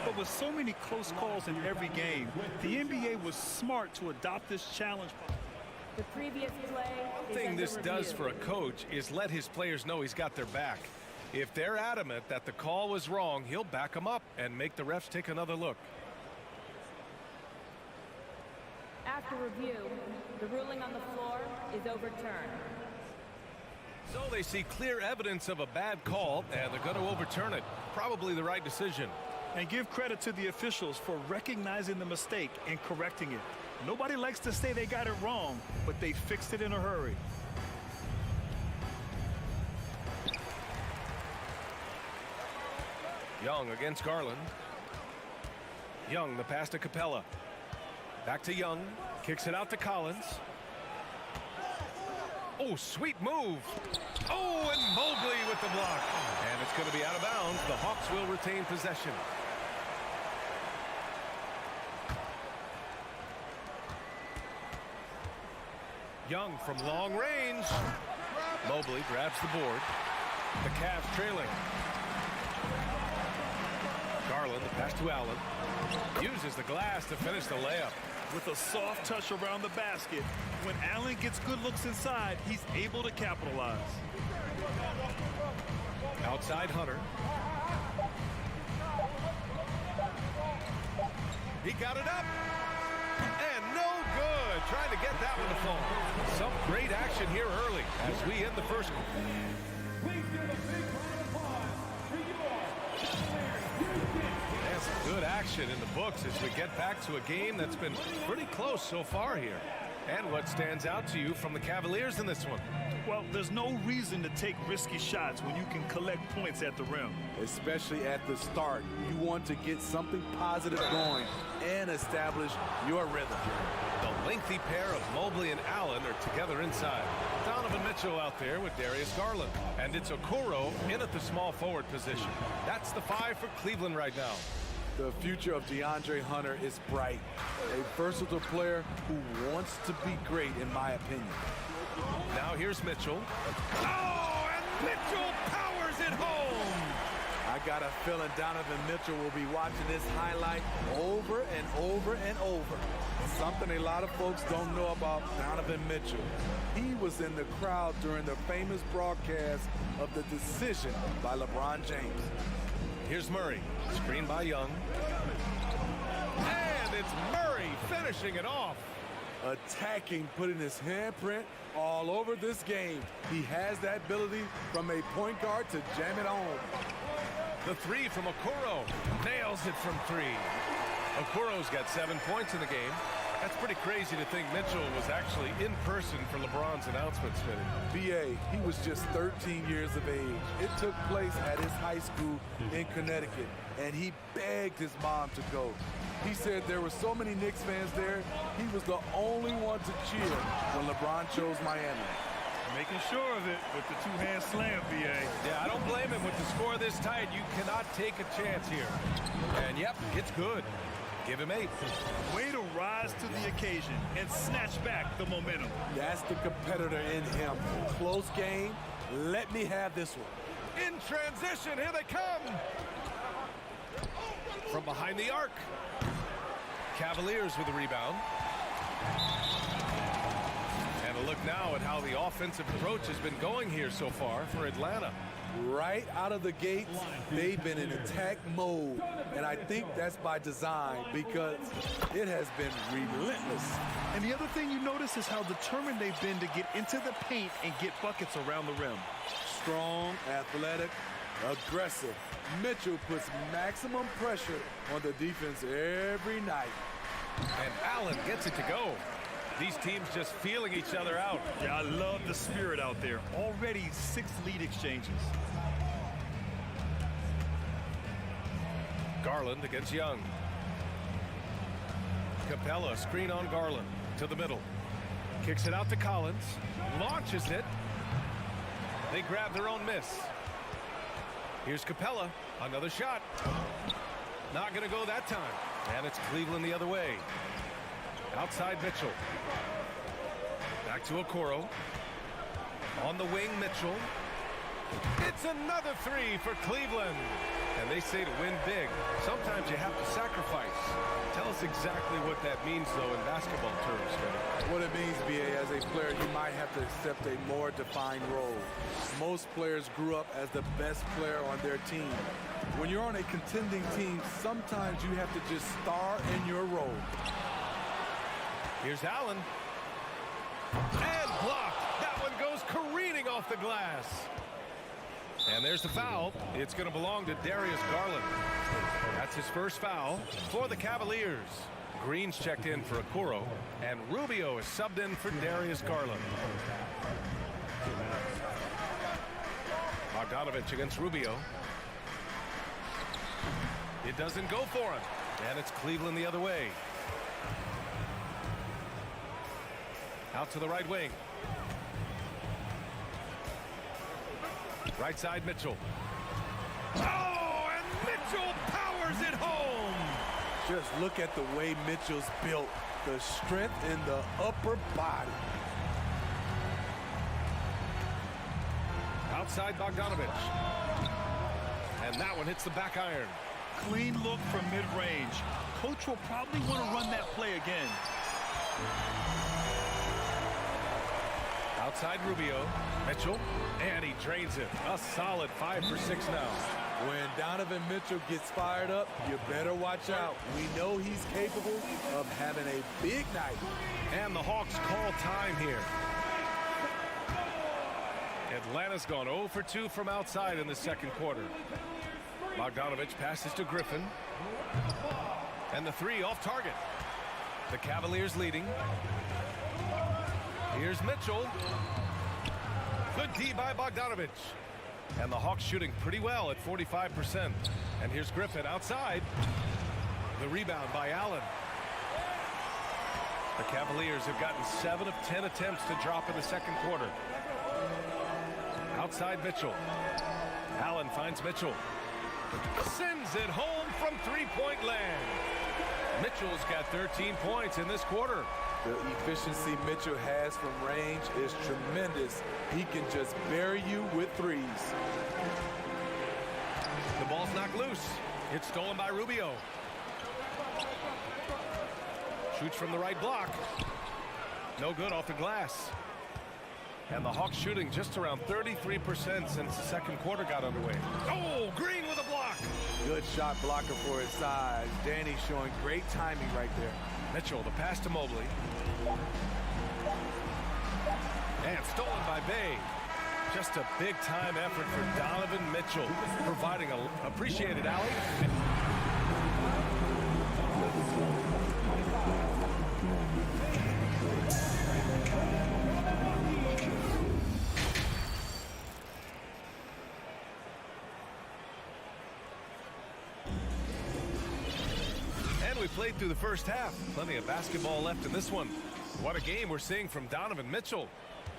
But with so many close calls in every game, the NBA was smart to adopt this challenge. The previous play The thing this does for a coach is let his players know he's got their back. If they're adamant that the call was wrong, he'll back them up and make the refs take another look. After review, the ruling on the floor is overturned. So they see clear evidence of a bad call, and they're going to overturn it. Probably the right decision. And give credit to the officials for recognizing the mistake and correcting it. Nobody likes to say they got it wrong, but they fixed it in a hurry. Young against Garland. Young, the pass to Capella. Back to Young. Kicks it out to Collins. Oh, sweet move. Oh, and Mobley with the block. And it's going to be out of bounds. The Hawks will retain possession. Young from long range. Mobley grabs the board. The Cavs trailing. Garland, the pass to Allen. Uses the glass to finish the layup. With a soft touch around the basket, when Allen gets good looks inside, he's able to capitalize. Outside Hunter. He got it up. And no good. Trying to get that one to fall. Some great action here early as we end the first one. Please give a big round of applause for your Cavaliers. And some good action in the books as we get back to a game that's been pretty close so far here. And what stands out to you from the Cavaliers in this one? Well, there's no reason to take risky shots when you can collect points at the rim. Especially at the start. You want to get something positive going and establish your rhythm. The lengthy pair of Mobley and Allen are together inside. Donovan Mitchell out there with Darius Garland. And it's Okoro in at the small forward position. That's the 5 for Cleveland right now. The future of DeAndre Hunter is bright. A versatile player who wants to be great, in my opinion. Now here's Mitchell. Oh, and Mitchell powers it home. I got a feeling Donovan Mitchell will be watching this highlight over and over and over. Something a lot of folks don't know about Donovan Mitchell. He was in the crowd during the famous broadcast of the decision by LeBron James. Here's Murray, screened by Young. And it's Murray finishing it off. Attacking, putting his handprint all over this game. He has that ability from a point guard to jam it home. The 3 from Okoro. Nails it from 3. Okoro's got 7 points in the game. That's pretty crazy to think Mitchell was actually in person for LeBron's announcement, Smitty. BA, he was just 13 years of age. It took place at his high school in Connecticut, and he begged his mom to go. He said there were so many Knicks fans there, he was the only one to cheer when LeBron chose Miami. Making sure of it with the two-hand slam, BA. Yeah, I don't blame him. With the score this tight, you cannot take a chance here. And yep, it's good. Give him 8. Way to rise to the occasion and snatch back the momentum. That's the competitor in him. Close game. Let me have this one. In transition, here they come. From behind the arc. Cavaliers with the rebound. And a look now at how the offensive approach has been going here so far for Atlanta. Right out of the gates, they've been in attack mode. And I think that's by design because it has been relentless. And the other thing you notice is how determined they've been to get into the paint and get buckets around the rim. Strong, athletic, aggressive. Mitchell puts maximum pressure on the defense every night. And Allen gets it to go. These teams just feeling each other out. Yeah, I love the spirit out there. Already 6 lead exchanges. Garland against Young. Capella, screen on Garland. To the middle. Kicks it out to Collins. Launches it. They grab their own miss. Here's Capella. Another shot. Not going to go that time. And it's Cleveland the other way. Outside Mitchell. Back to Okoro. On the wing, Mitchell. It's another three for Cleveland. And they say to win big, sometimes you have to sacrifice. Tell us exactly what that means, though, in basketball terms, Fred. What it means, BA, as a player, you might have to accept a more defined role. Most players grew up as the best player on their team. When you're on a contending team, sometimes you have to just star in your role. Here's Allen. And blocked. That one goes careening off the glass. And there's the foul. It's going to belong to Darius Garland. That's his first foul for the Cavaliers. Green's checked in for Okoro, and Rubio is subbed in for Darius Garland. Bogdanovich against Rubio. It doesn't go for him, and it's Cleveland the other way. Out to the right wing. Right side, Mitchell. Oh, and Mitchell powers it home. Just look at the way Mitchell's built. The strength in the upper body. Outside Bogdanovich. And that one hits the back iron. Clean look from mid-range. Coach will probably want to run that play again. Outside Rubio. Mitchell. And he drains it. A solid 5 for 6 now. When Donovan Mitchell gets fired up, you better watch out. We know he's capable of having a big night. And the Hawks call time here. Atlanta's gone 0 for 2 from outside in the second quarter. Bogdanovich passes to Griffin. And the three off target. The Cavaliers leading. Here's Mitchell. Good D by Bogdanovich. And the Hawks shooting pretty well at 45%. And here's Griffin outside. The rebound by Allen. The Cavaliers have gotten 7 of 10 attempts to drop in the second quarter. Outside Mitchell. Allen finds Mitchell. Sends it home from three-point land. Mitchell's got 13 points in this quarter. The efficiency Mitchell has from range is tremendous. He can just bury you with threes. The ball's knocked loose. It's stolen by Rubio. Shoots from the right block. No good off the glass. And the Hawks shooting just around 33% since the second quarter got underway. Oh, Green with a block. Good shot blocker for his size. Danny showing great timing right there. Mitchell, the pass to Mobley. And stolen by Bay. Just a big-time effort for Donovan Mitchell, providing an appreciated alley. We played through the first half. Plenty of basketball left in this one. What a game we're seeing from Donovan Mitchell.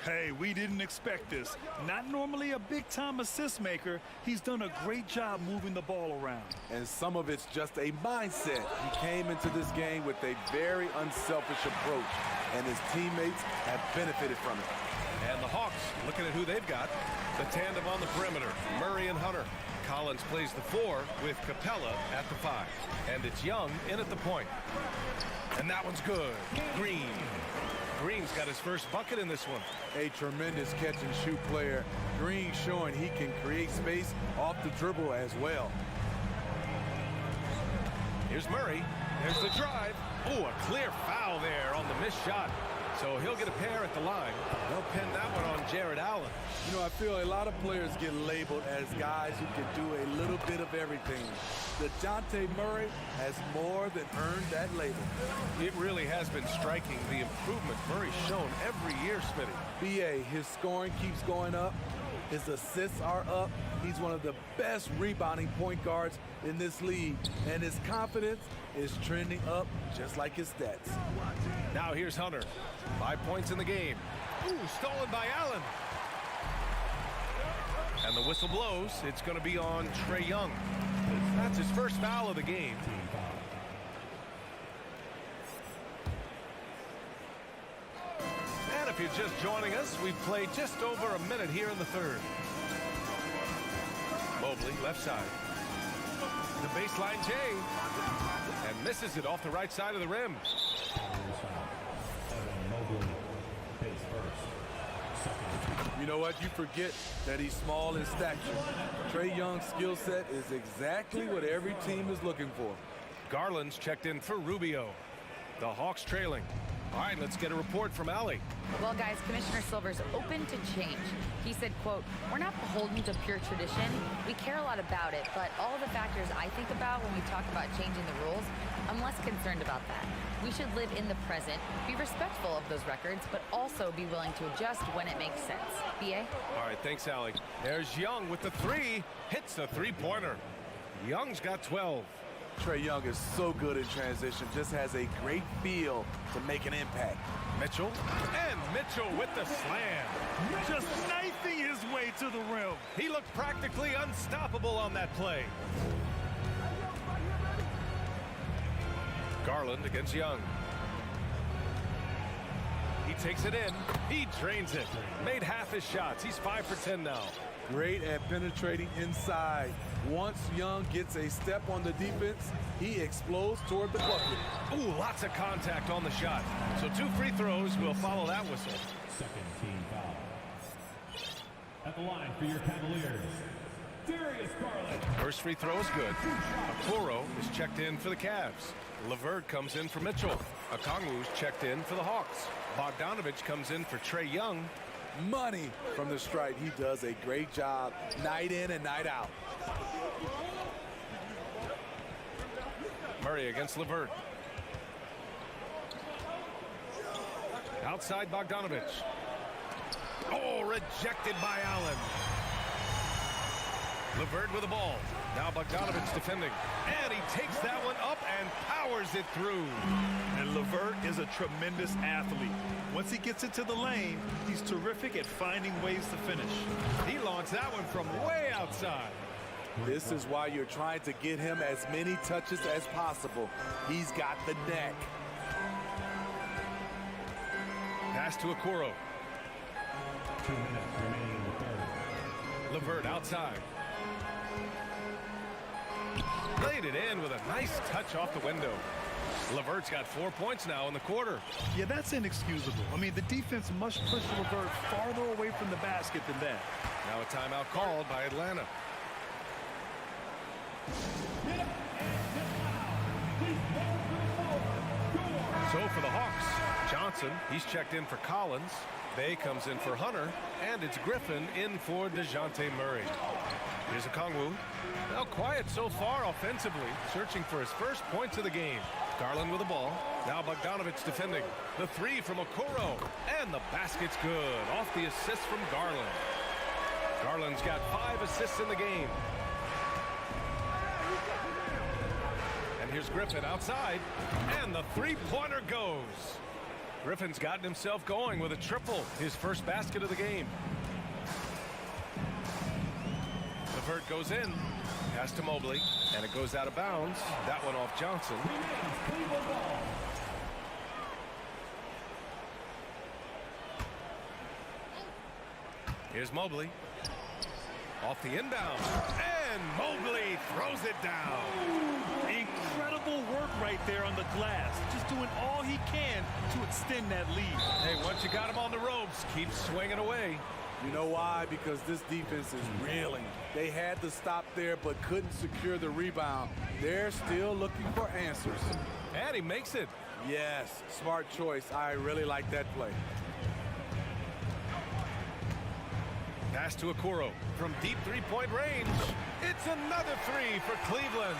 Hey, we didn't expect this. Not normally a big-time assist maker. He's done a great job moving the ball around. And some of it's just a mindset. He came into this game with a very unselfish approach, and his teammates have benefited from it. And the Hawks, looking at who they've got, the tandem on the perimeter, Murray and Hunter. Collins plays the 4 with Capella at the 5. And it's Young in at the point. And that one's good. Green. Green's got his first bucket in this one. A tremendous catch-and-shoot player. Green showing he can create space off the dribble as well. Here's Murray. There's the drive. Oh, a clear foul there on the missed shot. So he'll get a pair at the line. They'll pin that one on Jared Allen. You know, I feel a lot of players get labeled as guys who can do a little bit of everything. DeJounte Murray has more than earned that label. It really has been striking, the improvement Murray's shown every year, Smitty. BA, his scoring keeps going up. His assists are up. He's one of the best rebounding point guards in this league. And his confidence is trending up just like his stats. Now here's Hunter. 5 points in the game. Ooh, stolen by Allen. And the whistle blows. It's going to be on Trae Young. That's his first foul of the game. And if you're just joining us, we've played just over a minute here in the third. Mobley, left side. The baseline J. And misses it off the right side of the rim. You know what? You forget that he's small in stature. Trae Young's skill set is exactly what every team is looking for. Garland's checked in for Rubio. The Hawks trailing. All right, let's get a report from Allie. Well, guys, Commissioner Silver's open to change. He said, quote, "We're not beholden to pure tradition. We care a lot about it, but all of the factors I think about when we talk about changing the rules, I'm less concerned about that. We should live in the present, be respectful of those records, but also be willing to adjust when it makes sense." BA? All right, thanks, Allie. There's Young with the three. Hits a three-pointer. Young's got 12. Trae Young is so good in transition, just has a great feel to make an impact. Mitchell, and Mitchell with the slam. Just knifing his way to the rim. He looked practically unstoppable on that play. Garland against Young. He takes it in. He drains it. Made half his shots. He's 5 for 10 now. Great at penetrating inside. Once Young gets a step on the defense, he explodes toward the bucket. Ooh, lots of contact on the shot. So 2 free throws will follow that whistle. Second team foul. At the line for your Cavaliers, Darius Garland. First free throw is good. Okoro is checked in for the Cavs. LeVert comes in for Mitchell. Okongwu's checked in for the Hawks. Bogdanovich comes in for Trae Young. Money from the stripe. He does a great job night in and night out. Murray against LeVert. Outside Bogdanovich. Oh, rejected by Allen. LeVert with the ball. Now Bogdanovich defending. And he takes that one up and powers it through. And LeVert is a tremendous athlete. Once he gets into the lane, he's terrific at finding ways to finish. He launched that one from way outside. This is why you're trying to get him as many touches as possible. He's got the neck. Pass to Okoro. 2 minutes remaining in the third. LeVert outside. Laid it in with a nice touch off the window. LeVert's got 4 points now in the quarter. Yeah, that's inexcusable. I mean, the defense must push LeVert farther away from the basket than that. Now a timeout called by Atlanta. So for the Hawks, Johnson, he's checked in for Collins. Bay comes in for Hunter. And it's Griffin in for DeJounte Murray. Here's Okongwu. Now quiet so far offensively, searching for his first points of the game. Garland with the ball. Now Bogdanovich defending. The three from Okoro. And the basket's good. Off the assist from Garland. Garland's got 5 assists in the game. And here's Griffin outside. And the three-pointer goes. Griffin's gotten himself going with a triple. His first basket of the game. LeVert goes in. Pass to Mobley, and it goes out of bounds. That one off Johnson. Here's Mobley. Off the inbound. And Mobley throws it down. Incredible work right there on the glass. Just doing all he can to extend that lead. Hey, once you got him on the ropes, keep swinging away. You know why? Because this defense is reeling. They had to stop there but couldn't secure the rebound. They're still looking for answers. And he makes it. Yes, smart choice. I really like that play. Pass to Okoro from deep three-point range. It's another three for Cleveland.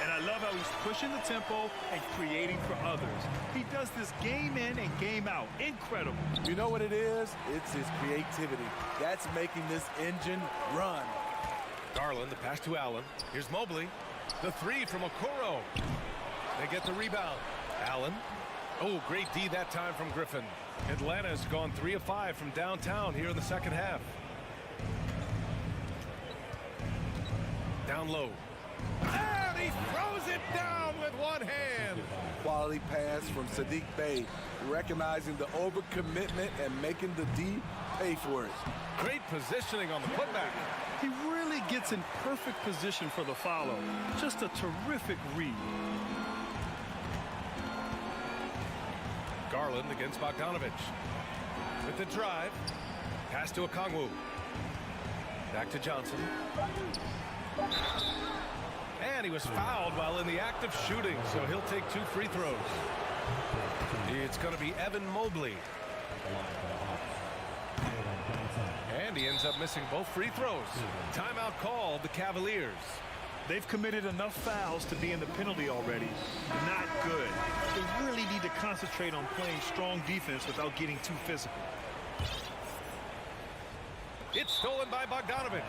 And I love how he's pushing the tempo and creating for others. He does this game in and game out. Incredible. You know what it is? It's his creativity. That's making this engine run. Garland, the pass to Allen. Here's Mobley. The three from Okoro. They get the rebound. Allen. Oh, great D that time from Griffin. Atlanta's gone 3 of 5 from downtown here in the second half. Down low. And he throws it down with one hand. Quality pass from Sadiq Bey, recognizing the overcommitment and making the D pay for it. Great positioning on the putback. He really gets in perfect position for the follow. Just a terrific read. Garland against Bogdanovich. With the drive. Pass to Okongwu. Back to Johnson. And he was fouled while in the act of shooting, so he'll take 2 free throws. It's going to be Evan Mobley. And he ends up missing both free throws. Timeout called the Cavaliers. They've committed enough fouls to be in the penalty already. Not good. They really need to concentrate on playing strong defense without getting too physical. It's stolen by Bogdanovich.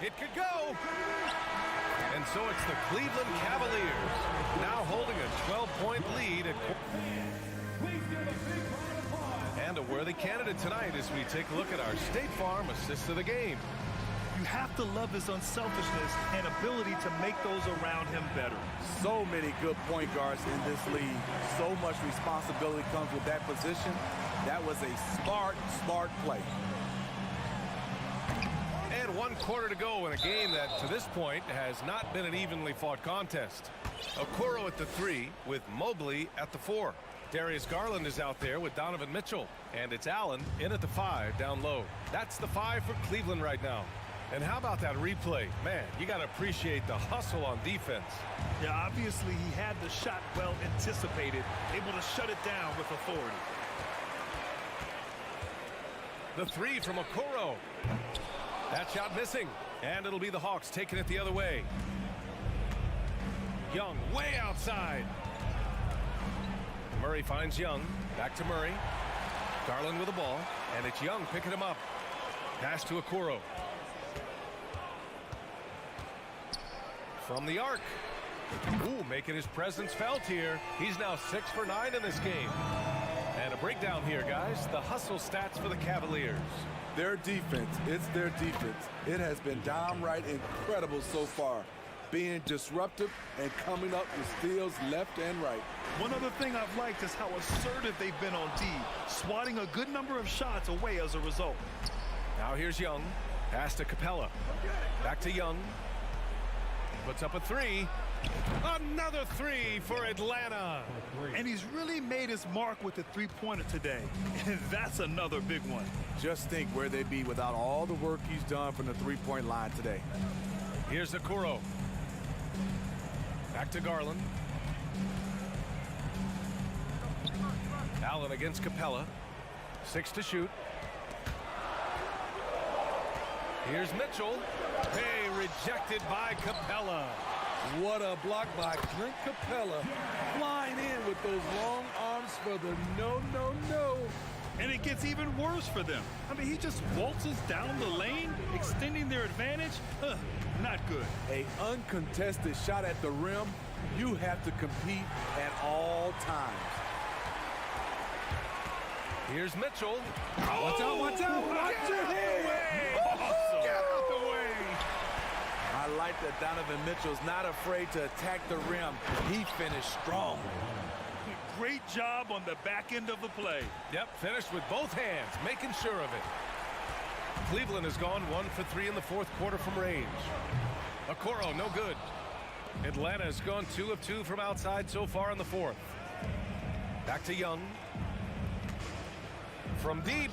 It could go. And so it's the Cleveland Cavaliers now holding a 12-point lead. And a worthy candidate tonight as we take a look at our State Farm assist of the game. You have to love his unselfishness and ability to make those around him better. So many good point guards in this league. So much responsibility comes with that position. That was a smart play. And 1 quarter to go in a game that, to this point, has not been an evenly fought contest. Okoro at the 3 with Mobley at the 4. Darius Garland is out there with Donovan Mitchell. And it's Allen in at the 5 down low. That's the 5 for Cleveland right now. And how about that replay? Man, you got to appreciate the hustle on defense. Yeah, obviously he had the shot well anticipated, able to shut it down with authority. The 3 from Okoro. That shot missing. And it'll be the Hawks taking it the other way. Young way outside. Murray finds Young. Back to Murray. Garland with the ball. And it's Young picking him up. Pass to Okoro. From the arc. Ooh, making his presence felt here. He's now 6 for 9 in this game. And a breakdown here, guys. The hustle stats for the Cavaliers. Their defense, it's their defense. It has been downright incredible so far. Being disruptive and coming up with steals left and right. One other thing I've liked is how assertive they've been on D, swatting a good number of shots away as a result. Now here's Young. Pass to Capella. Back to Young. Puts up a 3. Another 3 for Atlanta. And he's really made his mark with the three-pointer today. And that's another big one. Just think where they'd be without all the work he's done from the three-point line today. Here's Okoro. Back to Garland. Allen against Capella. 6 to shoot. Here's Mitchell. Hey, rejected by Capella. What a block by Clint Capella. Flying in with those long arms for the no. And it gets even worse for them. I mean, he just waltzes down the lane, extending their advantage. Not good. A uncontested shot at the rim. You have to compete at all times. Here's Mitchell. Watch out. Watch your head. Awesome. Get out the way. I like that Donovan Mitchell's not afraid to attack the rim. He finished strong. Great job on the back end of the play. Yep, finished with both hands, making sure of it. Cleveland has gone 1 for 3 in the 4th quarter from range. Okoro, no good. Atlanta has gone 2 of 2 from outside so far in the 4th. Back to Young. From deep.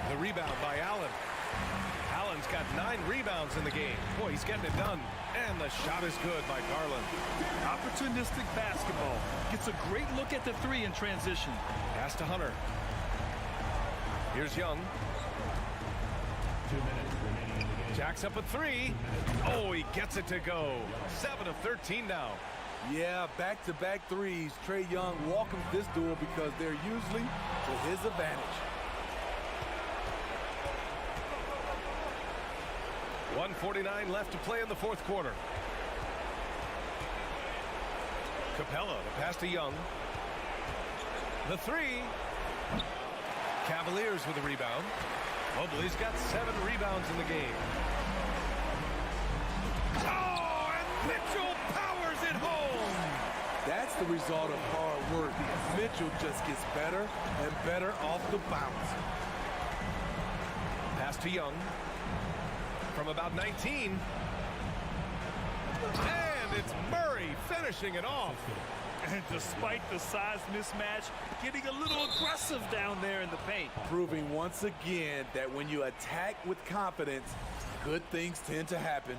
The rebound by Allen. Allen's got 9 rebounds in the game. Boy, he's getting it done. And the shot is good by Garland. Opportunistic basketball. Gets a great look at the 3 in transition. Pass to Hunter. Here's Young. 2 minutes remaining in the game. Jacks up a 3. Oh, he gets it to go. 7 of 13 now. Yeah, back-to-back threes. Trae Young welcomes this duel because they're usually to his advantage. 1:49 left to play in the fourth quarter. Capella, the pass to Young. The three. Cavaliers with a rebound. Mobley's got 7 rebounds in the game. Oh, and Mitchell powers it home. That's the result of hard work. Mitchell just gets better and better off the bounce. Pass to Young. From about 19. And it's Murray finishing it off. And despite the size mismatch, getting a little aggressive down there in the paint. Proving once again that when you attack with confidence, good things tend to happen.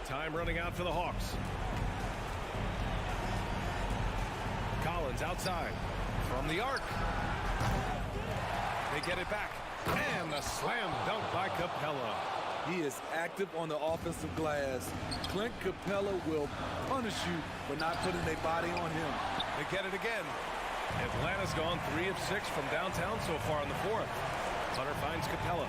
Time running out for the Hawks. Collins outside. From the arc. They get it back. And the slam dunk by Capella. He is active on the offensive glass. Clint Capella will punish you for not putting a body on him. They get it again. Atlanta's gone 3 of 6 from downtown so far in the fourth. Hunter finds Capella.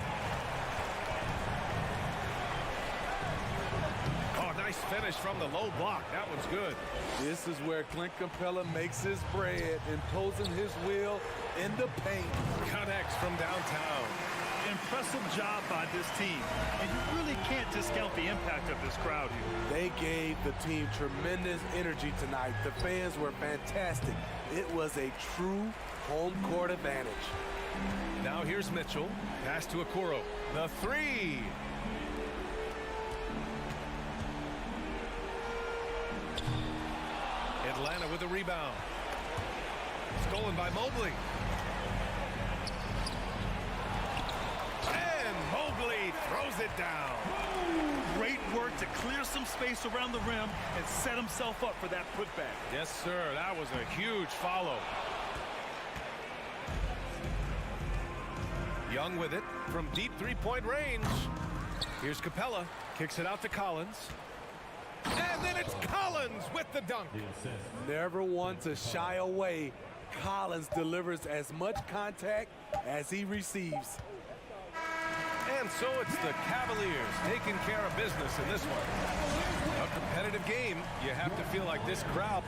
Oh, nice finish from the low block. That one's good. This is where Clint Capella makes his bread, imposing his will in the paint. Connects from downtown. Impressive job by this team, and you really can't discount the impact of this crowd here. They gave the team tremendous energy tonight. The fans were fantastic. It was a true home court advantage. Now here's Mitchell. Pass to Okoro. The three. Atlanta with the rebound. Stolen by Mobley. Mobley throws it down. Great work to clear some space around the rim and set himself up for that putback. Yes, sir. That was a huge follow. Young with it from deep three-point range. Here's Capella. Kicks it out to Collins. And then it's Collins with the dunk. Never one to shy away. Collins delivers as much contact as he receives. And so it's the Cavaliers taking care of business in this one. A competitive game. You have to feel like this crowd.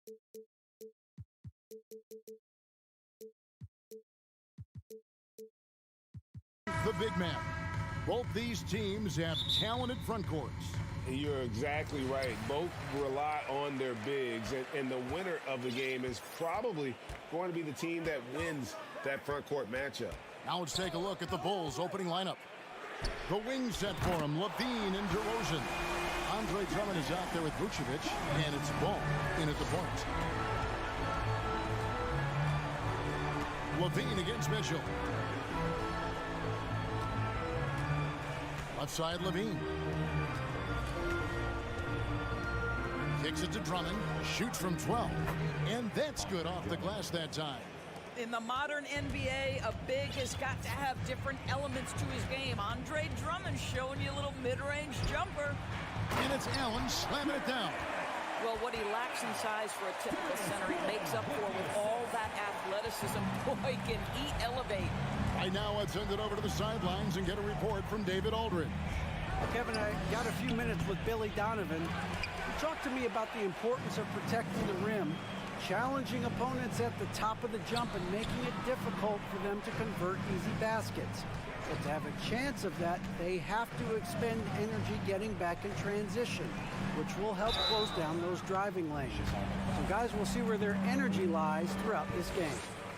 The big man. Both these teams have talented front courts. You're exactly right. Both rely on their bigs, and the winner of the game is probably going to be the team that wins that front court matchup. Now let's take a look at the Bulls' opening lineup. The wing set for him, Levine and DeRozan. Andre Drummond is out there with Vucevic, and it's Ball in at the point. Levine against Mitchell. Left side, Levine. Kicks it to Drummond, shoots from 12, and that's good off the glass that time. In the modern NBA, a big has got to have different elements to his game. Andre Drummond showing you a little mid-range jumper. And it's Allen slamming it down. Well, what he lacks in size for a typical center, he makes up for with all that athleticism. Boy, can he elevate. Right now, let's send it over to the sidelines and get a report from David Aldridge. Kevin, I got a few minutes with Billy Donovan. He talked to me about the importance of protecting the rim, challenging opponents at the top of the jump, and making it difficult for them to convert easy baskets. But to have a chance of that, they have to expend energy getting back in transition, which will help close down those driving lanes. So guys, we'll see where their energy lies throughout this game.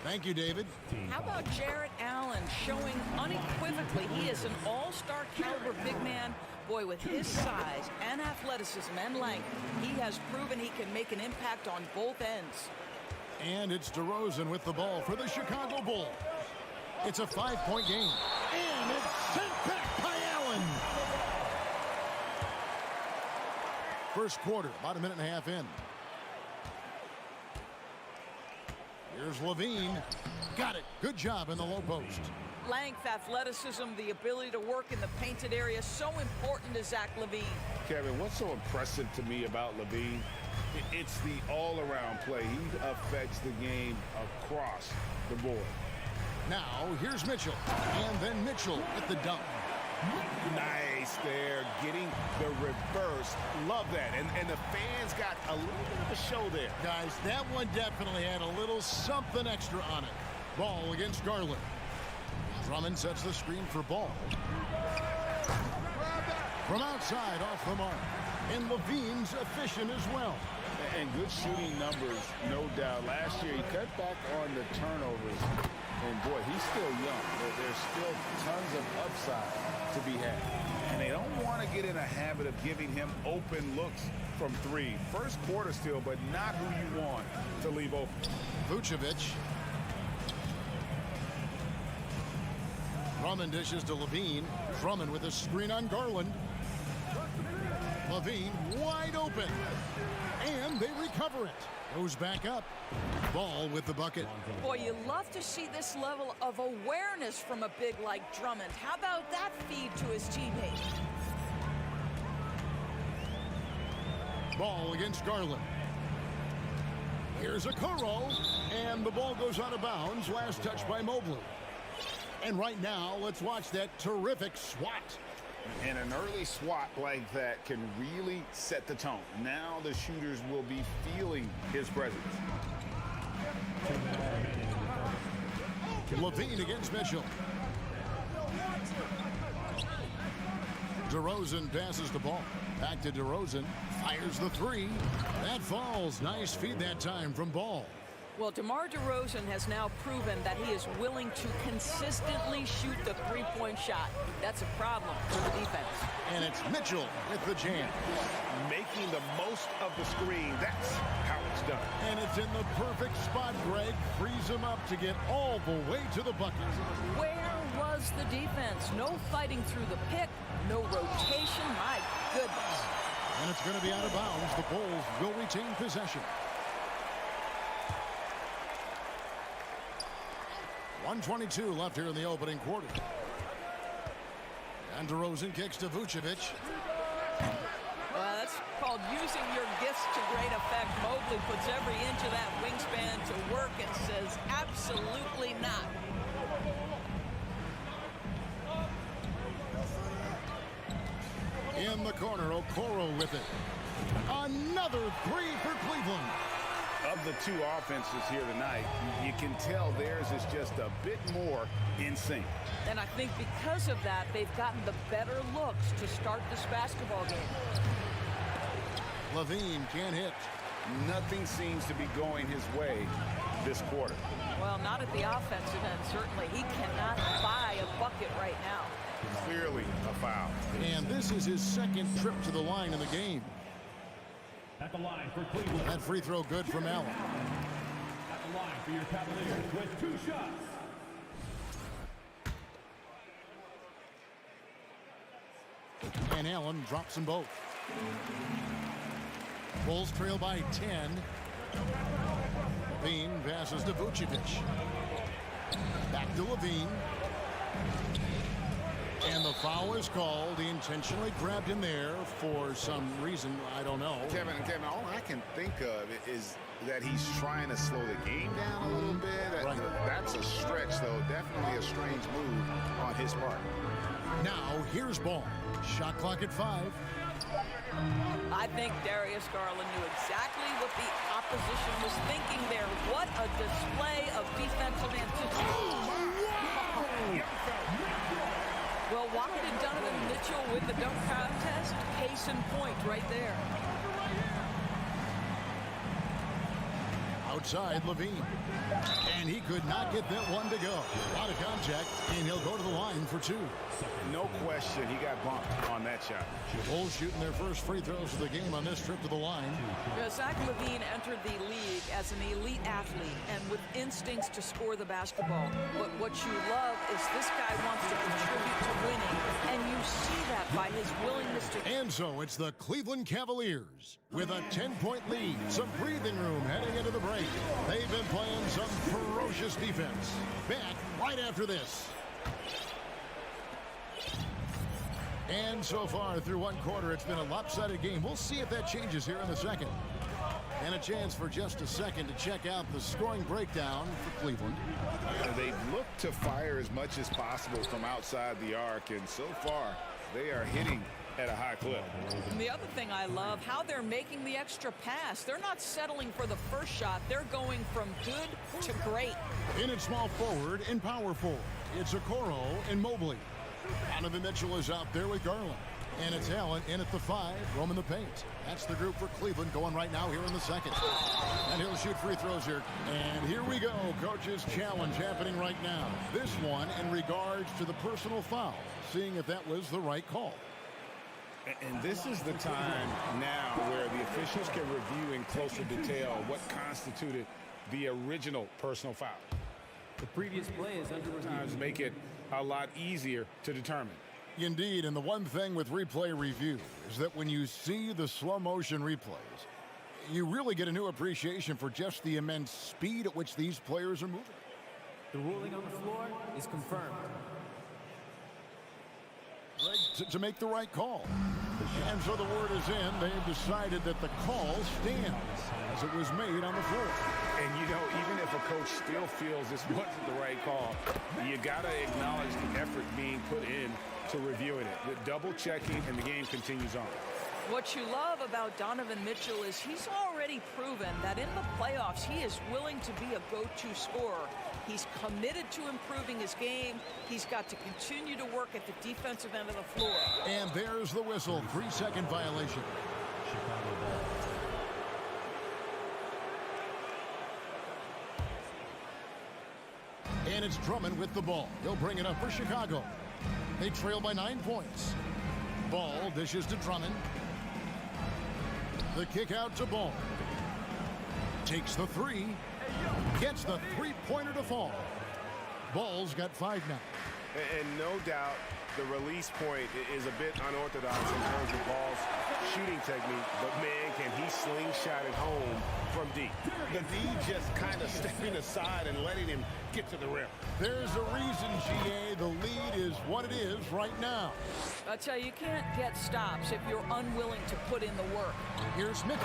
Thank you, David. How about Jarrett Allen showing unequivocally he is an all-star caliber big man? Boy, with his size and athleticism and length, he has proven he can make an impact on both ends. And it's DeRozan with the ball for the Chicago Bulls. It's a 5-point game. And it's sent back by Allen. First quarter, about a minute and a half in. Here's Levine. Got it. Good job in the low post. Length, athleticism, the ability to work in the painted area, so important to Zach LaVine. Kevin, what's so impressive to me about LaVine? It's the all-around play. He affects the game across the board. Now, here's Mitchell. And then Mitchell with the dunk. Nice there, getting the reverse. Love that. And the fans got a little bit of a show there. Guys, that one definitely had a little something extra on it. Ball against Garland. Drummond sets the screen for Ball. From outside, off the mark. And Levine's efficient as well. And good shooting numbers, no doubt. Last year, he cut back on the turnovers. And boy, he's still young. There's still tons of upside to be had. And they don't want to get in a habit of giving him open looks from three. First quarter still, but not who you want to leave open. Vucevic. Drummond dishes to Levine. Drummond with a screen on Garland. Levine wide open. And they recover it. Goes back up. Ball with the bucket. Boy, you love to see this level of awareness from a big like Drummond. How about that feed to his teammate? Ball against Garland. Here's a Okoro. And the ball goes out of bounds. Last touch by Mobley. And right now, let's watch that terrific swat. And an early swat like that can really set the tone. Now the shooters will be feeling his presence. Levine against Mitchell. DeRozan passes the ball. Back to DeRozan. Fires the three. That falls. Nice feed that time from Ball. Well, DeMar DeRozan has now proven that he is willing to consistently shoot the three-point shot. That's a problem for the defense. And it's Mitchell with the jam. Making the most of the screen. That's how it's done. And it's in the perfect spot, Greg. Frees him up to get all the way to the bucket. Where was the defense? No fighting through the pick, no rotation. My goodness. And it's going to be out of bounds. The Bulls will retain possession. 1:22 left here in the opening quarter. And DeRozan kicks to Vucevic. Well, that's called using your gifts to great effect. Mobley puts every inch of that wingspan to work and says, absolutely not. In the corner, Okoro with it. Another three for Cleveland. the two offenses here tonight, you can tell theirs is just a bit more in sync. And I think because of that, they've gotten the better looks to start this basketball game. Levine can't hit. Nothing seems to be going his way this quarter. Well, not at the offensive end, certainly. He cannot buy a bucket right now. Clearly a foul. And this is his second trip to the line in the game. At the line for Cleveland. That free throw good from Allen. At the line for your Cavaliers with 2 shots. And Allen drops them both. Bulls trail by 10. Levine passes to Vucevic. Back to Levine. And the foul is called. He intentionally grabbed him there for some reason. I don't know. Kevin, all I can think of is that he's trying to slow the game down a little bit. Right. That's a stretch, though. Definitely a strange move on his part. Now, here's ball. Shot clock at 5. I think Darius Garland knew exactly what the opposition was thinking there. What a display of defensive anticipation. Well, why did Donovan Mitchell win the dunk contest? Case in point right there. Outside Levine. And he could not get that one to go. A lot of contact, and he'll go to the line for 2. No question, he got bumped on that shot. Bulls shooting their first free throws of the game on this trip to the line. Zach LaVine entered the league as an elite athlete and with instincts to score the basketball. But what you love is this guy wants to contribute to winning, and you see that by his willingness to... And so it's the Cleveland Cavaliers with a 10-point lead. Some breathing room heading into the break. They've been playing some ferocious defense. Back right after this. And so far through one quarter, it's been a lopsided game. We'll see if that changes here in the second. And a chance for just a second to check out the scoring breakdown for Cleveland. They've looked to fire as much as possible from outside the arc, and so far they are hitting at a high clip. And the other thing I love, how they're making the extra pass. They're not settling for the first shot. They're going from good to great. In at small forward and power forward, it's Okoro and Mobley. Donovan Mitchell is out there with Garland. And it's Allen in at the 5, roaming the paint. That's the group for Cleveland going right now here in the second. And he'll shoot free throws here. And here we go, coach's challenge happening right now. This one in regards to the personal foul, seeing if that was the right call. And this is the time now where the officials can review in closer detail what constituted the original personal foul. The previous play is under review. Sometimes make it a lot easier to determine. Indeed, and the one thing with replay review is that when you see the slow motion replays, you really get a new appreciation for just the immense speed at which these players are moving. The ruling on the floor is confirmed. To make the right call. And so the word is in. They've decided that the call stands as it was made on the floor. And, you know, even if a coach still feels this wasn't the right call, you got to acknowledge the effort being put in to reviewing it. The double checking, and the game continues on. What you love about Donovan Mitchell is he's already proven that in the playoffs he is willing to be a go-to scorer. He's committed to improving his game. He's got to continue to work at the defensive end of the floor. And there's the whistle. 3-second violation. And it's Drummond with the ball. He'll bring it up for Chicago. They trail by 9 points. Ball dishes to Drummond. The kick out to Ball. Takes the 3. Gets the three-pointer to fall. Ball's got 5 now. And no doubt the release point is a bit unorthodox in terms of Ball's shooting technique, but man, can he slingshot it home from deep. The D just kind of stepping aside and letting him get to the rim. There's a reason, GA, the lead is what it is right now. I tell you, you can't get stops if you're unwilling to put in the work. Here's Smith.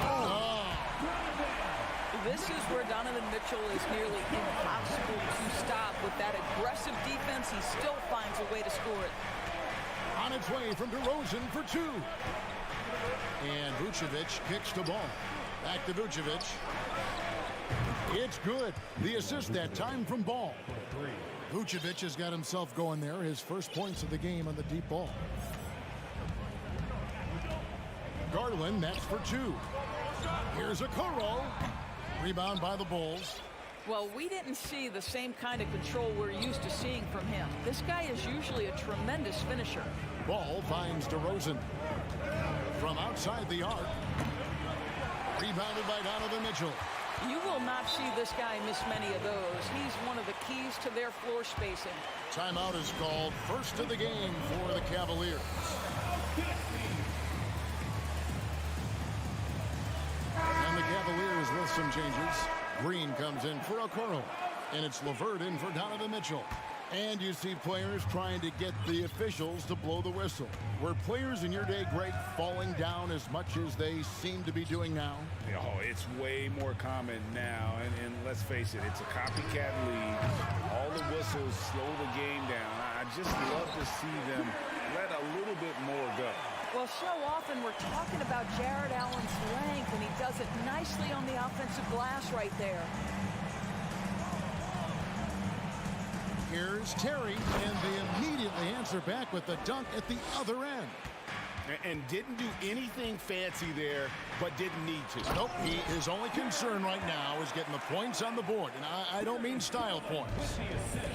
This is where Donovan Mitchell is nearly impossible to stop. With that aggressive defense, he still finds a way to score it. On its way from DeRozan for 2. And Vucevic kicks the ball. Back to Vucevic. It's good. The assist that time from Ball. Vucevic has got himself going there. His first points of the game on the deep ball. Garland, that's for 2. Here's Okoro. Rebound by the Bulls. Well, we didn't see the same kind of control we're used to seeing from him. This guy is usually a tremendous finisher. Ball finds DeRozan. From outside the arc. Rebounded by Donovan Mitchell. You will not see this guy miss many of those. He's one of the keys to their floor spacing. Timeout is called. First of the game for the Cavaliers. And the Cavaliers with some changes. Green comes in for Okoro. And it's LeVert in for Donovan Mitchell. And you see players trying to get the officials to blow the whistle. Were players in your day, Greg, falling down as much as they seem to be doing now? Oh, it's way more common now. And let's face it, it's a copycat league. All the whistles slow the game down. I just love to see them let a little bit more go. Well, so often we're talking about Jared Allen's length, and he does it nicely on the offensive glass right there. Here's Terry, and they immediately answer back with the dunk at the other end. And didn't do anything fancy there, but didn't need to. Nope, his only concern right now is getting the points on the board. And I don't mean style points.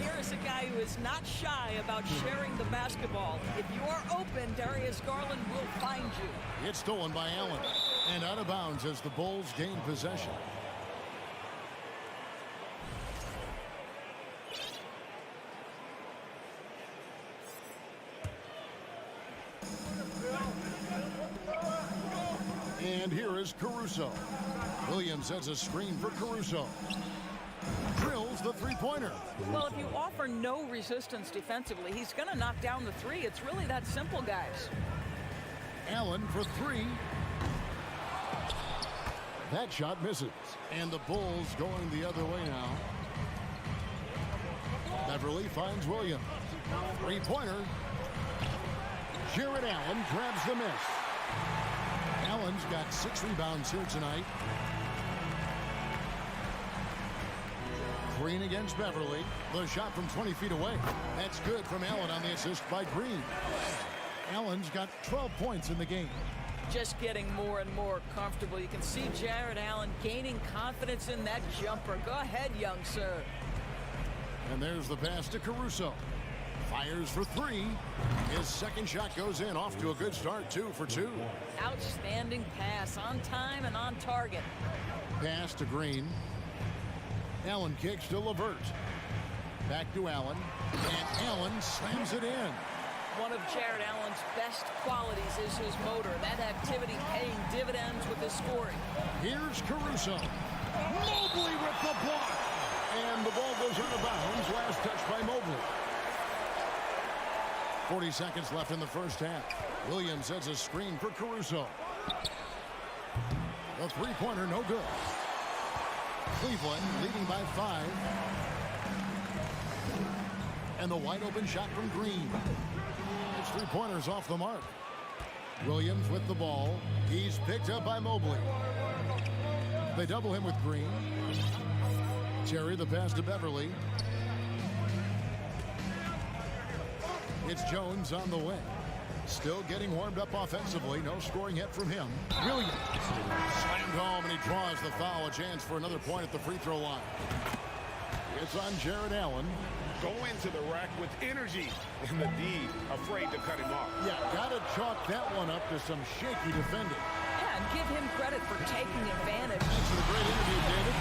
Here is a guy who is not shy about sharing the basketball. If you are open, Darius Garland will find you. It's stolen by Allen. And out of bounds as the Bulls gain possession. And here is Caruso. Williams has a screen for Caruso. Drills the three-pointer. Well, if you offer no resistance defensively, he's going to knock down the three. It's really that simple, guys. Allen for 3. That shot misses. And the Bulls going the other way now. Beverly finds Williams. Three-pointer. Jared Allen grabs the miss. Allen's got 6 rebounds here tonight. Green against Beverly. The shot from 20 feet away. That's good from Allen on the assist by Green. Allen's got 12 points in the game. Just getting more and more comfortable. You can see Jared Allen gaining confidence in that jumper. Go ahead, young sir. And there's the pass to Caruso. Fires for 3. His second shot goes in. Off to a good start. 2 for 2. Outstanding pass. On time and on target. Pass to Green. Allen kicks to LeVert. Back to Allen. And Allen slams it in. One of Jared Allen's best qualities is his motor. That activity paying dividends with his scoring. Here's Caruso. Mobley with the block. And the ball goes out of bounds. Last touch by Mobley. 40 seconds left in the first half. Williams sets a screen for Caruso. The three-pointer, no good. Cleveland leading by 5. And the wide-open shot from Green. His three-pointers off the mark. Williams with the ball. He's picked up by Mobley. They double him with Green. Terry, the pass to Beverly. It's Jones on the way. Still getting warmed up offensively. No scoring yet from him. Williams slammed home, and he draws the foul. A chance for another point at the free throw line. It's on Jared Allen. Go into the rack with energy. And the D afraid to cut him off. Yeah, got to chalk that one up to some shaky defending. Yeah, and give him credit for taking advantage. Thanks for the great interview, David.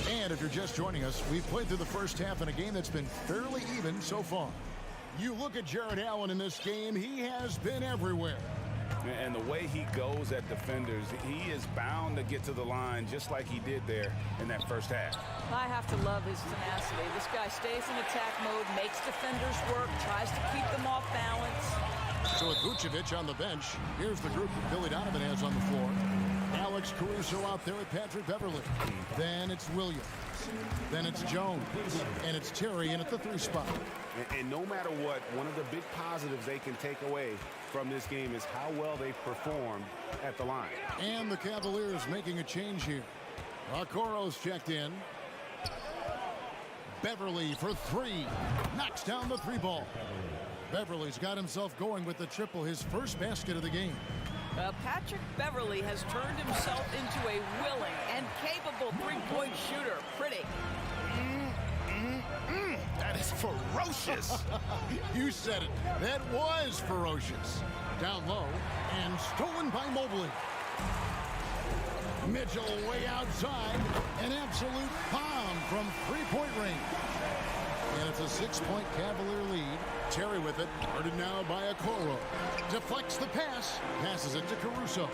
And if you're just joining us, we've played through the first half in a game that's been fairly even so far. You look at Jared Allen in this game, he has been everywhere. And the way he goes at defenders, he is bound to get to the line just like he did there in that first half. I have to love his tenacity. This guy stays in attack mode, makes defenders work, tries to keep them off balance. So with Vucevic on the bench, here's the group that Billy Donovan has on the floor. Alex Alex Caruso out there with Patrick Beverly. Then it's Williams. Then it's Jones. And it's Terry in at the 3 spot. And no matter what, one of the big positives they can take away from this game is how well they performed at the line. And the Cavaliers making a change here. Okoro's checked in. Beverly for 3. Knocks down the 3 ball. Beverly's got himself going with the triple, his first basket of the game. Patrick Beverly has turned himself into a willing and capable three-point shooter. Pretty. That is ferocious. You said it. That was ferocious. Down low and stolen by Mobley. Mitchell way outside. An absolute bomb from 3-point range. And it's a 6-point Cavalier lead. Terry with it. Guarded now by Okoro. Deflects the pass. Passes it to Caruso.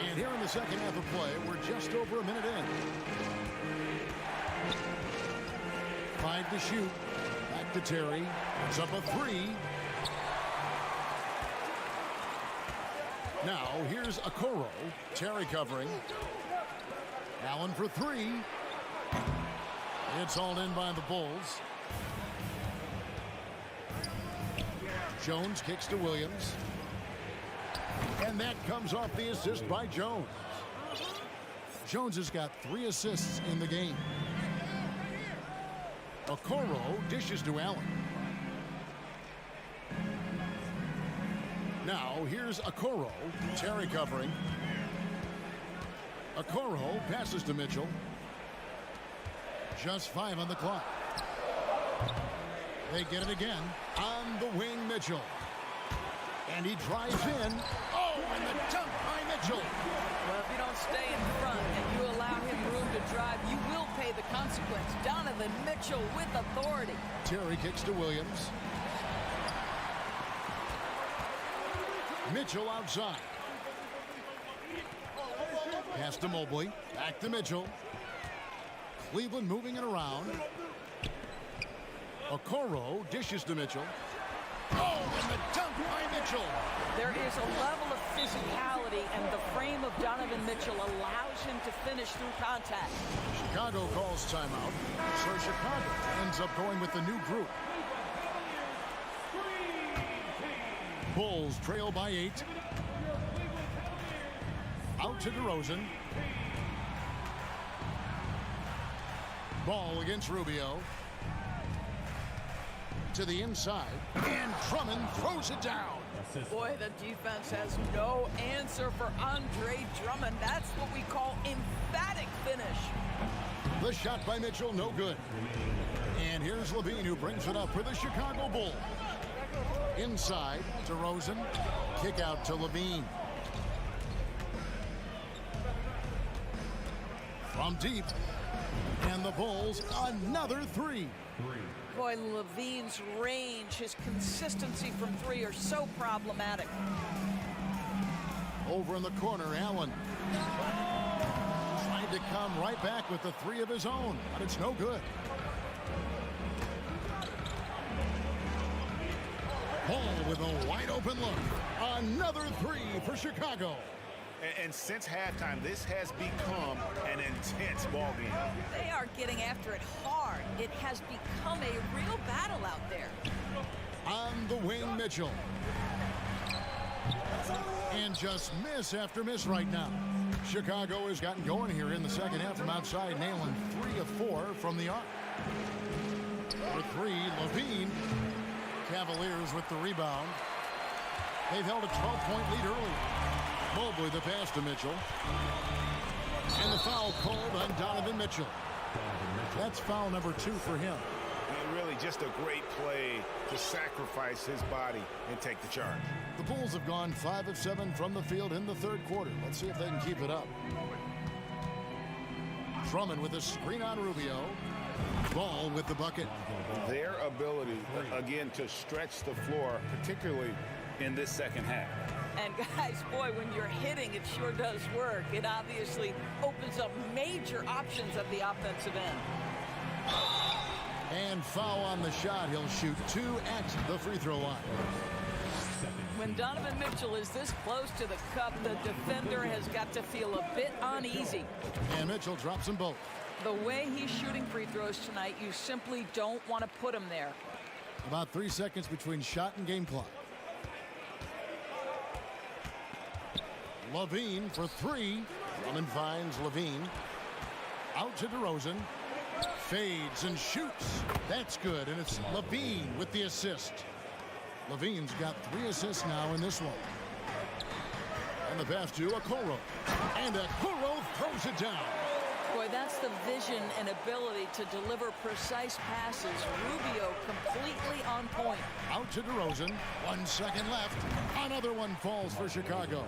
And here in the second half of play, we're just over a minute in. 5 to shoot. Back to Terry. It's up a 3. Now here's Okoro. Terry covering. Allen for 3. It's hauled in by the Bulls. Jones kicks to Williams. And that comes off the assist by Jones. Jones has got 3 assists in the game. Okoro dishes to Allen. Now here's Okoro. Terry covering. Okoro passes to Mitchell. Just 5 on the clock. They get it again. On the wing, Mitchell. And he drives in. Oh, and the dunk by Mitchell. Well, if you don't stay in front and you allow him room to drive, you will pay the consequence. Donovan Mitchell with authority. Terry kicks to Williams. Mitchell outside. Pass to Mobley. Back to Mitchell. Cleveland moving it around. Okoro dishes to Mitchell. Oh, and the dunk by Mitchell. There is a level of physicality, and the frame of Donovan Mitchell allows him to finish through contact. Chicago calls timeout, so Chicago ends up going with the new group. Bulls trail by 8. Out to DeRozan. Ball against Rubio. To the inside. And Drummond throws it down. Boy, the defense has no answer for Andre Drummond. That's what we call emphatic finish. The shot by Mitchell, no good. And here's Levine, who brings it up for the Chicago Bulls. Inside, DeRozan. Kick out to Levine. From deep. And the Bulls, another 3. Boy, Levine's range, his consistency from 3 are so problematic. Over in the corner, Allen. Tried to come right back with the 3 of his own, but it's no good. Ball with a wide open look. Another 3 for Chicago. And since halftime, this has become an intense ball game. They are getting after it hard. It has become a real battle out there. On the wing, Mitchell. And just miss after miss right now. Chicago has gotten going here in the second half from outside, nailing 3 of 4 from the arc. For 3, Levine. Cavaliers with the rebound. They've held a 12-point lead early. Mobley the pass to Mitchell. And the foul called on Donovan Mitchell. That's foul number 2 for him. And really just a great play to sacrifice his body and take the charge. The Bulls have gone 5 of 7 from the field in the third quarter. Let's see if they can keep it up. Drummond with a screen on Rubio. Ball with the bucket. Their ability, again, to stretch the floor, particularly in this second half. And guys, boy, when you're hitting, it sure does work. It obviously opens up major options at the offensive end. And foul on the shot. He'll shoot 2 at the free throw line. When Donovan Mitchell is this close to the cup, the defender has got to feel a bit uneasy. And Mitchell drops them both. The way he's shooting free throws tonight, you simply don't want to put him there. About 3 seconds between shot and game clock. Levine for three. Drummond finds Levine. Out to DeRozan. Fades and shoots. That's good, and it's Levine with the assist. Levine's got 3 assists now in this one. And the pass to Okoro. And Okoro throws it down. Boy, that's the vision and ability to deliver precise passes. Rubio completely on point. Out to DeRozan. 1 second left. Another one falls for Chicago.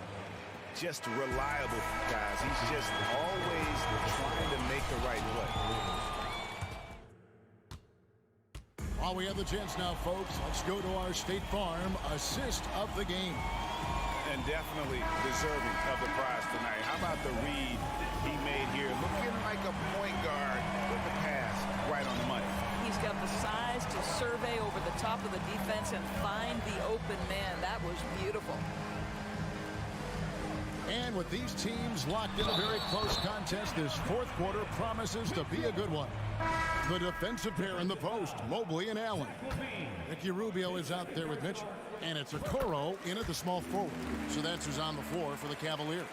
Just reliable, guys. He's just always trying to make the right play. While we have the chance now, folks, let's go to our State Farm assist of the game. And definitely deserving of the prize tonight. How about the read he made here? Looking like a point guard with the pass right on the money. He's got the size to survey over the top of the defense and find the open man. That was beautiful. And with these teams locked in a very close contest, this fourth quarter promises to be a good one. The defensive pair in the post, Mobley and Allen. Ricky Rubio is out there with Mitchell. And it's Okoro in at the small forward. So that's who's on the floor for the Cavaliers.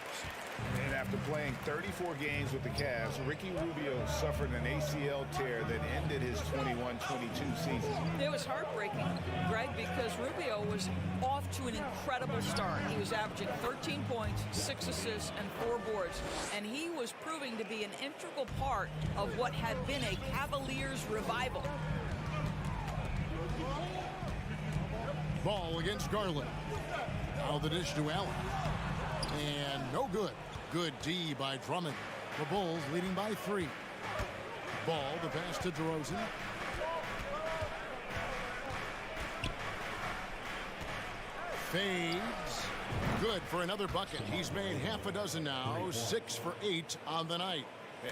And after playing 34 games with the Cavs, Ricky Rubio suffered an ACL tear that ended his 21-22 season. It was heartbreaking, Greg, because Rubio was off to an incredible start. He was averaging 13 points, 6 assists, and 4 boards. And he was proving to be an integral part of what had been a Cavaliers revival. Ball against Garland. Now the dish to Allen. And no good. Good D by Drummond. The Bulls leading by 3. Ball, the pass to DeRozan. Fades. Good for another bucket. He's made half a dozen now. 6 for 8 on the night.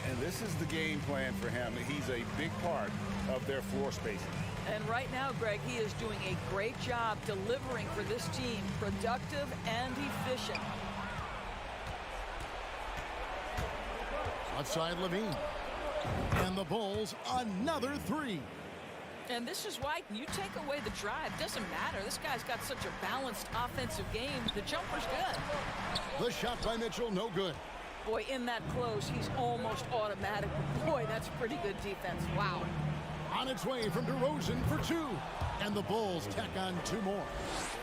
And this is the game plan for him. He's a big part of their floor spacing. And right now, Greg, he is doing a great job delivering for this team, productive and efficient. Outside Levine. And the Bulls, another 3. And this is why you take away the drive. Doesn't matter. This guy's got such a balanced offensive game. The jumper's good. The shot by Mitchell, no good. Boy, in that close, he's almost automatic. Boy, that's pretty good defense. Wow. On its way from DeRozan for 2. And the Bulls tack on 2 more.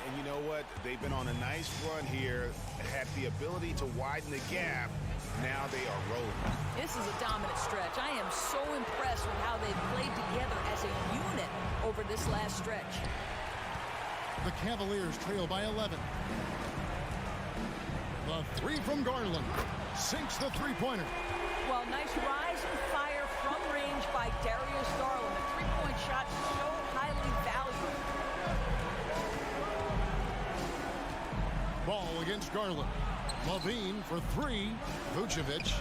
And you know what? They've been on a nice run here, had the ability to widen the gap. Now they are rolling. This is a dominant stretch. I am so impressed with how they've played together as a unit over this last stretch. The Cavaliers trail by 11. The 3 from Garland sinks the three-pointer. Well, nice rise and fire from range by Darius Garland. A three-point shot so highly valued. Ball against Garland. Levine for 3. Vucevic.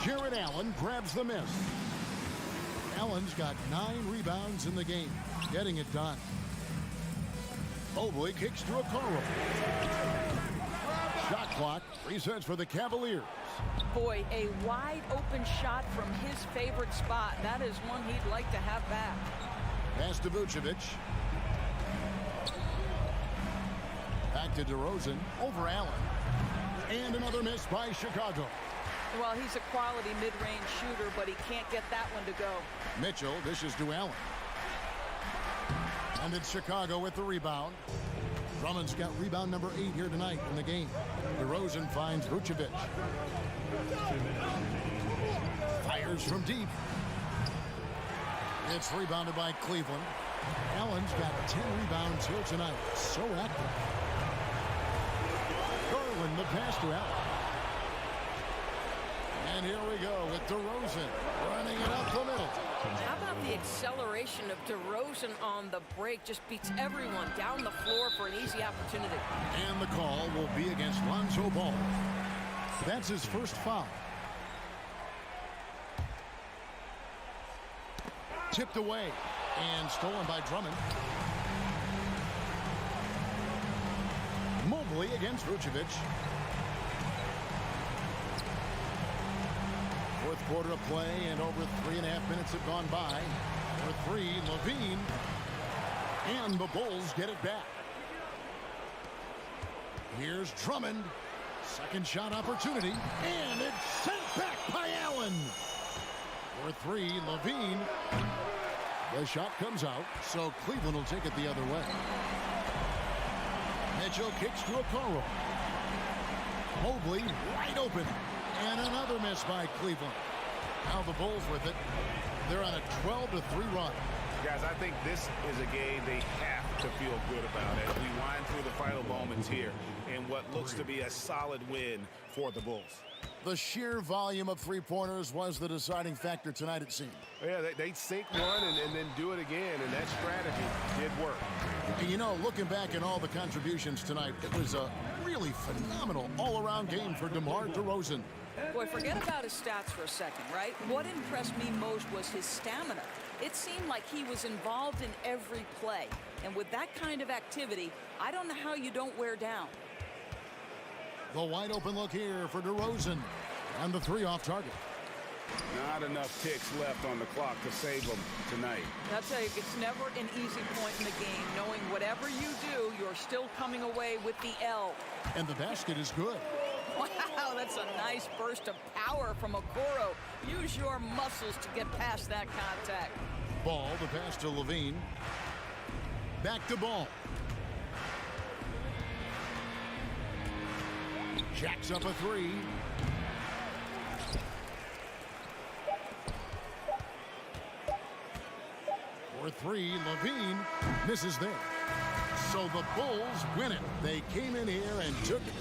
Jared Allen grabs the miss. Allen's got 9 rebounds in the game. Getting it done. Mobley kicks to Okoro. Shot clock resets for the Cavaliers. Boy, a wide open shot from his favorite spot. That is one he'd like to have back. Pass to Vucevic. Back to DeRozan. Over Allen. And another miss by Chicago. Well, he's a quality mid-range shooter, but he can't get that one to go. Mitchell dishes to Allen. And it's Chicago with the rebound. Drummond's got rebound number 8 here tonight in the game. DeRozan finds Vucevic. Fires from deep. It's rebounded by Cleveland. Allen's got 10 rebounds here tonight. So active. Garland, the pass to Allen. And here we go with DeRozan running it up the middle. How about the acceleration of DeRozan on the break? Just beats everyone down the floor for an easy opportunity. And the call will be against Lonzo Ball. That's his first foul. Tipped away and stolen by Drummond. Lively against Vucevic. Fourth quarter of play, and over 3.5 minutes have gone by. For three, Levine. And the Bulls get it back. Here's Drummond. Second shot opportunity. And it's sent back by Allen. For three, Levine. The shot comes out, so Cleveland will take it the other way. Mitchell kicks to Okoro. Mobley wide open. And another miss by Cleveland. Now the Bulls with it. They're on a 12-3 run. Guys, I think this is a game they have to feel good about as we wind through the final moments here in what looks to be a solid win for the Bulls. The sheer volume of three-pointers was the deciding factor tonight, it seemed. Yeah, they sink one and then do it again, and that strategy did work. And you know, looking back at all the contributions tonight, it was a really phenomenal all-around game for DeMar DeRozan. Boy, forget about his stats for a second, right? What impressed me most was his stamina. It seemed like he was involved in every play. And with that kind of activity, I don't know how you don't wear down. The wide open look here for DeRozan. And the three off target. Not enough ticks left on the clock to save them tonight. I'll tell you, it's never an easy point in the game, knowing whatever you do, you're still coming away with the L. And the basket is good. Wow, that's a nice burst of power from Okoro. Use your muscles to get past that contact. Ball, the pass to Levine. Back to Ball. Jacks up a three. For three, Levine misses there. So the Bulls win it. They came in here and took it.